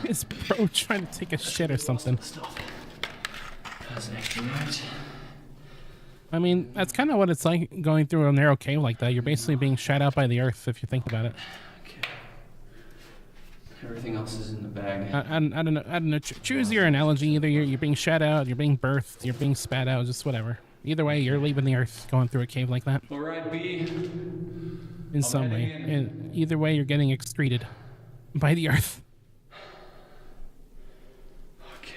Is bro trying to take a shit or something? That's extra right. I mean, that's kind of what it's like going through a narrow cave like that. You're basically being shot out by the earth if you think about it. Okay. Everything else is in the bag. I don't know. Choose your analogy. Either you're being shot out, you're being birthed, you're being spat out, just whatever. Either way, you're leaving the earth going through a cave like that. Alright, B. In some way. Either way, you're getting excreted by the earth. Okay.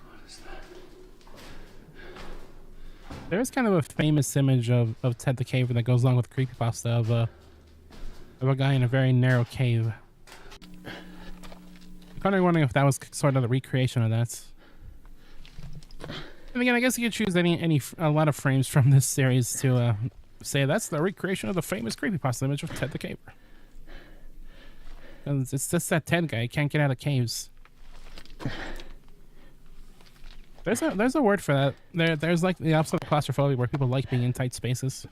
What is that? There is kind of a famous image of Ted the Caver that goes along with creepypasta of a guy in a very narrow cave. I'm kind of wondering if that was sort of the recreation of that. And again, I guess you could choose a lot of frames from this series to say that's the recreation of the famous creepypasta image of Ted the Caver. It's just that Ted guy, he can't get out of caves. There's a word for that. There's like the opposite of claustrophobia where people like being in tight spaces.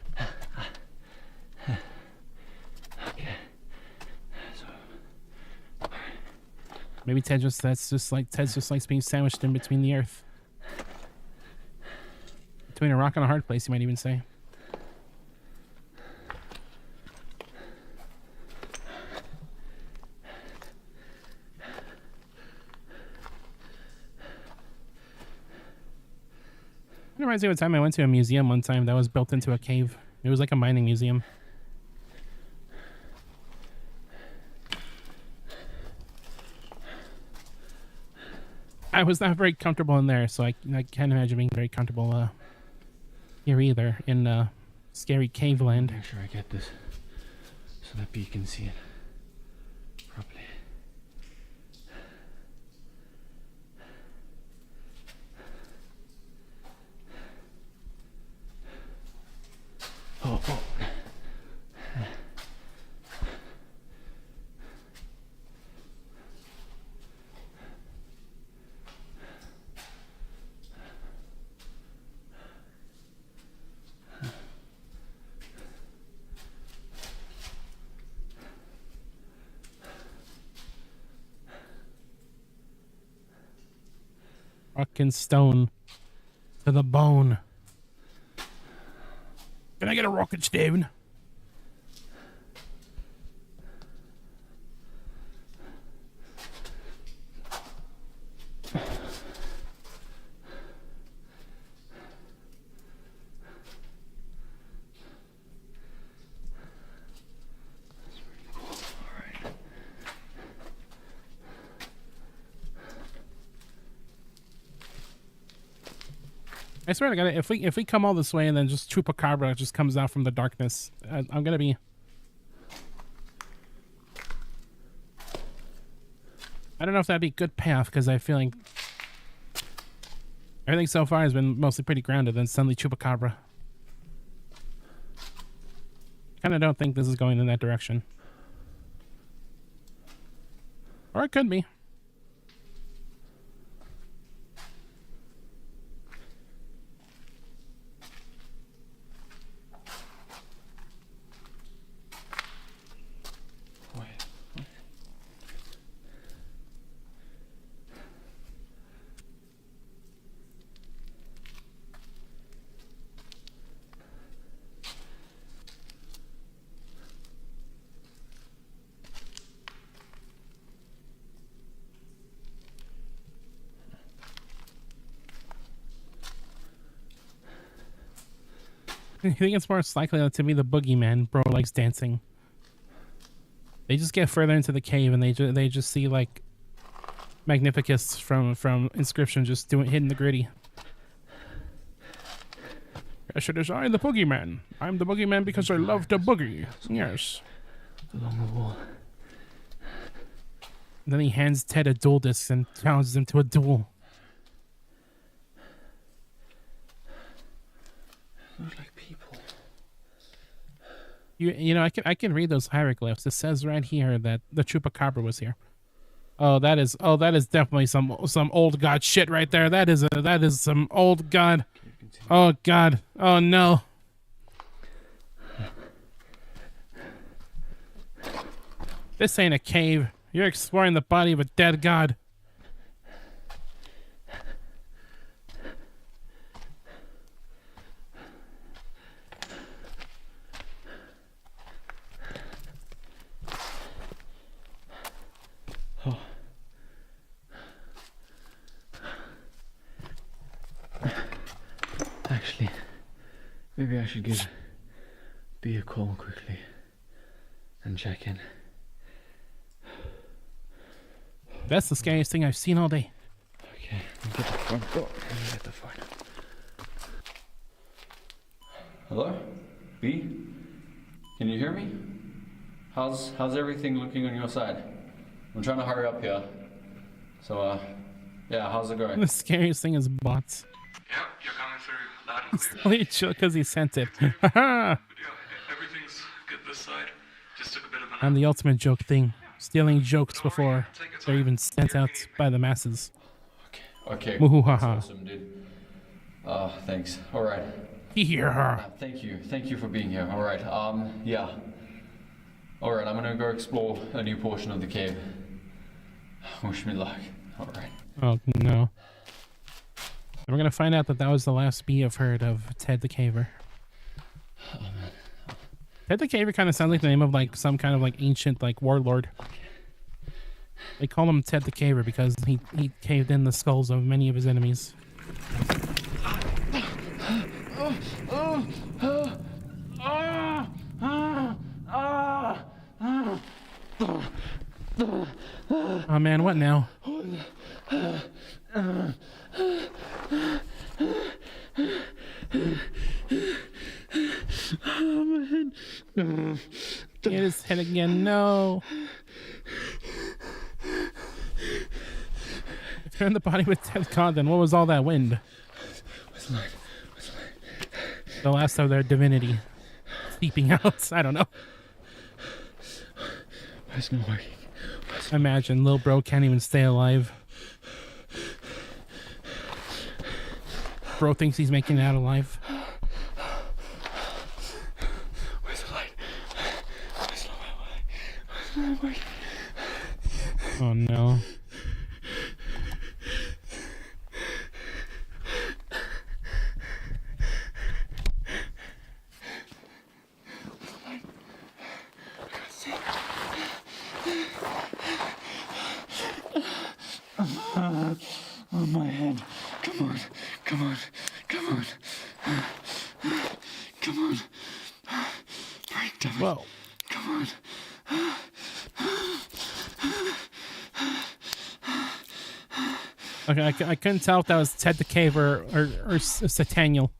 Maybe Ted's just likes being sandwiched in between the earth. Between a rock and a hard place, you might even say. It reminds me of a time I went to a museum one time that was built into a cave. It was like a mining museum. I was not very comfortable in there, so I can't imagine being very comfortable here either, in scary cave land. Make sure I get this so that B can see it properly. Oh. Rock and stone to the bone. Can I get a rock and stone? I swear to God, if we come all this way and then just Chupacabra just comes out from the darkness, I'm gonna be. I don't know if that'd be a good payoff because I feel like everything so far has been mostly pretty grounded. Then suddenly Chupacabra. Kind of don't think this is going in that direction, or it could be. I think it's more likely to be the boogeyman. Bro likes dancing. They just get further into the cave and they just see like Magnificus from Inscription just hitting the gritty. Yes, it is I, the boogeyman. I'm the boogeyman because I love to boogie. Yes. Along the wall. Then he hands Ted a duel disc and challenges him to a duel. Look like people. You know, I can read those hieroglyphs. It says right here that the Chupacabra was here. Oh, that is definitely some old god shit right there. That is some old god. Oh God. Oh no. This ain't a cave. You're exploring the body of a dead god. Actually, maybe I should give B a call quickly and check in. That's the scariest thing I've seen all day. Okay, I'll get the front door and get the phone. Hello? B? Can you hear me? How's everything looking on your side? I'm trying to hurry up here. So, yeah, how's it going? The scariest thing is bots. Yep, you're coming through loud and clear. Only chill because he sent it. But yeah, everything's good this side. Just took a bit of an I'm the ultimate joke thing. Stealing jokes before they're even sent out by the masses. Okay. Muhuhaha. That's awesome, dude. Thanks. All right. Here. Thank you. Thank you for being here. All right. Yeah. All right. I'm gonna go explore a new portion of the cave. Wish me luck. All right. Oh no. And we're gonna find out that that was the last we have heard of Ted the Caver. Oh man. Ted the Caver kind of sounds like the name of like some kind of like ancient like warlord. They call him Ted the Caver because he caved in the skulls of many of his enemies. Oh man, what now? Get his head again, no. Turn the body with Ted Condon. What was all that wind? The last of their divinity seeping out. I don't know. It's not working. Imagine little bro can't even stay alive. Bro thinks he's making it out alive. Where's the light? Where's the light? Where's the light working? Oh no. Oh, my head. Come on. Come on. Come on. Come on. Break down. Whoa. Come on. Okay, I couldn't tell if that was Ted the Cave or Sataniel.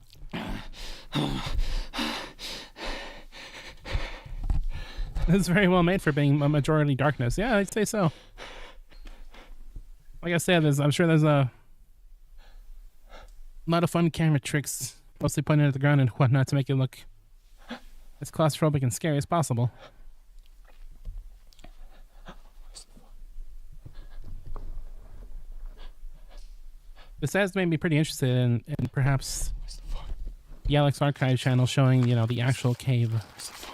This is very well made for being a majority darkness. Yeah, I'd say so. Like I said, I'm sure there's a lot of fun camera tricks, mostly pointing at the ground and whatnot to make it look as claustrophobic and scary as possible. This has made me pretty interested in perhaps the Alex Archive channel showing, you know, the actual cave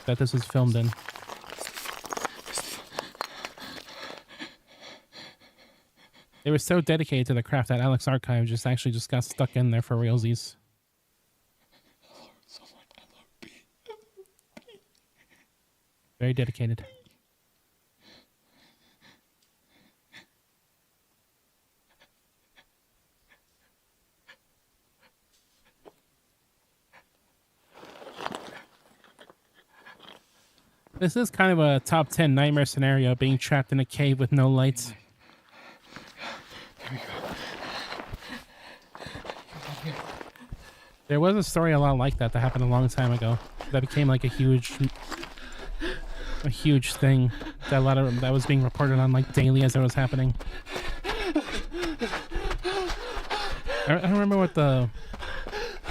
that this was filmed in. They were so dedicated to the craft that Alex Archive just got stuck in there for realsies. Very dedicated. This is kind of a top 10 nightmare scenario, being trapped in a cave with no lights. There was a story a lot like that happened a long time ago. That became like a huge thing that was being reported on like daily as it was happening. I don't remember what the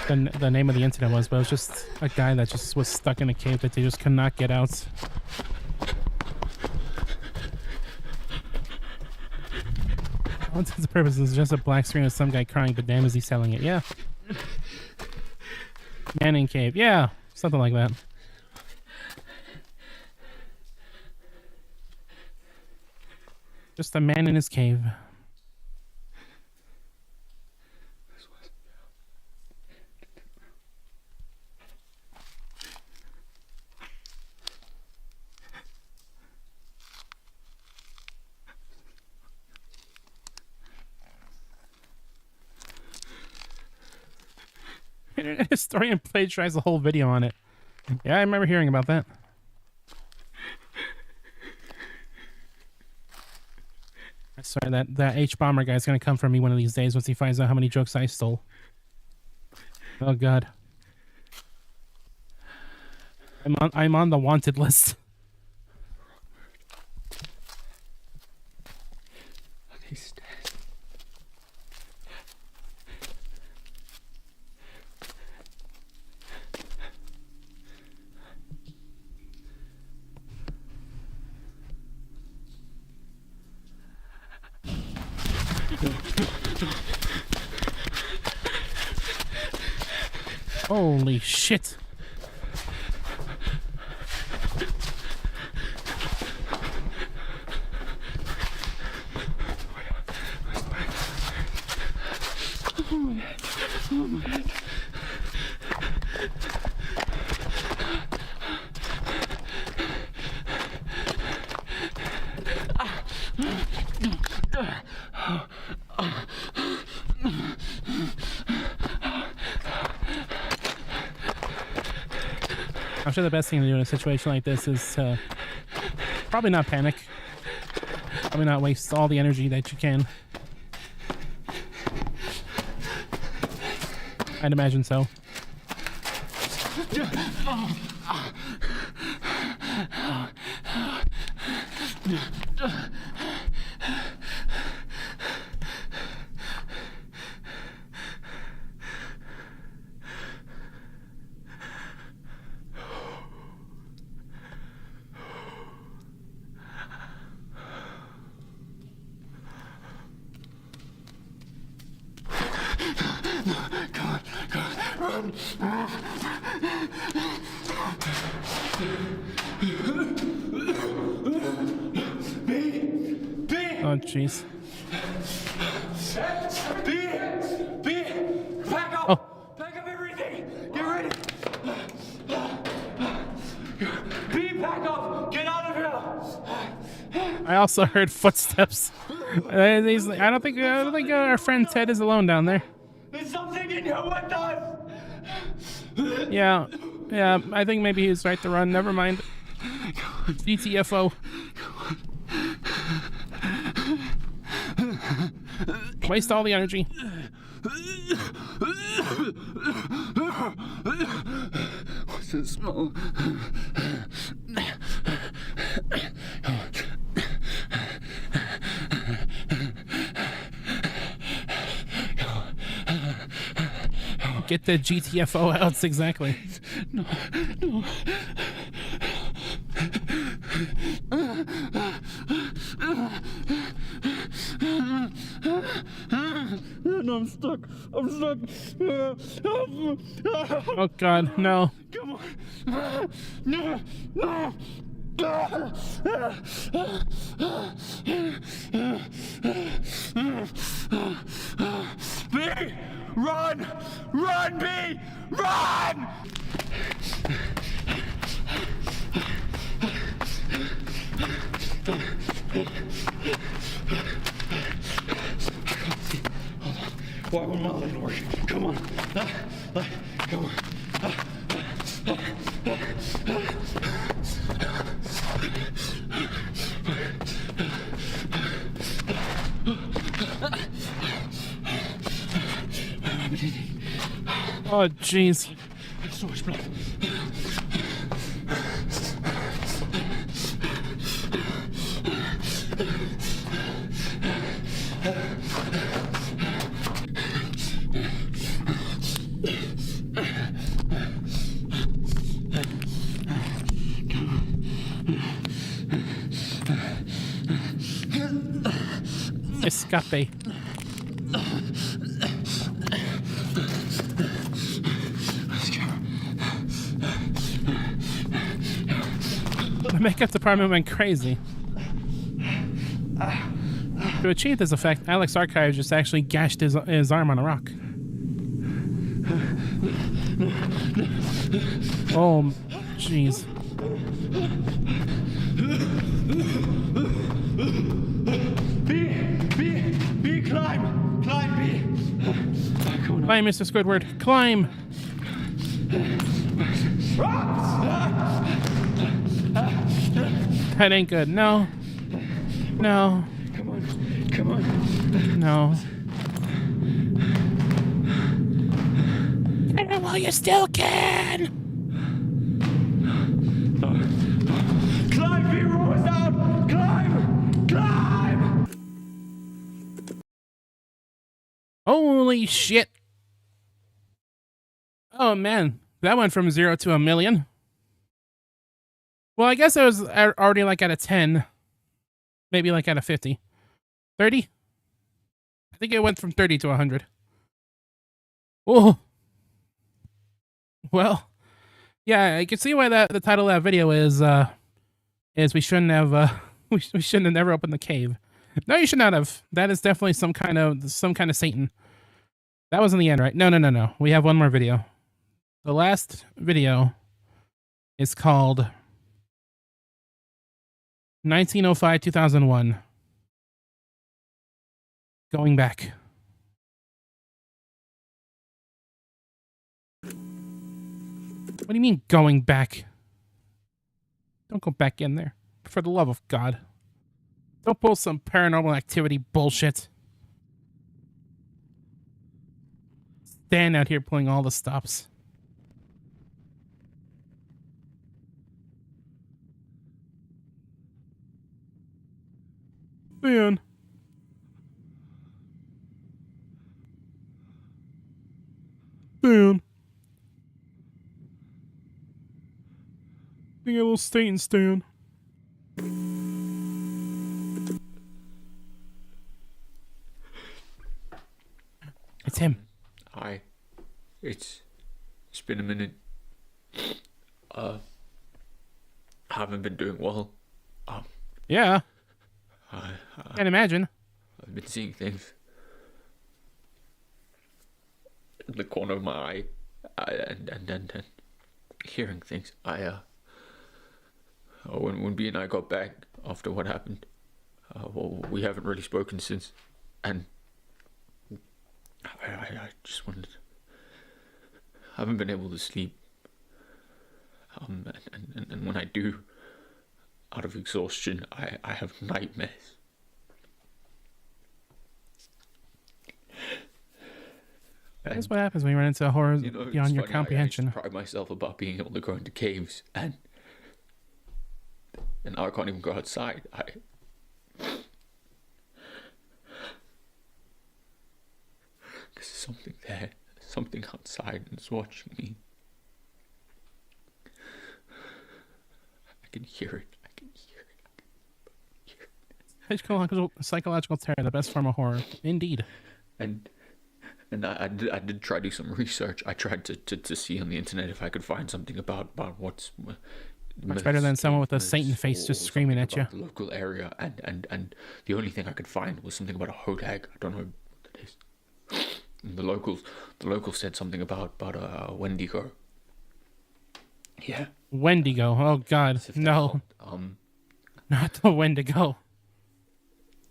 name of the incident was, but it was just a guy that just was stuck in a cave that they just could not get out. All intents and purposes, it's just a black screen of some guy crying, but damn is he selling it. Yeah. Man in cave. Yeah, something like that. Just a man in his cave. Internet historian plagiarized the whole video on it. Yeah, I remember hearing about that. I swear that H-Bomber guy's gonna come for me one of these days once he finds out how many jokes I stole. Oh god. I'm on the wanted list. He's dead. Holy shit. I'm sure the best thing to do in a situation like this is to probably not panic. Probably not waste all the energy that you can. I'd imagine so. Oh, jeez. B! Pack up! Oh. Pack up everything! Get ready! B, pack up! Get out of here! I also heard footsteps. I don't think our friend Ted is alone down there. There's something in here with us! Yeah, I think maybe he's right to run. Never mind. GTFO. Waste all the energy. What's that smell? Get the GTFO out, exactly. No. No, I'm stuck. Oh god, no. Come on. No. B! Run! Run, B! Run! Why won't my leg work? Come on. Come on. Oh, jeez. So much blood. Escape. The makeup department went crazy. To achieve this effect, Alex Archive just actually gashed his arm on a rock. Oh, jeez. B, climb, B. Climb, Mr. Squidward, climb. That ain't good. No. No. Come on. No. And while you still can. Climb, B, roll us down. Climb. Holy shit. Oh man, that went from 0 to 1,000,000. Well, I guess I was already like at a 10. Maybe like at a 50. 30? I think it went from 30 to 100. Oh. Well, yeah, I can see why the title of that video is we shouldn't have we shouldn't have never opened the cave. No, you should not have. That is definitely some kind of Satan. That wasn't the end, right? No. We have one more video. The last video is called 1905-2001. Going back. What do you mean going back? Don't go back in there. For the love of God. Don't pull some paranormal activity bullshit. Stand out here pulling all the stops. Man. Man. Being a little Satan Stan. It's him. Hi. It's been a minute. I haven't been doing well. Yeah, I can't imagine. I've been seeing things in the corner of my eye, and hearing things. When B and I got back after what happened, well, we haven't really spoken since, and I just wanted. I haven't been able to sleep. And when I do, out of exhaustion, I have nightmares. That's what happens when you run into horror beyond your comprehension. I pride myself about being able to go into caves, and now I can't even go outside. There's something there, something outside, and it's watching me. I can hear it. Psychological terror, the best form of horror. Indeed. And I did try to do some research. I tried to see on the internet if I could find something about what's much better than someone with a Satan face just screaming at you. The local area, and the only thing I could find was something about a hodag. I don't know what that is. And the locals said something about a Wendigo. Yeah. Wendigo. Oh God, no. Not the Wendigo.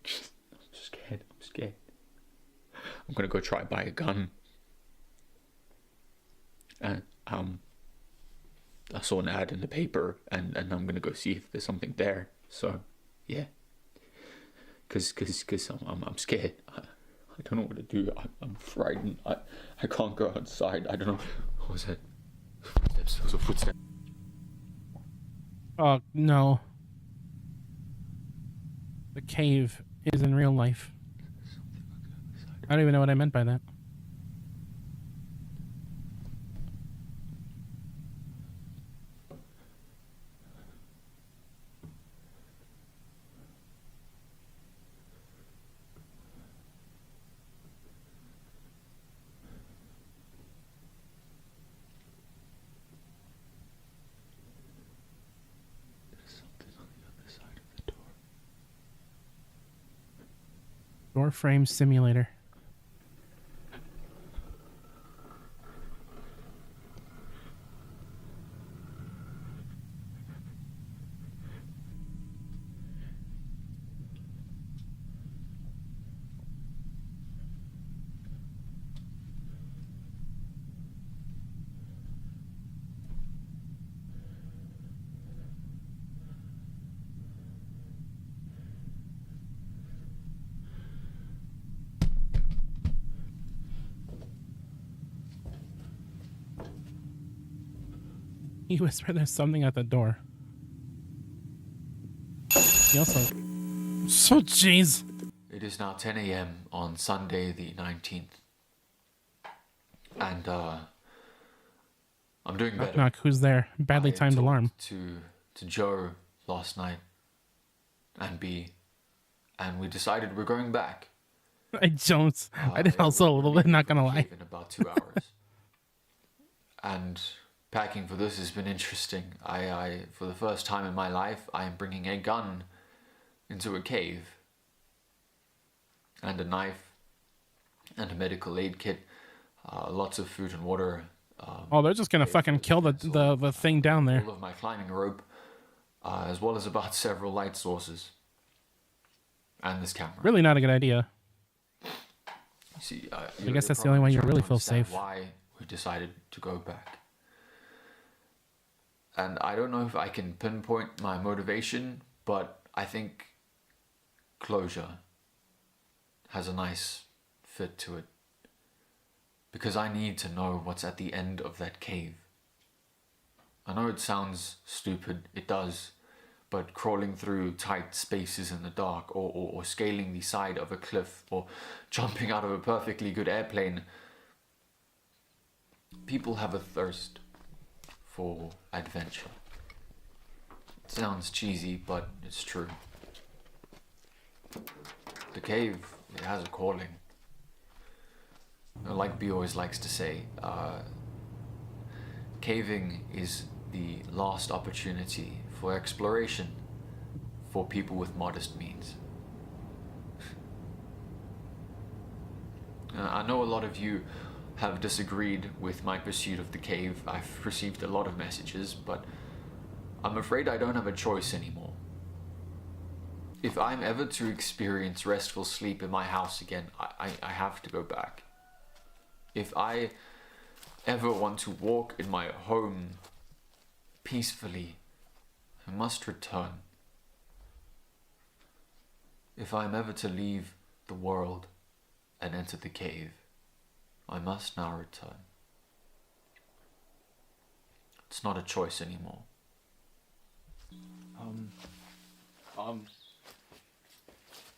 I'm scared. I'm gonna go try buy a gun. And I saw an ad in the paper, and I'm gonna go see if there's something there. So, yeah. Cause I'm scared. I don't know what to do. I'm frightened. I can't go outside. I don't know. What was that? Footsteps. There was a footstep. Oh no. The cave is in real life. I don't even know what I meant by that. Door frame simulator. He whispered there's something at the door. He also... So jeez. It is now 10 a.m. on Sunday the 19th. And, I'm doing better. Knock, who's there? Badly timed alarm. To Joe last night and B, and we decided we're going back. I did also a little bit, not gonna lie. In about 2 hours. And Packing for this has been interesting. I for the first time in my life, I am bringing a gun into a cave. And a knife. And a medical aid kit. Lots of food and water. Oh, they're just gonna fucking kill the thing down there. All of my climbing rope. As well as about several light sources. And this camera. Really not a good idea. See, I guess that's the only way you really feel safe. Why we decided to go back. And I don't know if I can pinpoint my motivation, but I think closure has a nice fit to it. Because I need to know what's at the end of that cave. I know it sounds stupid, it does, but crawling through tight spaces in the dark, or scaling the side of a cliff, or jumping out of a perfectly good airplane, people have a thirst for adventure. It sounds cheesy, but it's true. The cave, it has a calling. Like B always likes to say, caving is the last opportunity for exploration for people with modest means. I know a lot of you have disagreed with my pursuit of the cave. I've received a lot of messages, but I'm afraid I don't have a choice anymore. If I'm ever to experience restful sleep in my house again, I have to go back. If I ever want to walk in my home peacefully, I must return. If I'm ever to leave the world and enter the cave, I must now return. It's not a choice anymore.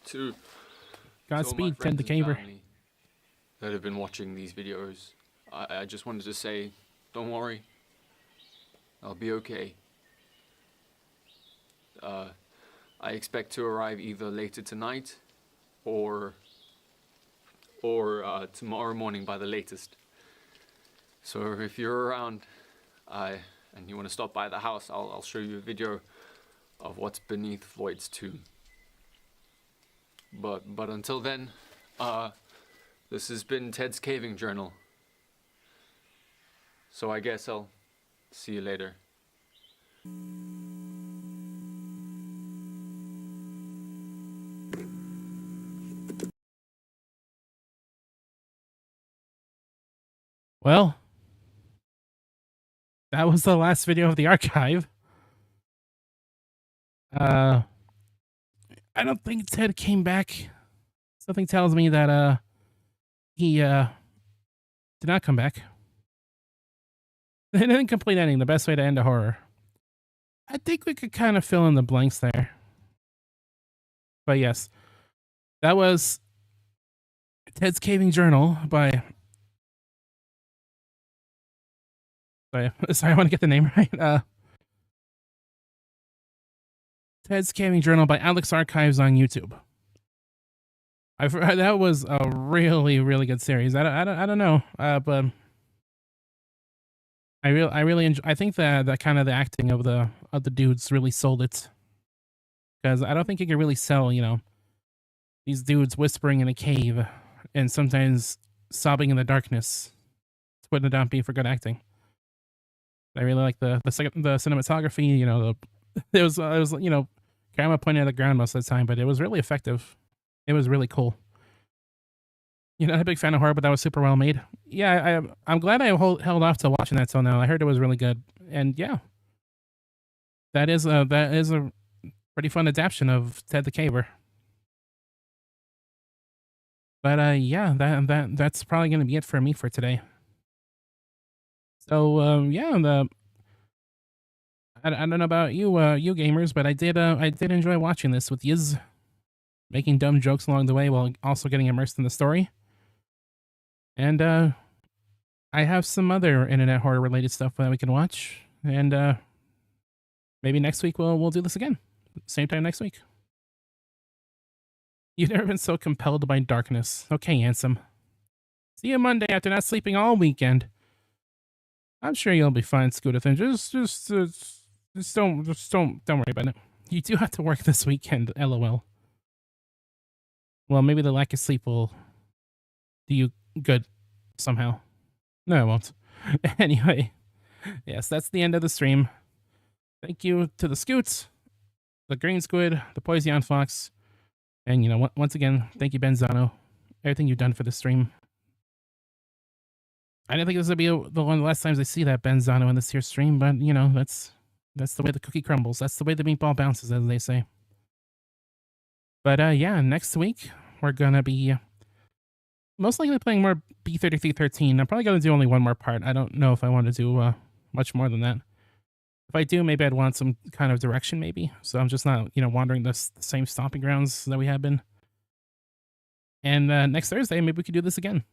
To Godspeed, Ted the Caver. that have been watching these videos, I just wanted to say, don't worry, I'll be okay. I expect to arrive either later tonight or tomorrow morning by the latest. So if you're around and you want to stop by the house, I'll show you a video of what's beneath Floyd's tomb. But until then, this has been Ted's Caving Journal. So I guess I'll see you later. Well, that was the last video of the archive. I don't think Ted came back. Something tells me that he did not come back. An incomplete ending, the best way to end a horror. I think we could kind of fill in the blanks there. But yes, that was Ted's Caving Journal by... Sorry, I want to get the name right. Ted's Caving Journal by Alex Archives on YouTube. That was a really, really good series. I don't know, but I really enjoy. I think that kind of the acting of the dudes really sold it, because I don't think you can really sell, you know, these dudes whispering in a cave and sometimes sobbing in the darkness. It's putting it down being for good acting. I really like the cinematography. You know, it was you know, camera pointed at the ground most of the time, but it was really effective. It was really cool. You're not a big fan of horror, but that was super well made. Yeah, I'm glad I held off to watching that till now. I heard it was really good, and yeah, that is a pretty fun adaptation of Ted the Caver. But yeah, that's probably gonna be it for me for today. So yeah, I don't know about you you gamers, but I did enjoy watching this with Yiz, making dumb jokes along the way while also getting immersed in the story. And I have some other internet horror related stuff that we can watch, and maybe next week we'll do this again, same time next week. You've never been so compelled by darkness. Okay, Ansem. See you Monday after not sleeping all weekend. I'm sure you'll be fine, Scootathan. Just don't worry about it. You do have to work this weekend, LOL. Well, maybe the lack of sleep will do you good somehow. No, it won't. Anyway, yes, that's the end of the stream. Thank you to the Scoots, the Green Squid, the Poison Fox, and, you know, once again, thank you, Benzano. Everything you've done for the stream. I didn't think this would be the one of the last times I see that Benzano in this here stream, but, you know, that's the way the cookie crumbles. That's the way the meatball bounces, as they say. But, yeah, next week, we're gonna be most likely playing more B3313. I'm probably gonna do only one more part. I don't know if I want to do much more than that. If I do, maybe I'd want some kind of direction, maybe. So I'm just not, you know, wandering the same stomping grounds that we have been. And next Thursday, maybe we could do this again.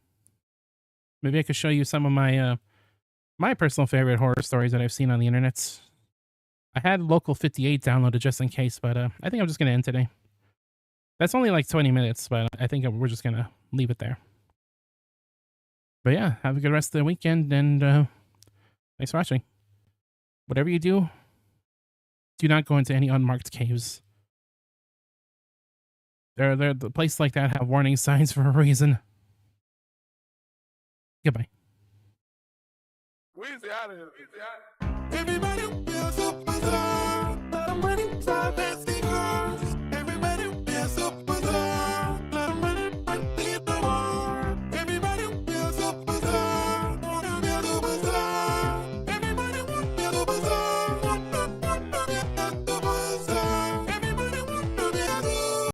Maybe I could show you some of my my personal favorite horror stories that I've seen on the internet. I had Local 58 downloaded just in case, but I think I'm just gonna end today. That's only like 20 minutes, but I think we're just gonna leave it there. But yeah, have a good rest of the weekend, and thanks for watching. Whatever you do, do not go into any unmarked caves. The places like that have warning signs for a reason. Goodbye. Weezy out of here. Everybody.